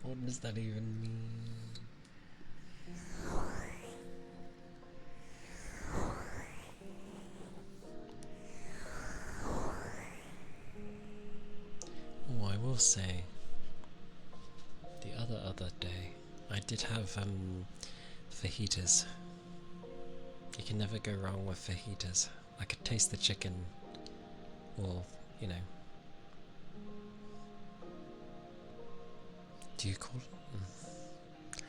What does that even mean? Oh, I will say, the other day, I did have fajitas. You can never go wrong with fajitas. I could taste the chicken, or, do you call it?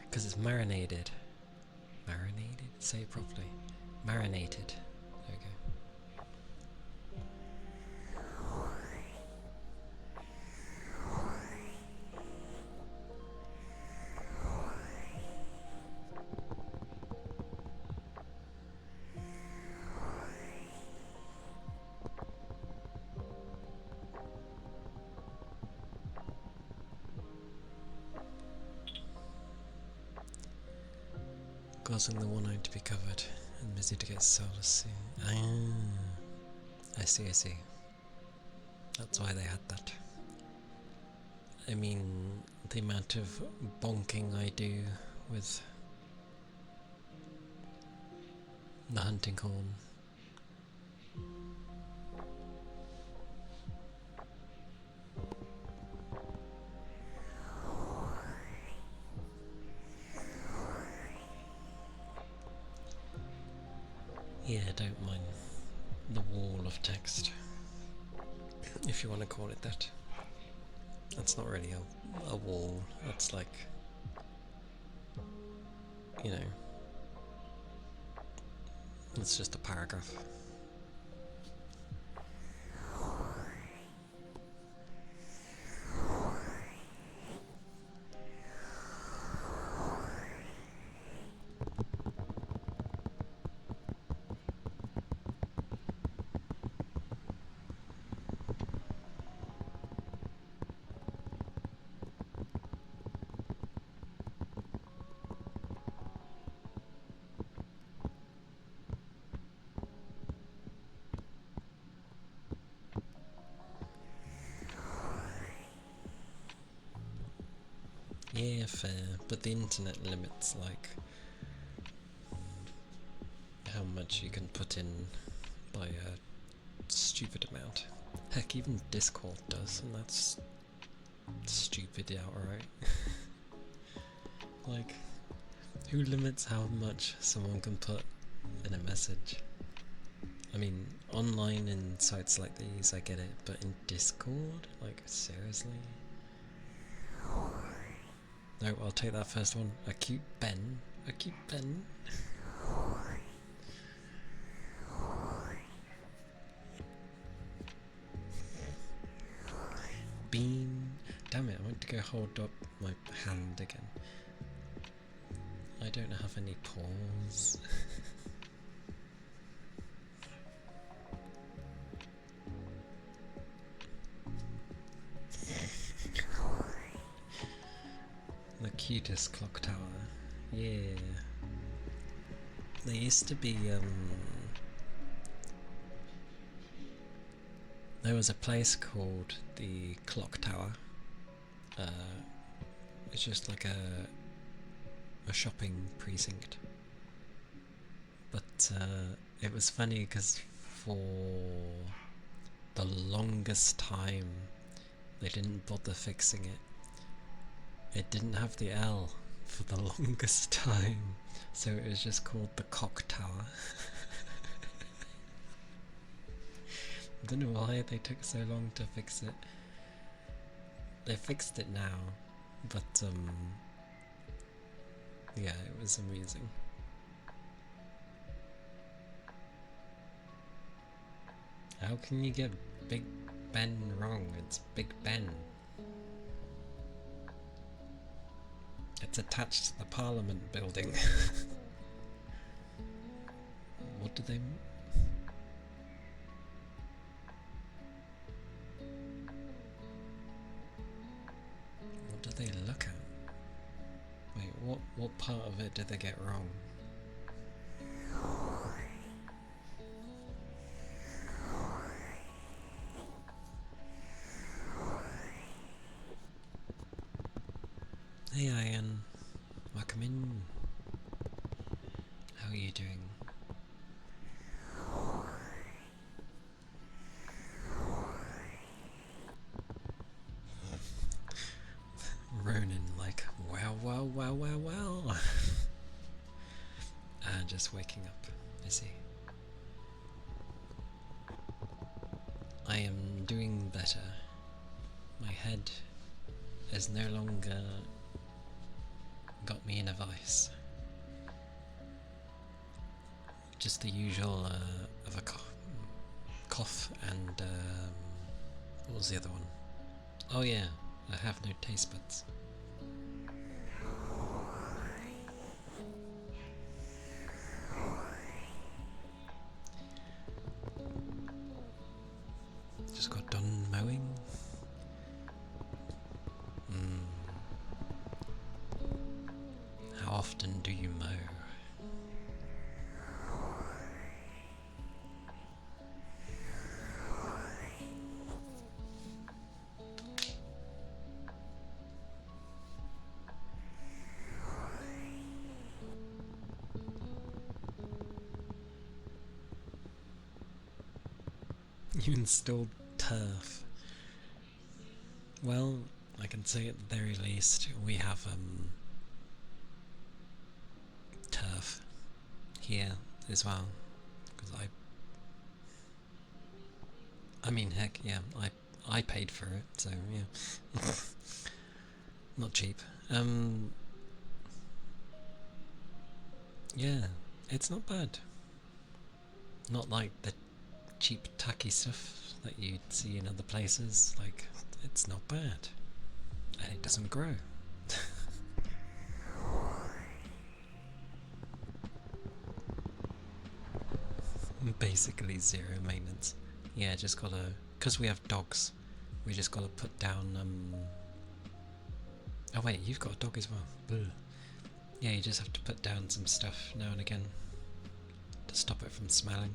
Because it's marinated. Marinated? Say it properly. Marinated. There we go. Causing the one eye to be covered and busy to get soulless. I see. That's why they had that. I mean, the amount of bonking I do with the hunting horn. Yeah, don't mind the wall of text, if you want to call it that. That's not really a wall, that's like, it's just a paragraph. Yeah, fair, but the internet limits, like, how much you can put in by a stupid amount. Heck, even Discord does, and that's stupid outright. Like, who limits how much someone can put in a message? I mean, online in sites like these, I get it, but in Discord? Like, seriously? No, I'll take that first one. A cute Ben. A cute Ben. Bean. Damn it, I went to go hold up my hand again. I don't have any paws. The cutest clock tower. Yeah. There used to be, there was a place called the Clock Tower. It's just like a shopping precinct. But it was funny because for the longest time they didn't bother fixing it. It didn't have the L for the longest time, so it was just called the Cock Tower. I don't know why they took so long to fix it. They fixed it now, but yeah, it was amusing. How can you get Big Ben wrong? It's Big Ben. It's attached to the Parliament building. What do they... What do they look at? Wait, what part of it did they get wrong? Hey Ian, welcome in. How are you doing? Ronan like, well. Just waking up, is he? I am doing better. My head is no longer got me in a vice. Just the usual of a cough and what was the other one? Oh yeah, I have no taste buds. Just got done mowing. How often do you mow? You installed turf. Well, I can say at the very least we have turf here as well. Because I mean, heck, yeah, I paid for it, so yeah, not cheap. Yeah, it's not bad. Not like the cheap tacky stuff that you'd see in other places. Like, it's not bad, and it doesn't grow. Basically zero maintenance. Yeah, just gotta, because we have dogs, we just gotta put down oh wait, you've got a dog as well. Ugh. Yeah, you just have to put down some stuff now and again to stop it from smelling.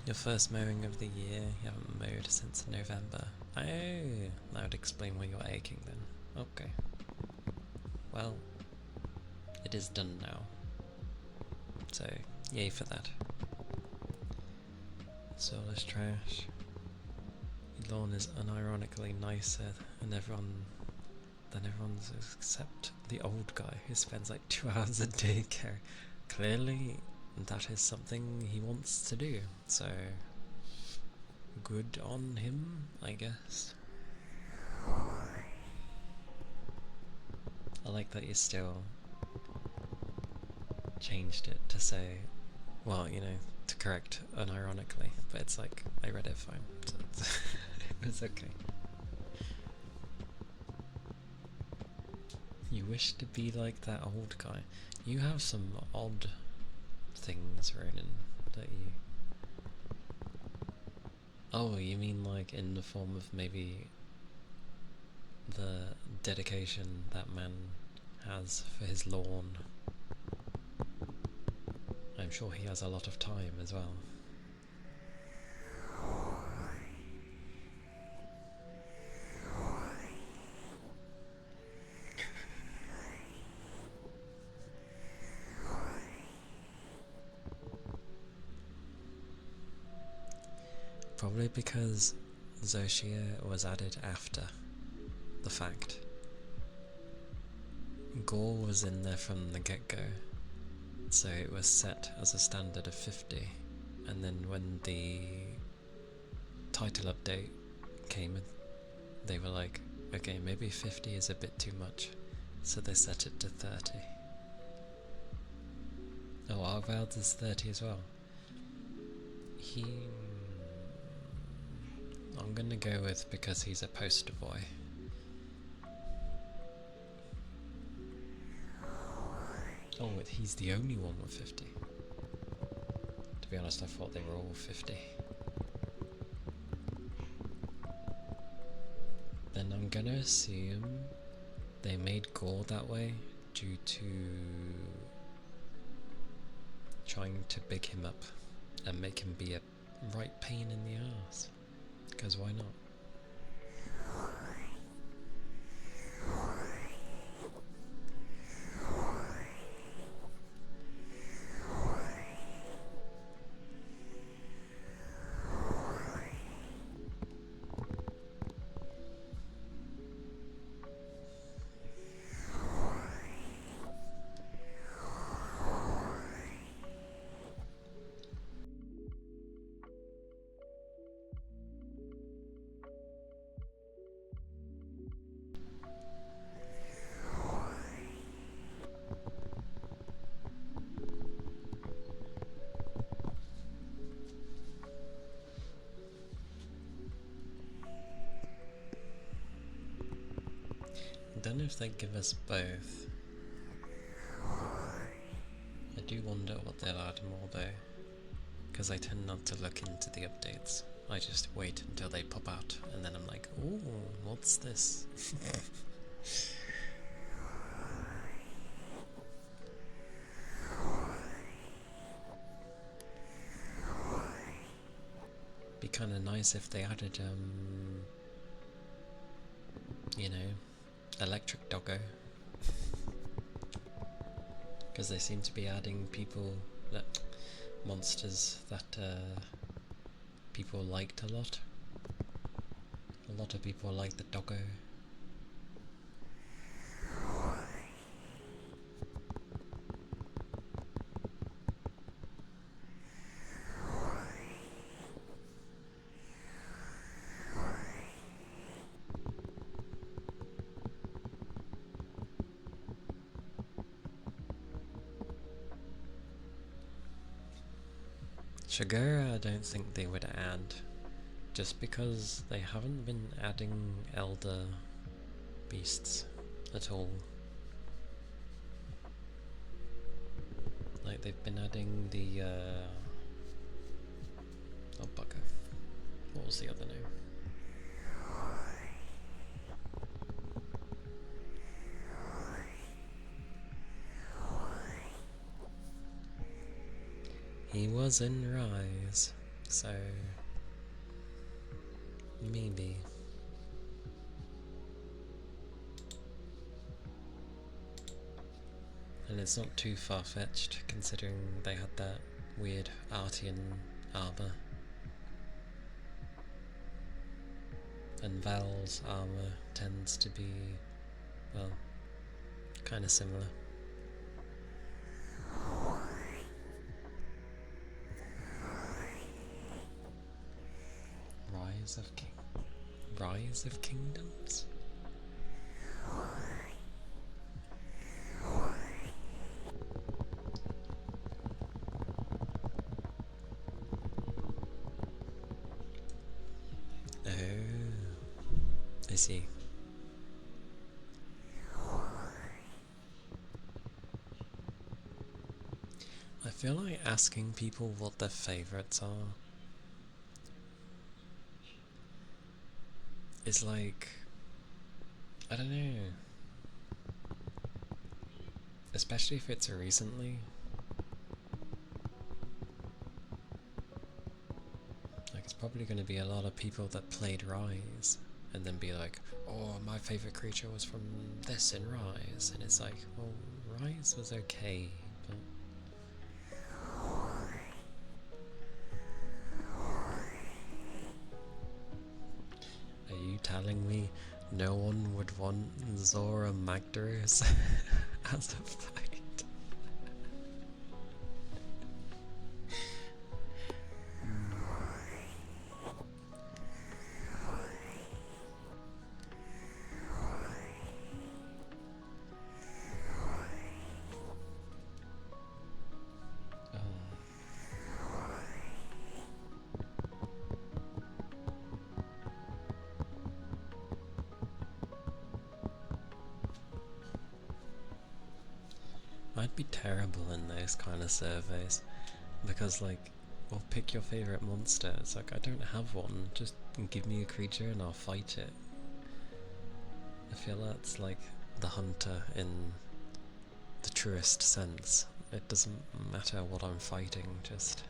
Your first mowing of the year, you haven't mowed since November. Oh, that would explain why you're aching then. Okay. Well, it is done now. So, yay for that. Soulless trash. Your lawn is unironically nicer than everyone's except the old guy who spends like 2 hours a day caring. Clearly, that is something he wants to do, so good on him, I guess. I like that you still changed it to say, well, you know, to correct unironically, but it's like, I read it fine, so it was okay. You wish to be like that old guy. You have some odd things, Ronan, that you... Oh, you mean like in the form of maybe the dedication that man has for his lawn. I'm sure he has a lot of time as well. Probably because Zoshia was added after the fact. Gore was in there from the get-go, so it was set as a standard of 50, and then when the title update came in, they were like, okay, maybe 50 is a bit too much, so they set it to 30. Oh, Arvald is 30 as well. I'm gonna go with because he's a poster boy. Oh, he's the only one with 50. To be honest, I thought they were all 50. Then I'm gonna assume they made Gore that way due to trying to big him up and make him be a right pain in the ass. Because why not? I don't know if they give us both. I do wonder what they'll add more though, because I tend not to look into the updates. I just wait until they pop out and then I'm like, ooh, what's this? Be kind of nice if they added, you know, electric doggo, because they seem to be adding monsters that people liked a lot. A lot of people like the doggo. Shigura I don't think they would add, just because they haven't been adding elder beasts at all. Like they've been adding the oh bugger, what was the other name? He was in Rise, so maybe. And it's not too far-fetched considering they had that weird Artian armor. And Val's armor tends to be, well, kind of similar. Rise of Kingdoms? Oh, I see. I feel like asking people what their favourites are is like, I don't know, especially if it's recently. Like it's probably going to be a lot of people that played Rise and then be like, oh, my favourite creature was from this in Rise, and it's like, well, Rise was okay, but would want Zora Magdaros as a fight. I'd be terrible in those kind of surveys because, like, well, pick your favourite monster. It's like, I don't have one, just give me a creature and I'll fight it. I feel that's like the hunter in the truest sense. It doesn't matter what I'm fighting, just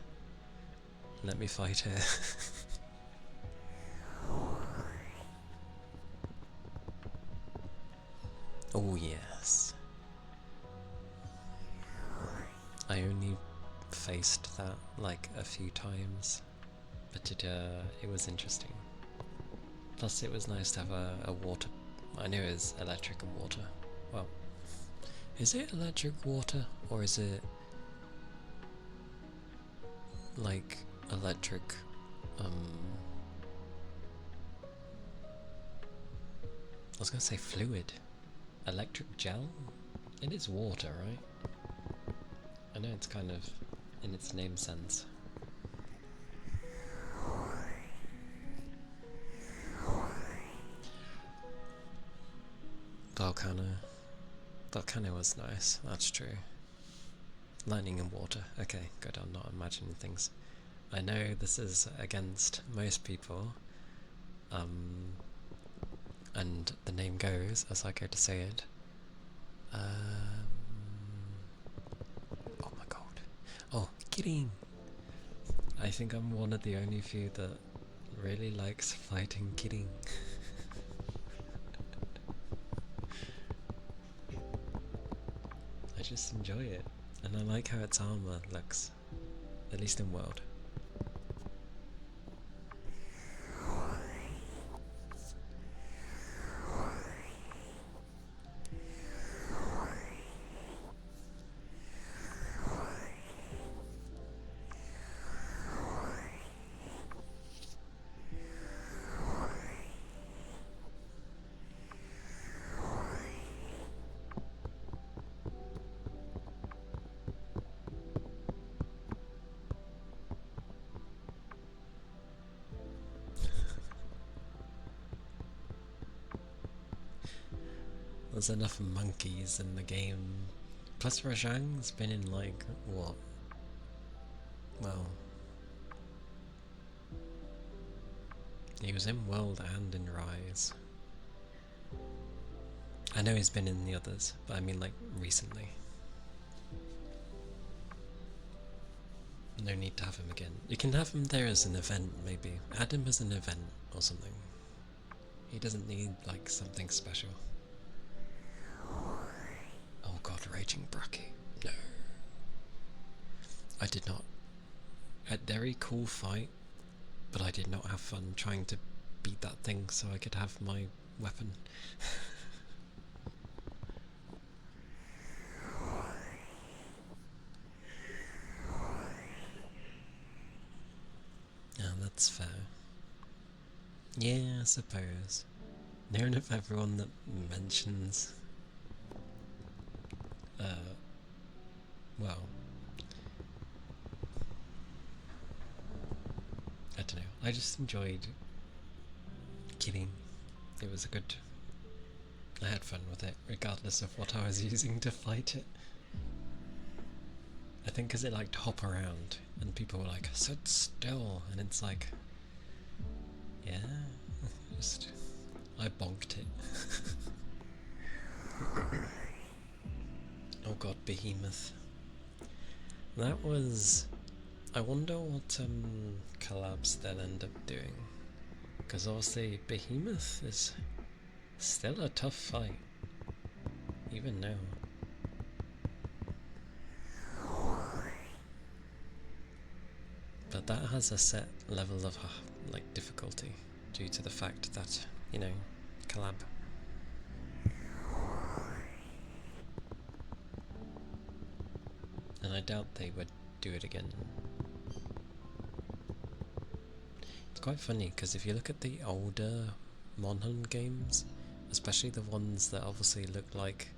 let me fight it. Oh yes. I only faced that like a few times, but it was interesting. Plus it was nice to have a water. I knew it was electric and water. Well, is it electric water or is it like electric I was gonna say fluid. Electric gel? It is water, right? I know it's kind of in its name sense. Volcano was nice, that's true. Lightning and water. Okay, good, I'm not imagining things. I know this is against most people, and the name goes, as I go to say it. Oh my god. Oh, kidding! I think I'm one of the only few that really likes fighting kidding. I just enjoy it, and I like how its armor looks, at least in World. There's enough monkeys in the game. Plus Rajang's been in like, what? Well, he was in World and in Rise. I know he's been in the others, but I mean like recently. No need to have him again. You can have him there as an event, maybe. Add him as an event or something. He doesn't need like something special. Oh god, Raging Bracky. No. I did not. A very cool fight, but I did not have fun trying to beat that thing so I could have my weapon. Yeah, that's fair. Yeah, I suppose. Near enough everyone that mentions well, I don't know. I just enjoyed killing. It was a good. I had fun with it, regardless of what I was using to fight it. I think because it liked to hop around, and people were like, "Sit still," and it's like, yeah, just I bonked it. Oh god, Behemoth. That was. I wonder what collabs they'll end up doing. Because obviously Behemoth is still a tough fight. Even now. But that has a set level of like difficulty due to the fact that, you know, collab. and I doubt they would do it again. It's quite funny because if you look at the older Monhan games, especially the ones that obviously look like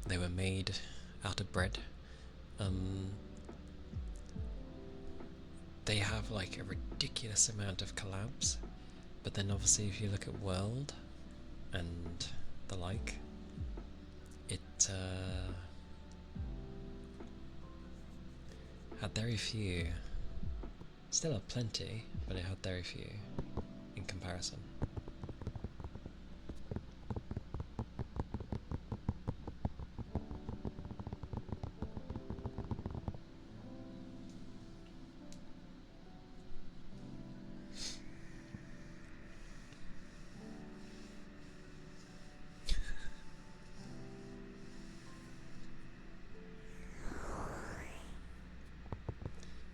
they were made out of bread, they have like a ridiculous amount of collabs, but then obviously if you look at World and the like, it had very few. Still had plenty, but it had very few in comparison.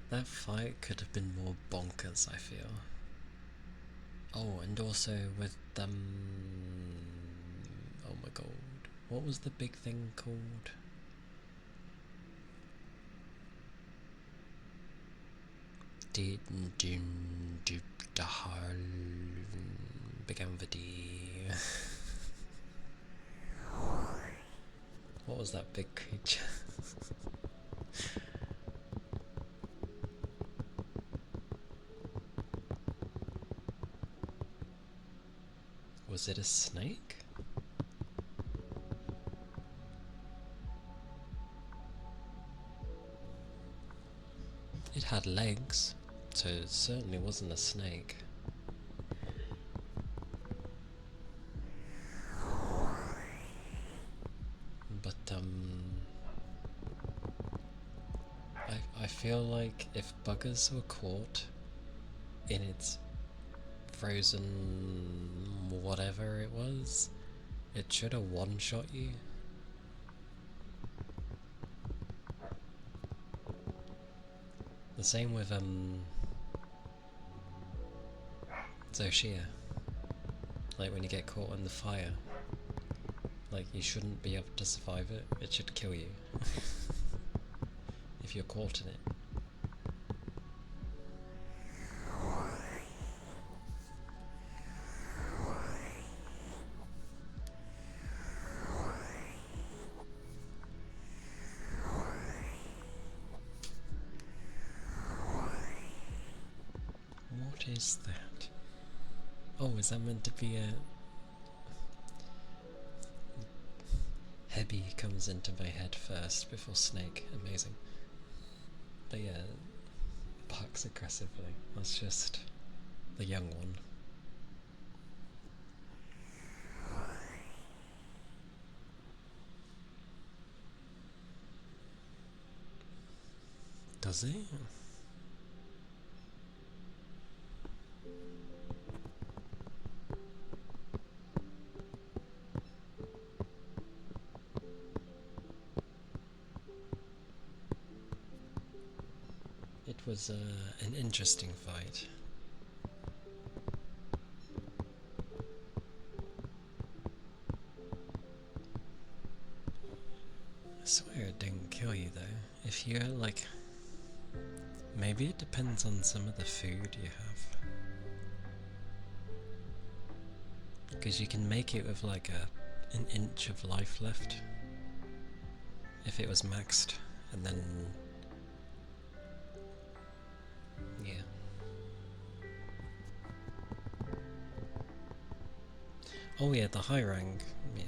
That fight could have been more bonkers, I feel. Oh, and also with oh my god, what was the big thing called? Began with D. What was that big creature? Was it a snake? It had legs, so it certainly wasn't a snake. But I feel like if buggers were caught in its frozen whatever it was, it should have one-shot you. The same with Zoshia. Like when you get caught in the fire, like you shouldn't be able to survive it. It should kill you if you're caught in it. What is that? Oh, is that meant to be a... Hebby comes into my head first before Snake. Amazing. But yeah, barks aggressively. That's just the young one. Does he? It was an interesting fight. I swear it didn't kill you though. If you're like... Maybe it depends on some of the food you have. Because you can make it with like an inch of life left. If it was maxed, and then... Yeah. Oh yeah, the high rank, yeah.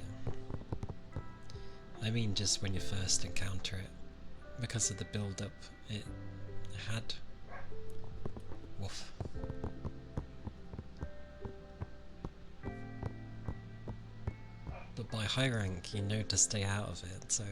I mean just when you first encounter it. Because of the build-up, it had... Woof. But by high rank, you know to stay out of it, so...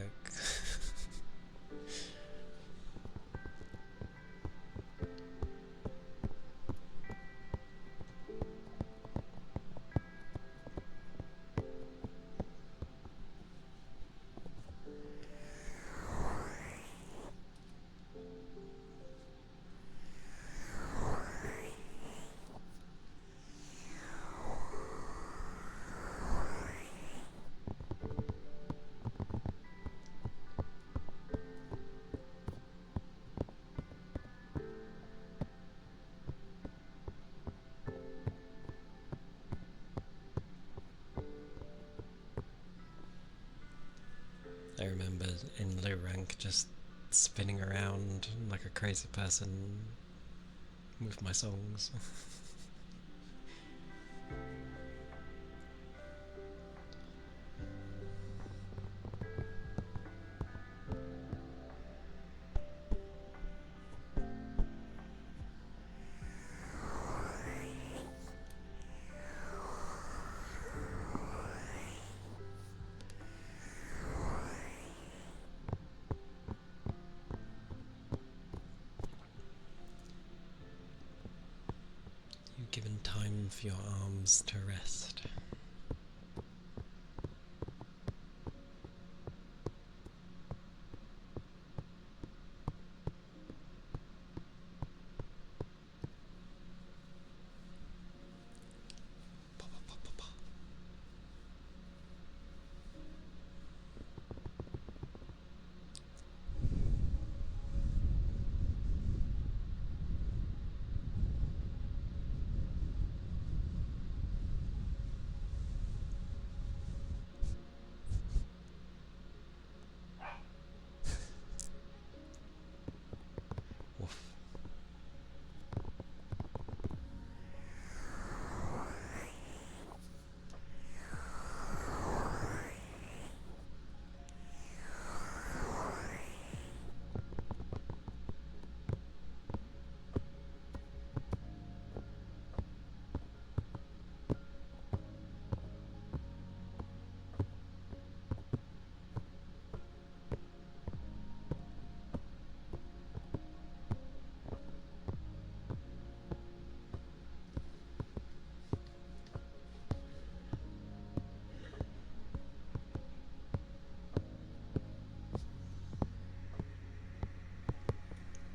in low rank, just spinning around like a crazy person with my songs. You've given time for your arms to rest. Woof.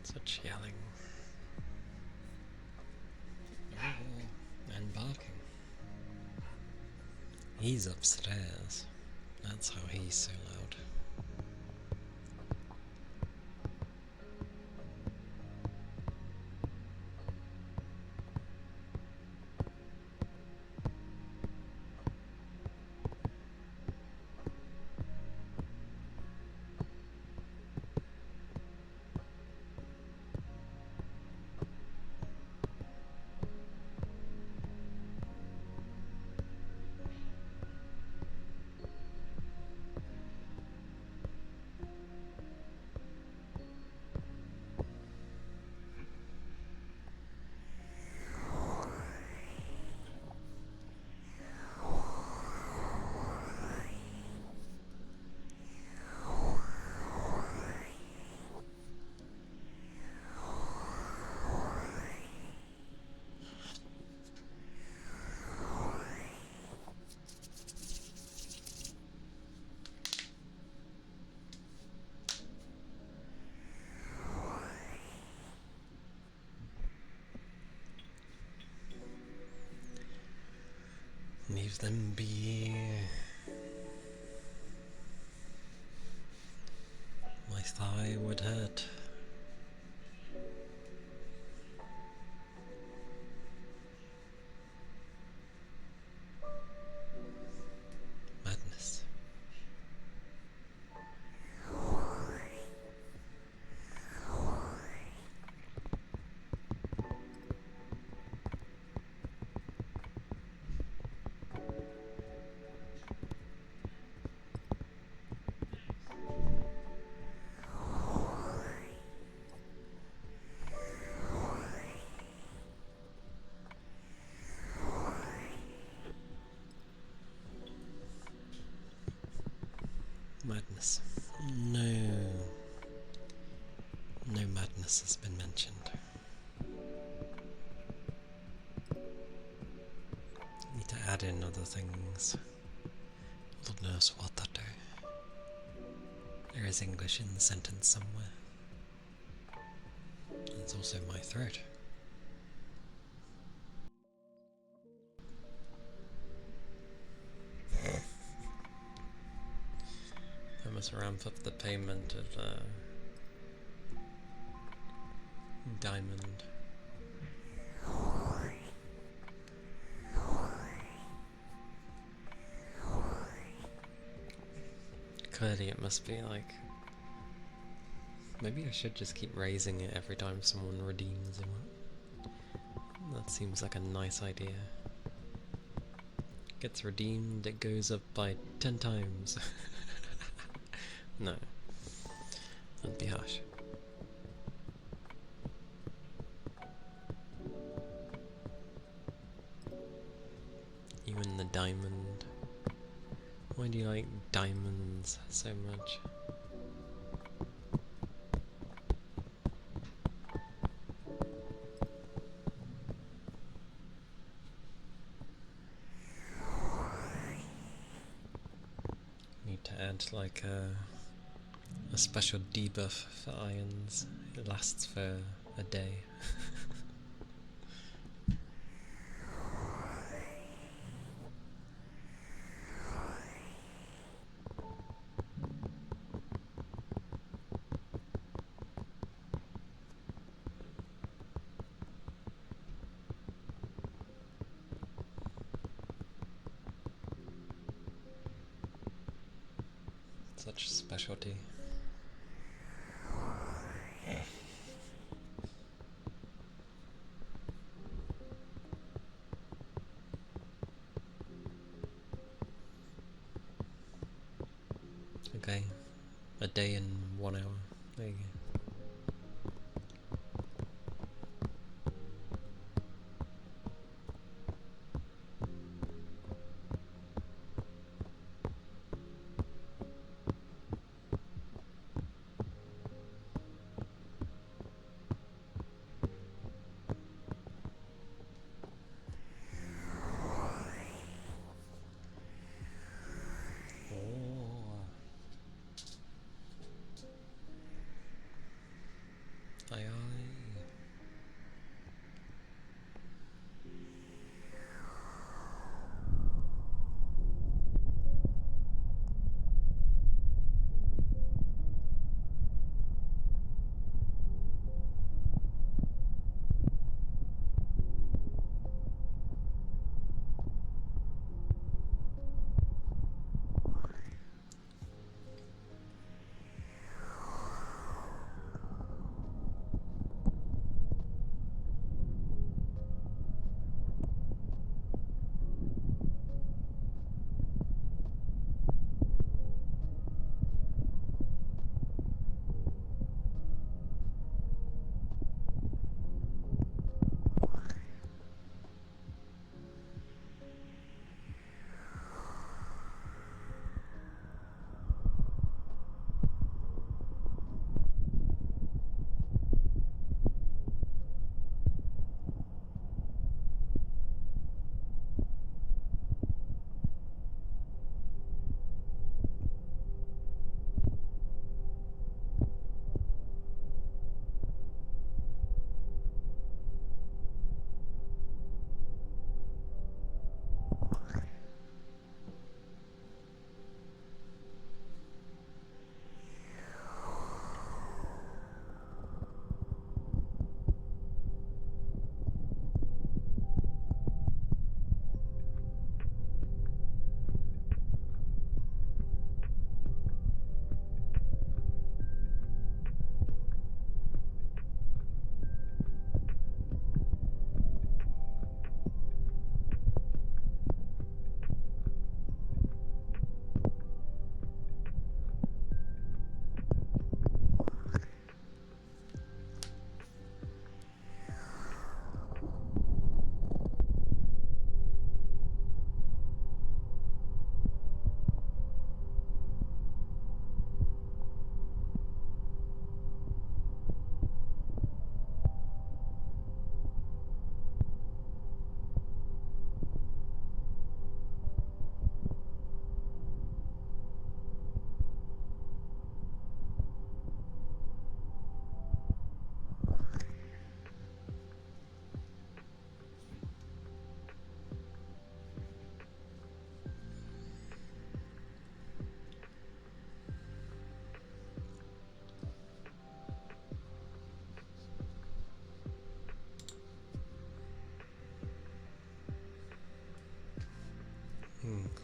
Such yelling. Oh, and barking. He's upstairs. That's how he's so loud. Leave them be. My thigh would hurt. Madness. Madness. No. No madness has been mentioned. Need to add in other things. Lord knows what that do. There is English in the sentence somewhere. It's also my throat. I must ramp up the payment of diamond. Clearly it must be like Maybe I should just keep raising it every time someone redeems it. That seems like a nice idea. Gets redeemed, it goes up by 10 times. No, that'd be harsh. You and the diamond. Why do you like diamonds so much? Need to add like a special debuff for irons. It lasts for a day. Such specialty. Okay, a day and 1 hour. There you go. Aye aye.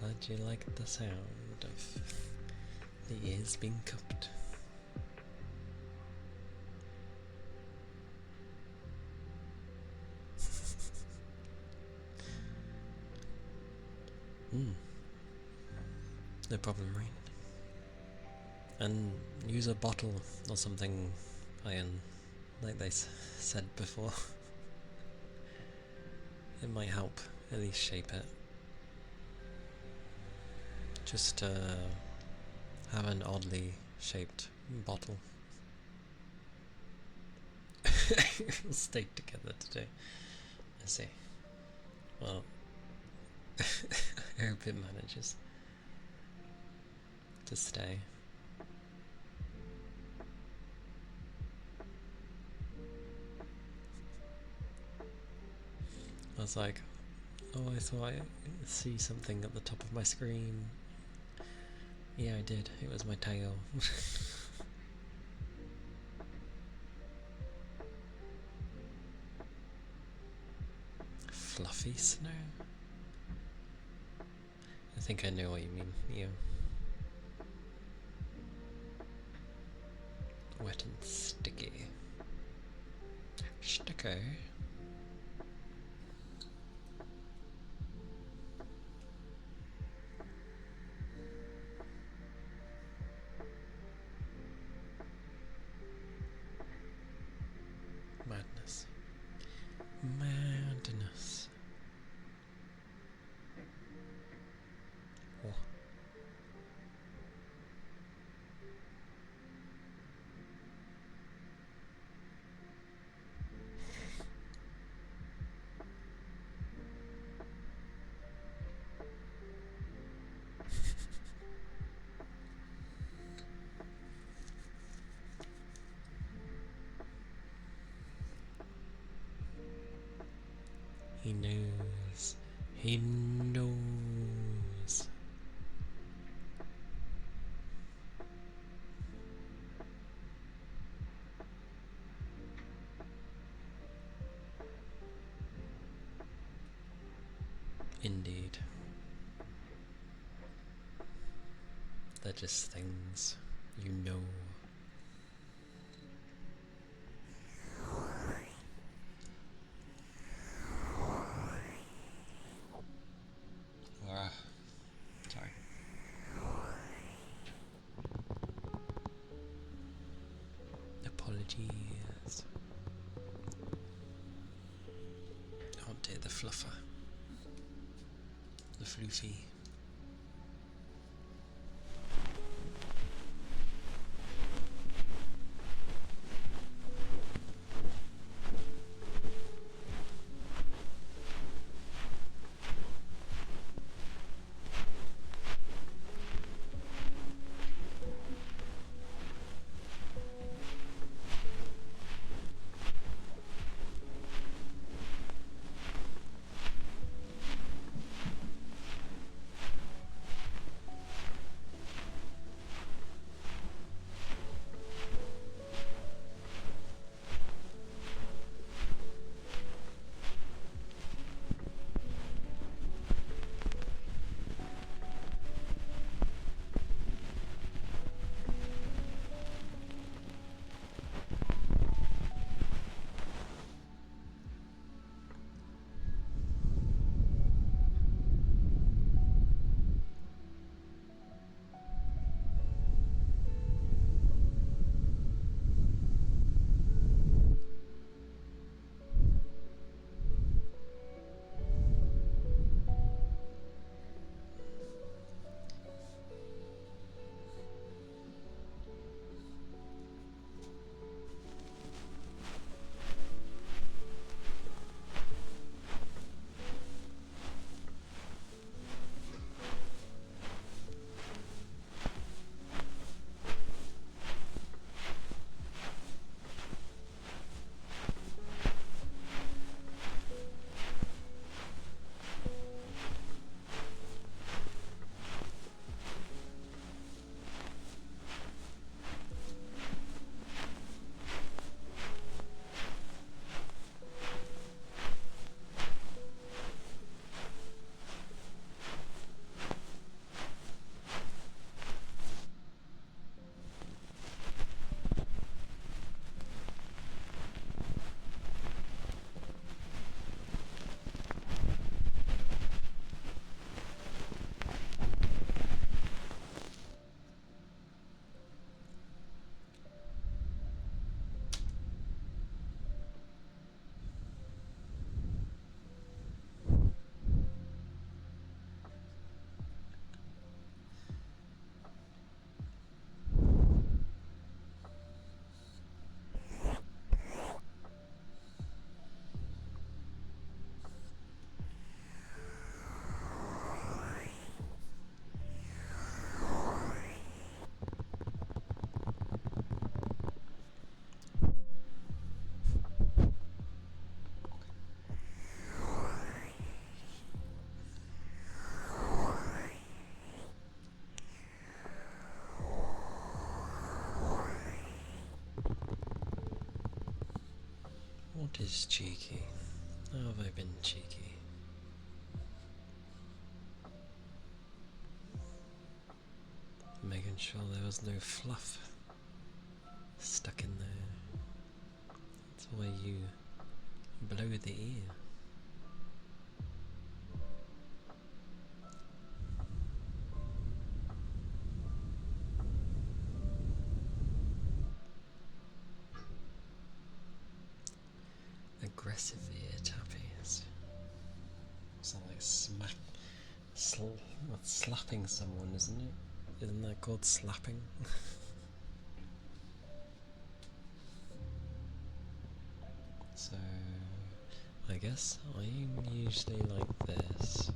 Glad you like the sound of the ears being cupped. No problem, Rain. And use a bottle or something iron, like they said before. It might help, at least shape it. Just have an oddly shaped bottle. We'll stay together today. I see. Well, I hope it manages to stay. I was like, oh, I thought I see something at the top of my screen. Yeah, I did. It was my tail. Fluffy snow? I think I know what you mean. Yeah. Wet and sticky. Sticky. Madness. Madness. Oh. He knows. He knows. Indeed. They're just things you know. Sorry. Apologies. Oh dear, the fluffer. The floofy. What is cheeky? How have I been cheeky? Making sure there was no fluff stuck in there. That's why you blow the ear. Aggressive ear tappies. Sound like slapping someone, isn't it? Isn't that called slapping? So, I guess I'm usually like this.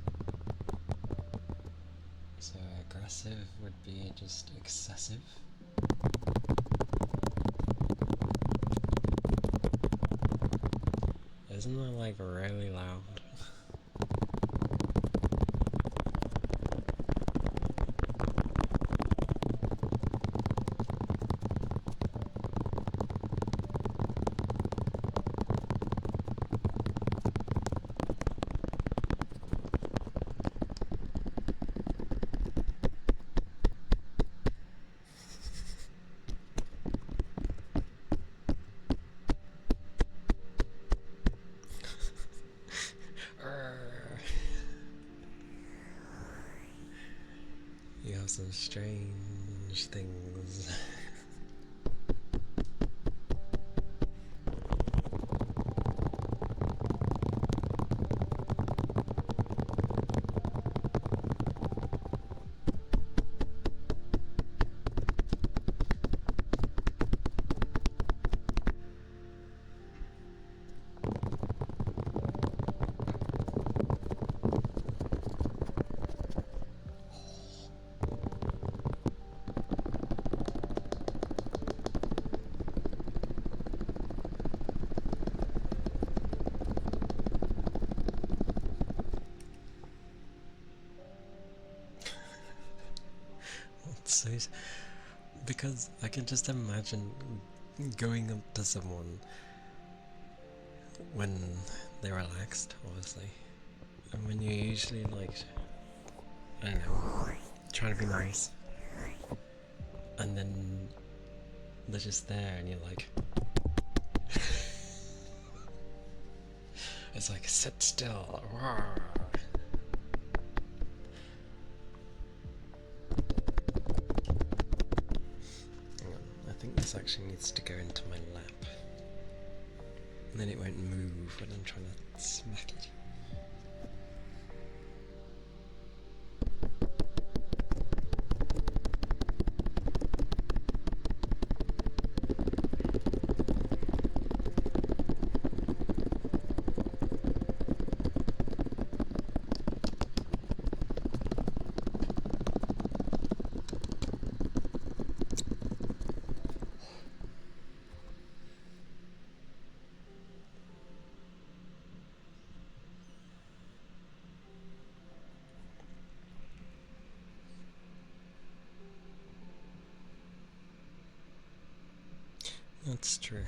So aggressive would be just excessive. Isn't that like really loud? You have some strange things. So, because I can just imagine going up to someone when they're relaxed, obviously, and when you're usually like, I don't know, trying to be nice, and then they're just there and you're like, it's like, sit still. I think this actually needs to go into my lap. And then it won't move when I'm trying to smack it. That's true.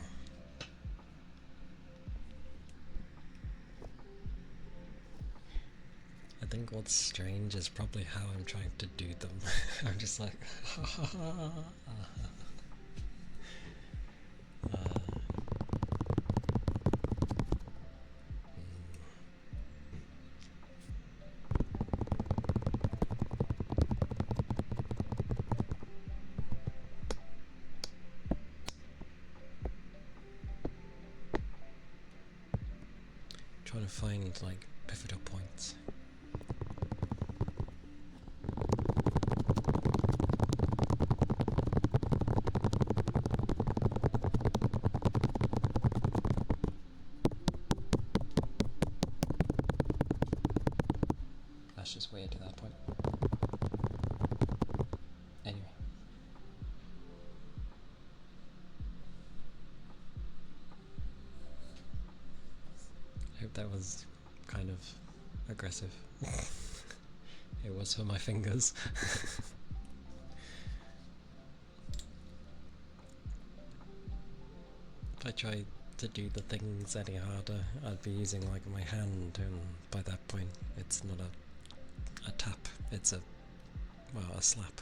I think what's strange is probably how I'm trying to do them. I'm just like, trying to find like pivotal points. That's just weird at that point. Anyway. I hope that was kind of aggressive. It was for my fingers. If I try to do the things any harder, I'd be using like my hand, and by that point, it's not a tap, it's a slap.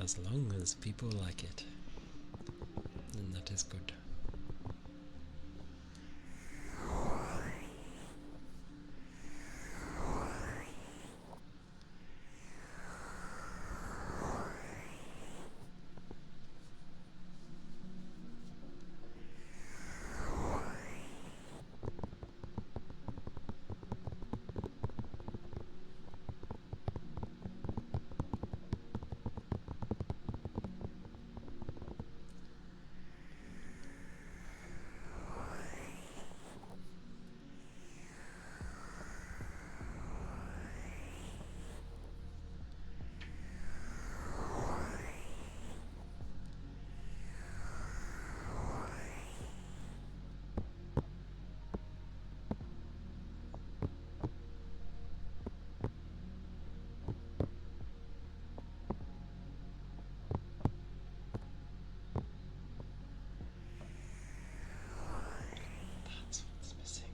As long as people like it, then that is good. That's what's missing.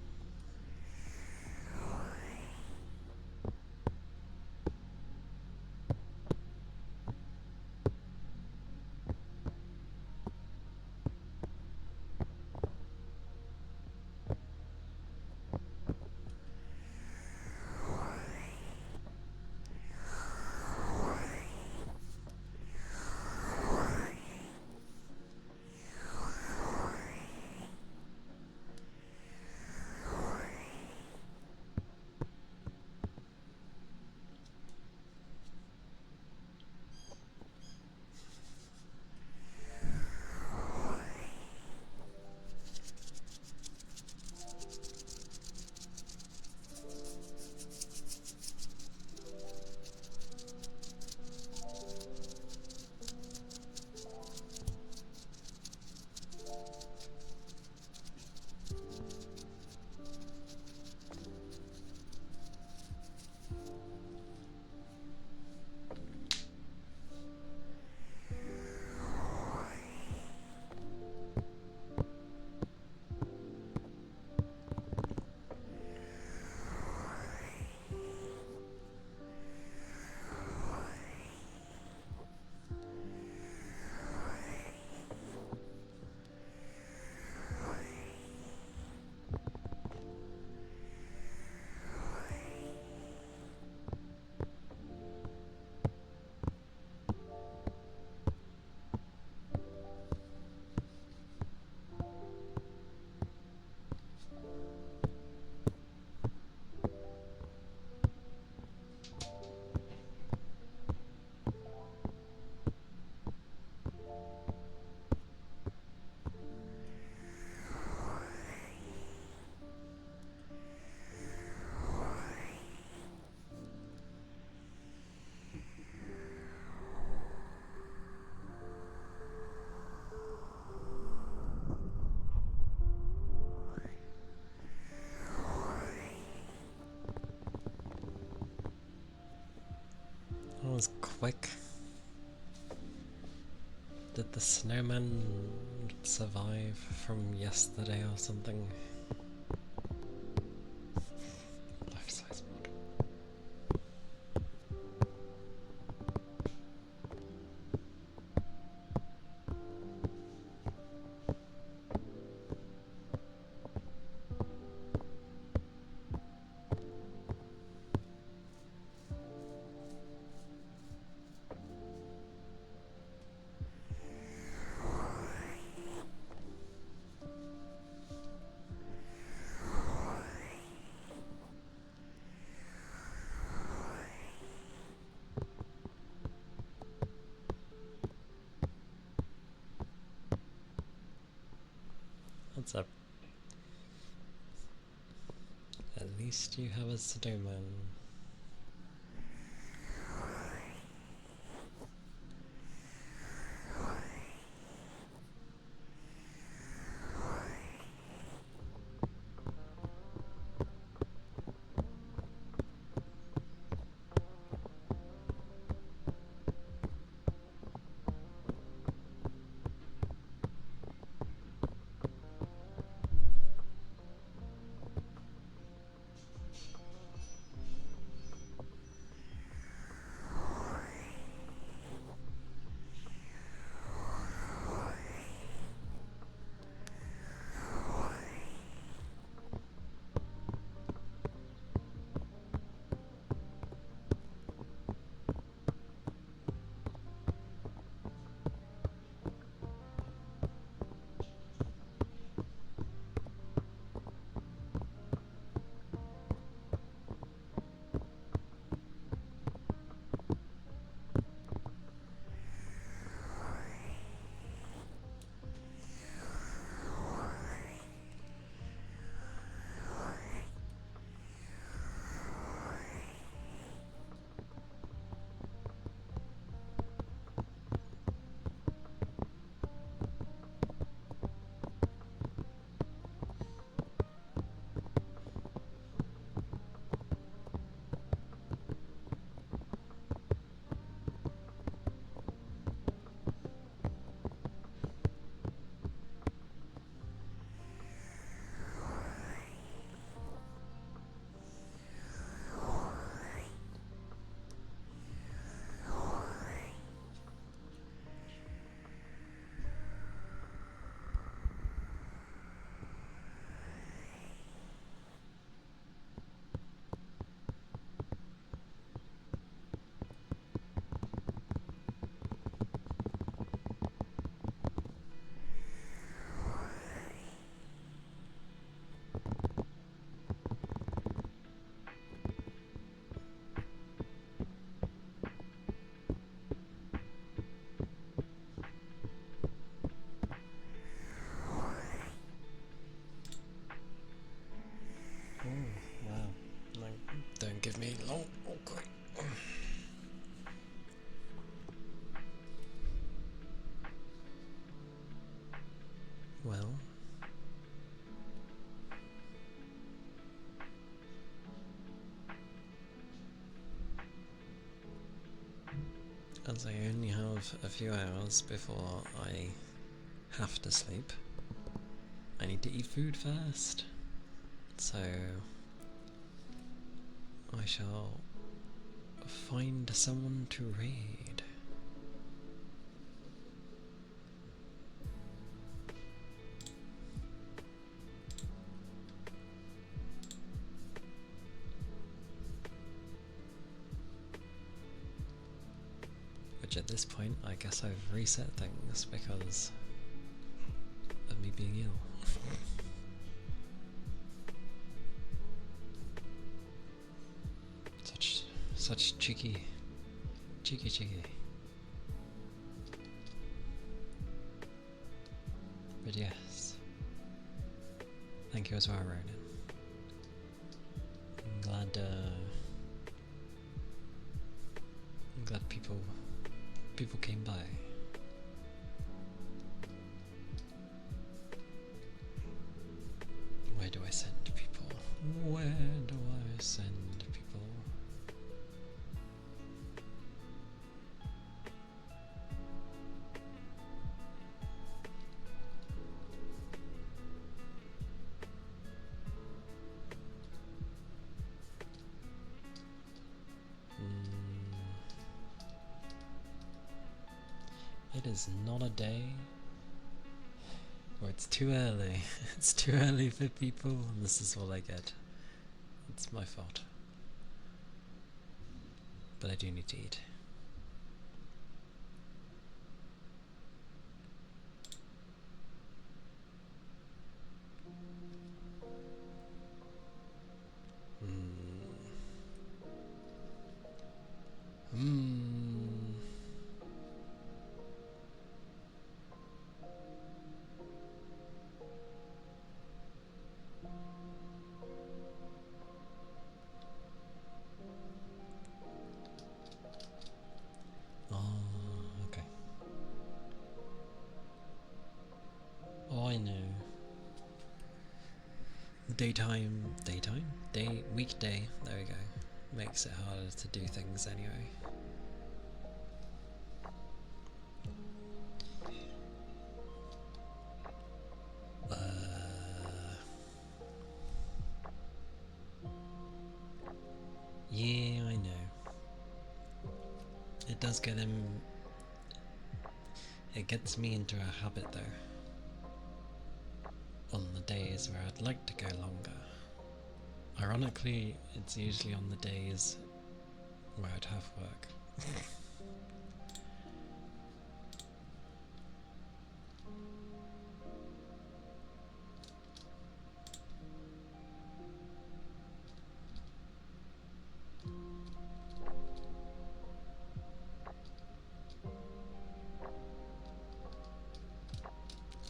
That was quick. Did the snowman survive from yesterday or something? Life size mod. What's up? At least you have a snowman. as I only have a few hours before I have to sleep, I need to eat food first. So I shall find someone to raid. Which at this point, I guess I've reset things because of me being ill. Such cheeky. But yes, thank you as well, Ronan. I'm glad people came by. Where do I send people? Where do I send people? It is not a day. Or it's too early. It's too early for people, and this is what I get. It's my fault. But I do need to eat. Okay. Oh, I know. Weekday, there we go. Makes it harder to do things anyway. Yeah, I know. It does get him. It gets me into a habit though. On the days where I'd like to go longer. Ironically, it's usually on the days where I'd have work.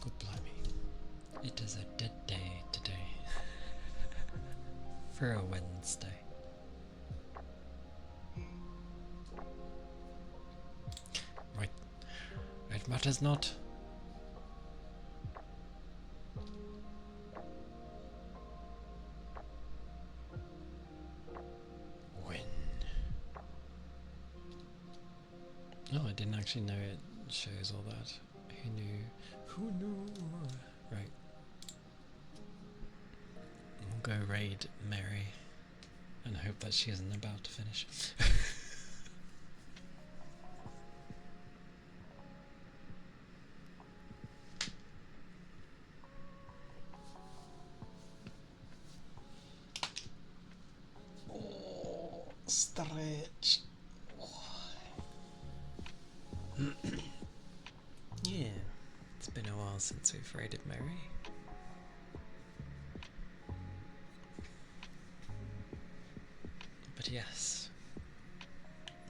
God blimey. It is a dead day today. For a Wednesday. Right. It matters not. When? Oh, I didn't actually know it shows all that. Who knew? Who knew? Right. We'll go raid Mary and hope that she isn't about to finish. Oh, stretch. Yeah, it's been a while since we've raided Mary. But yes,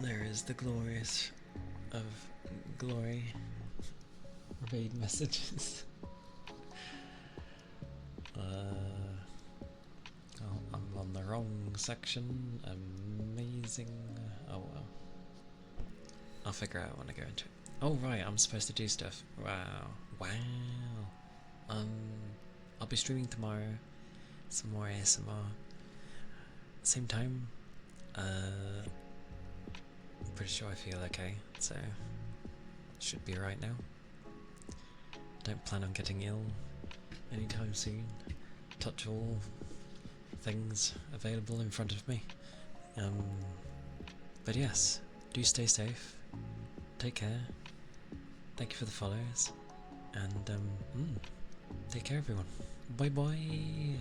there is the glorious of glory raid messages. Oh, I'm on the wrong section. Amazing. Oh well. I'll figure out when I go into it. Oh right, I'm supposed to do stuff. Wow. I'll be streaming tomorrow. Some more ASMR. Same time. pretty sure I feel okay, so should be right now. Don't plan on getting ill anytime soon. Touch all things available in front of me. But yes, do stay safe. Take care. Thank you for the follows, and take care, everyone. Bye bye.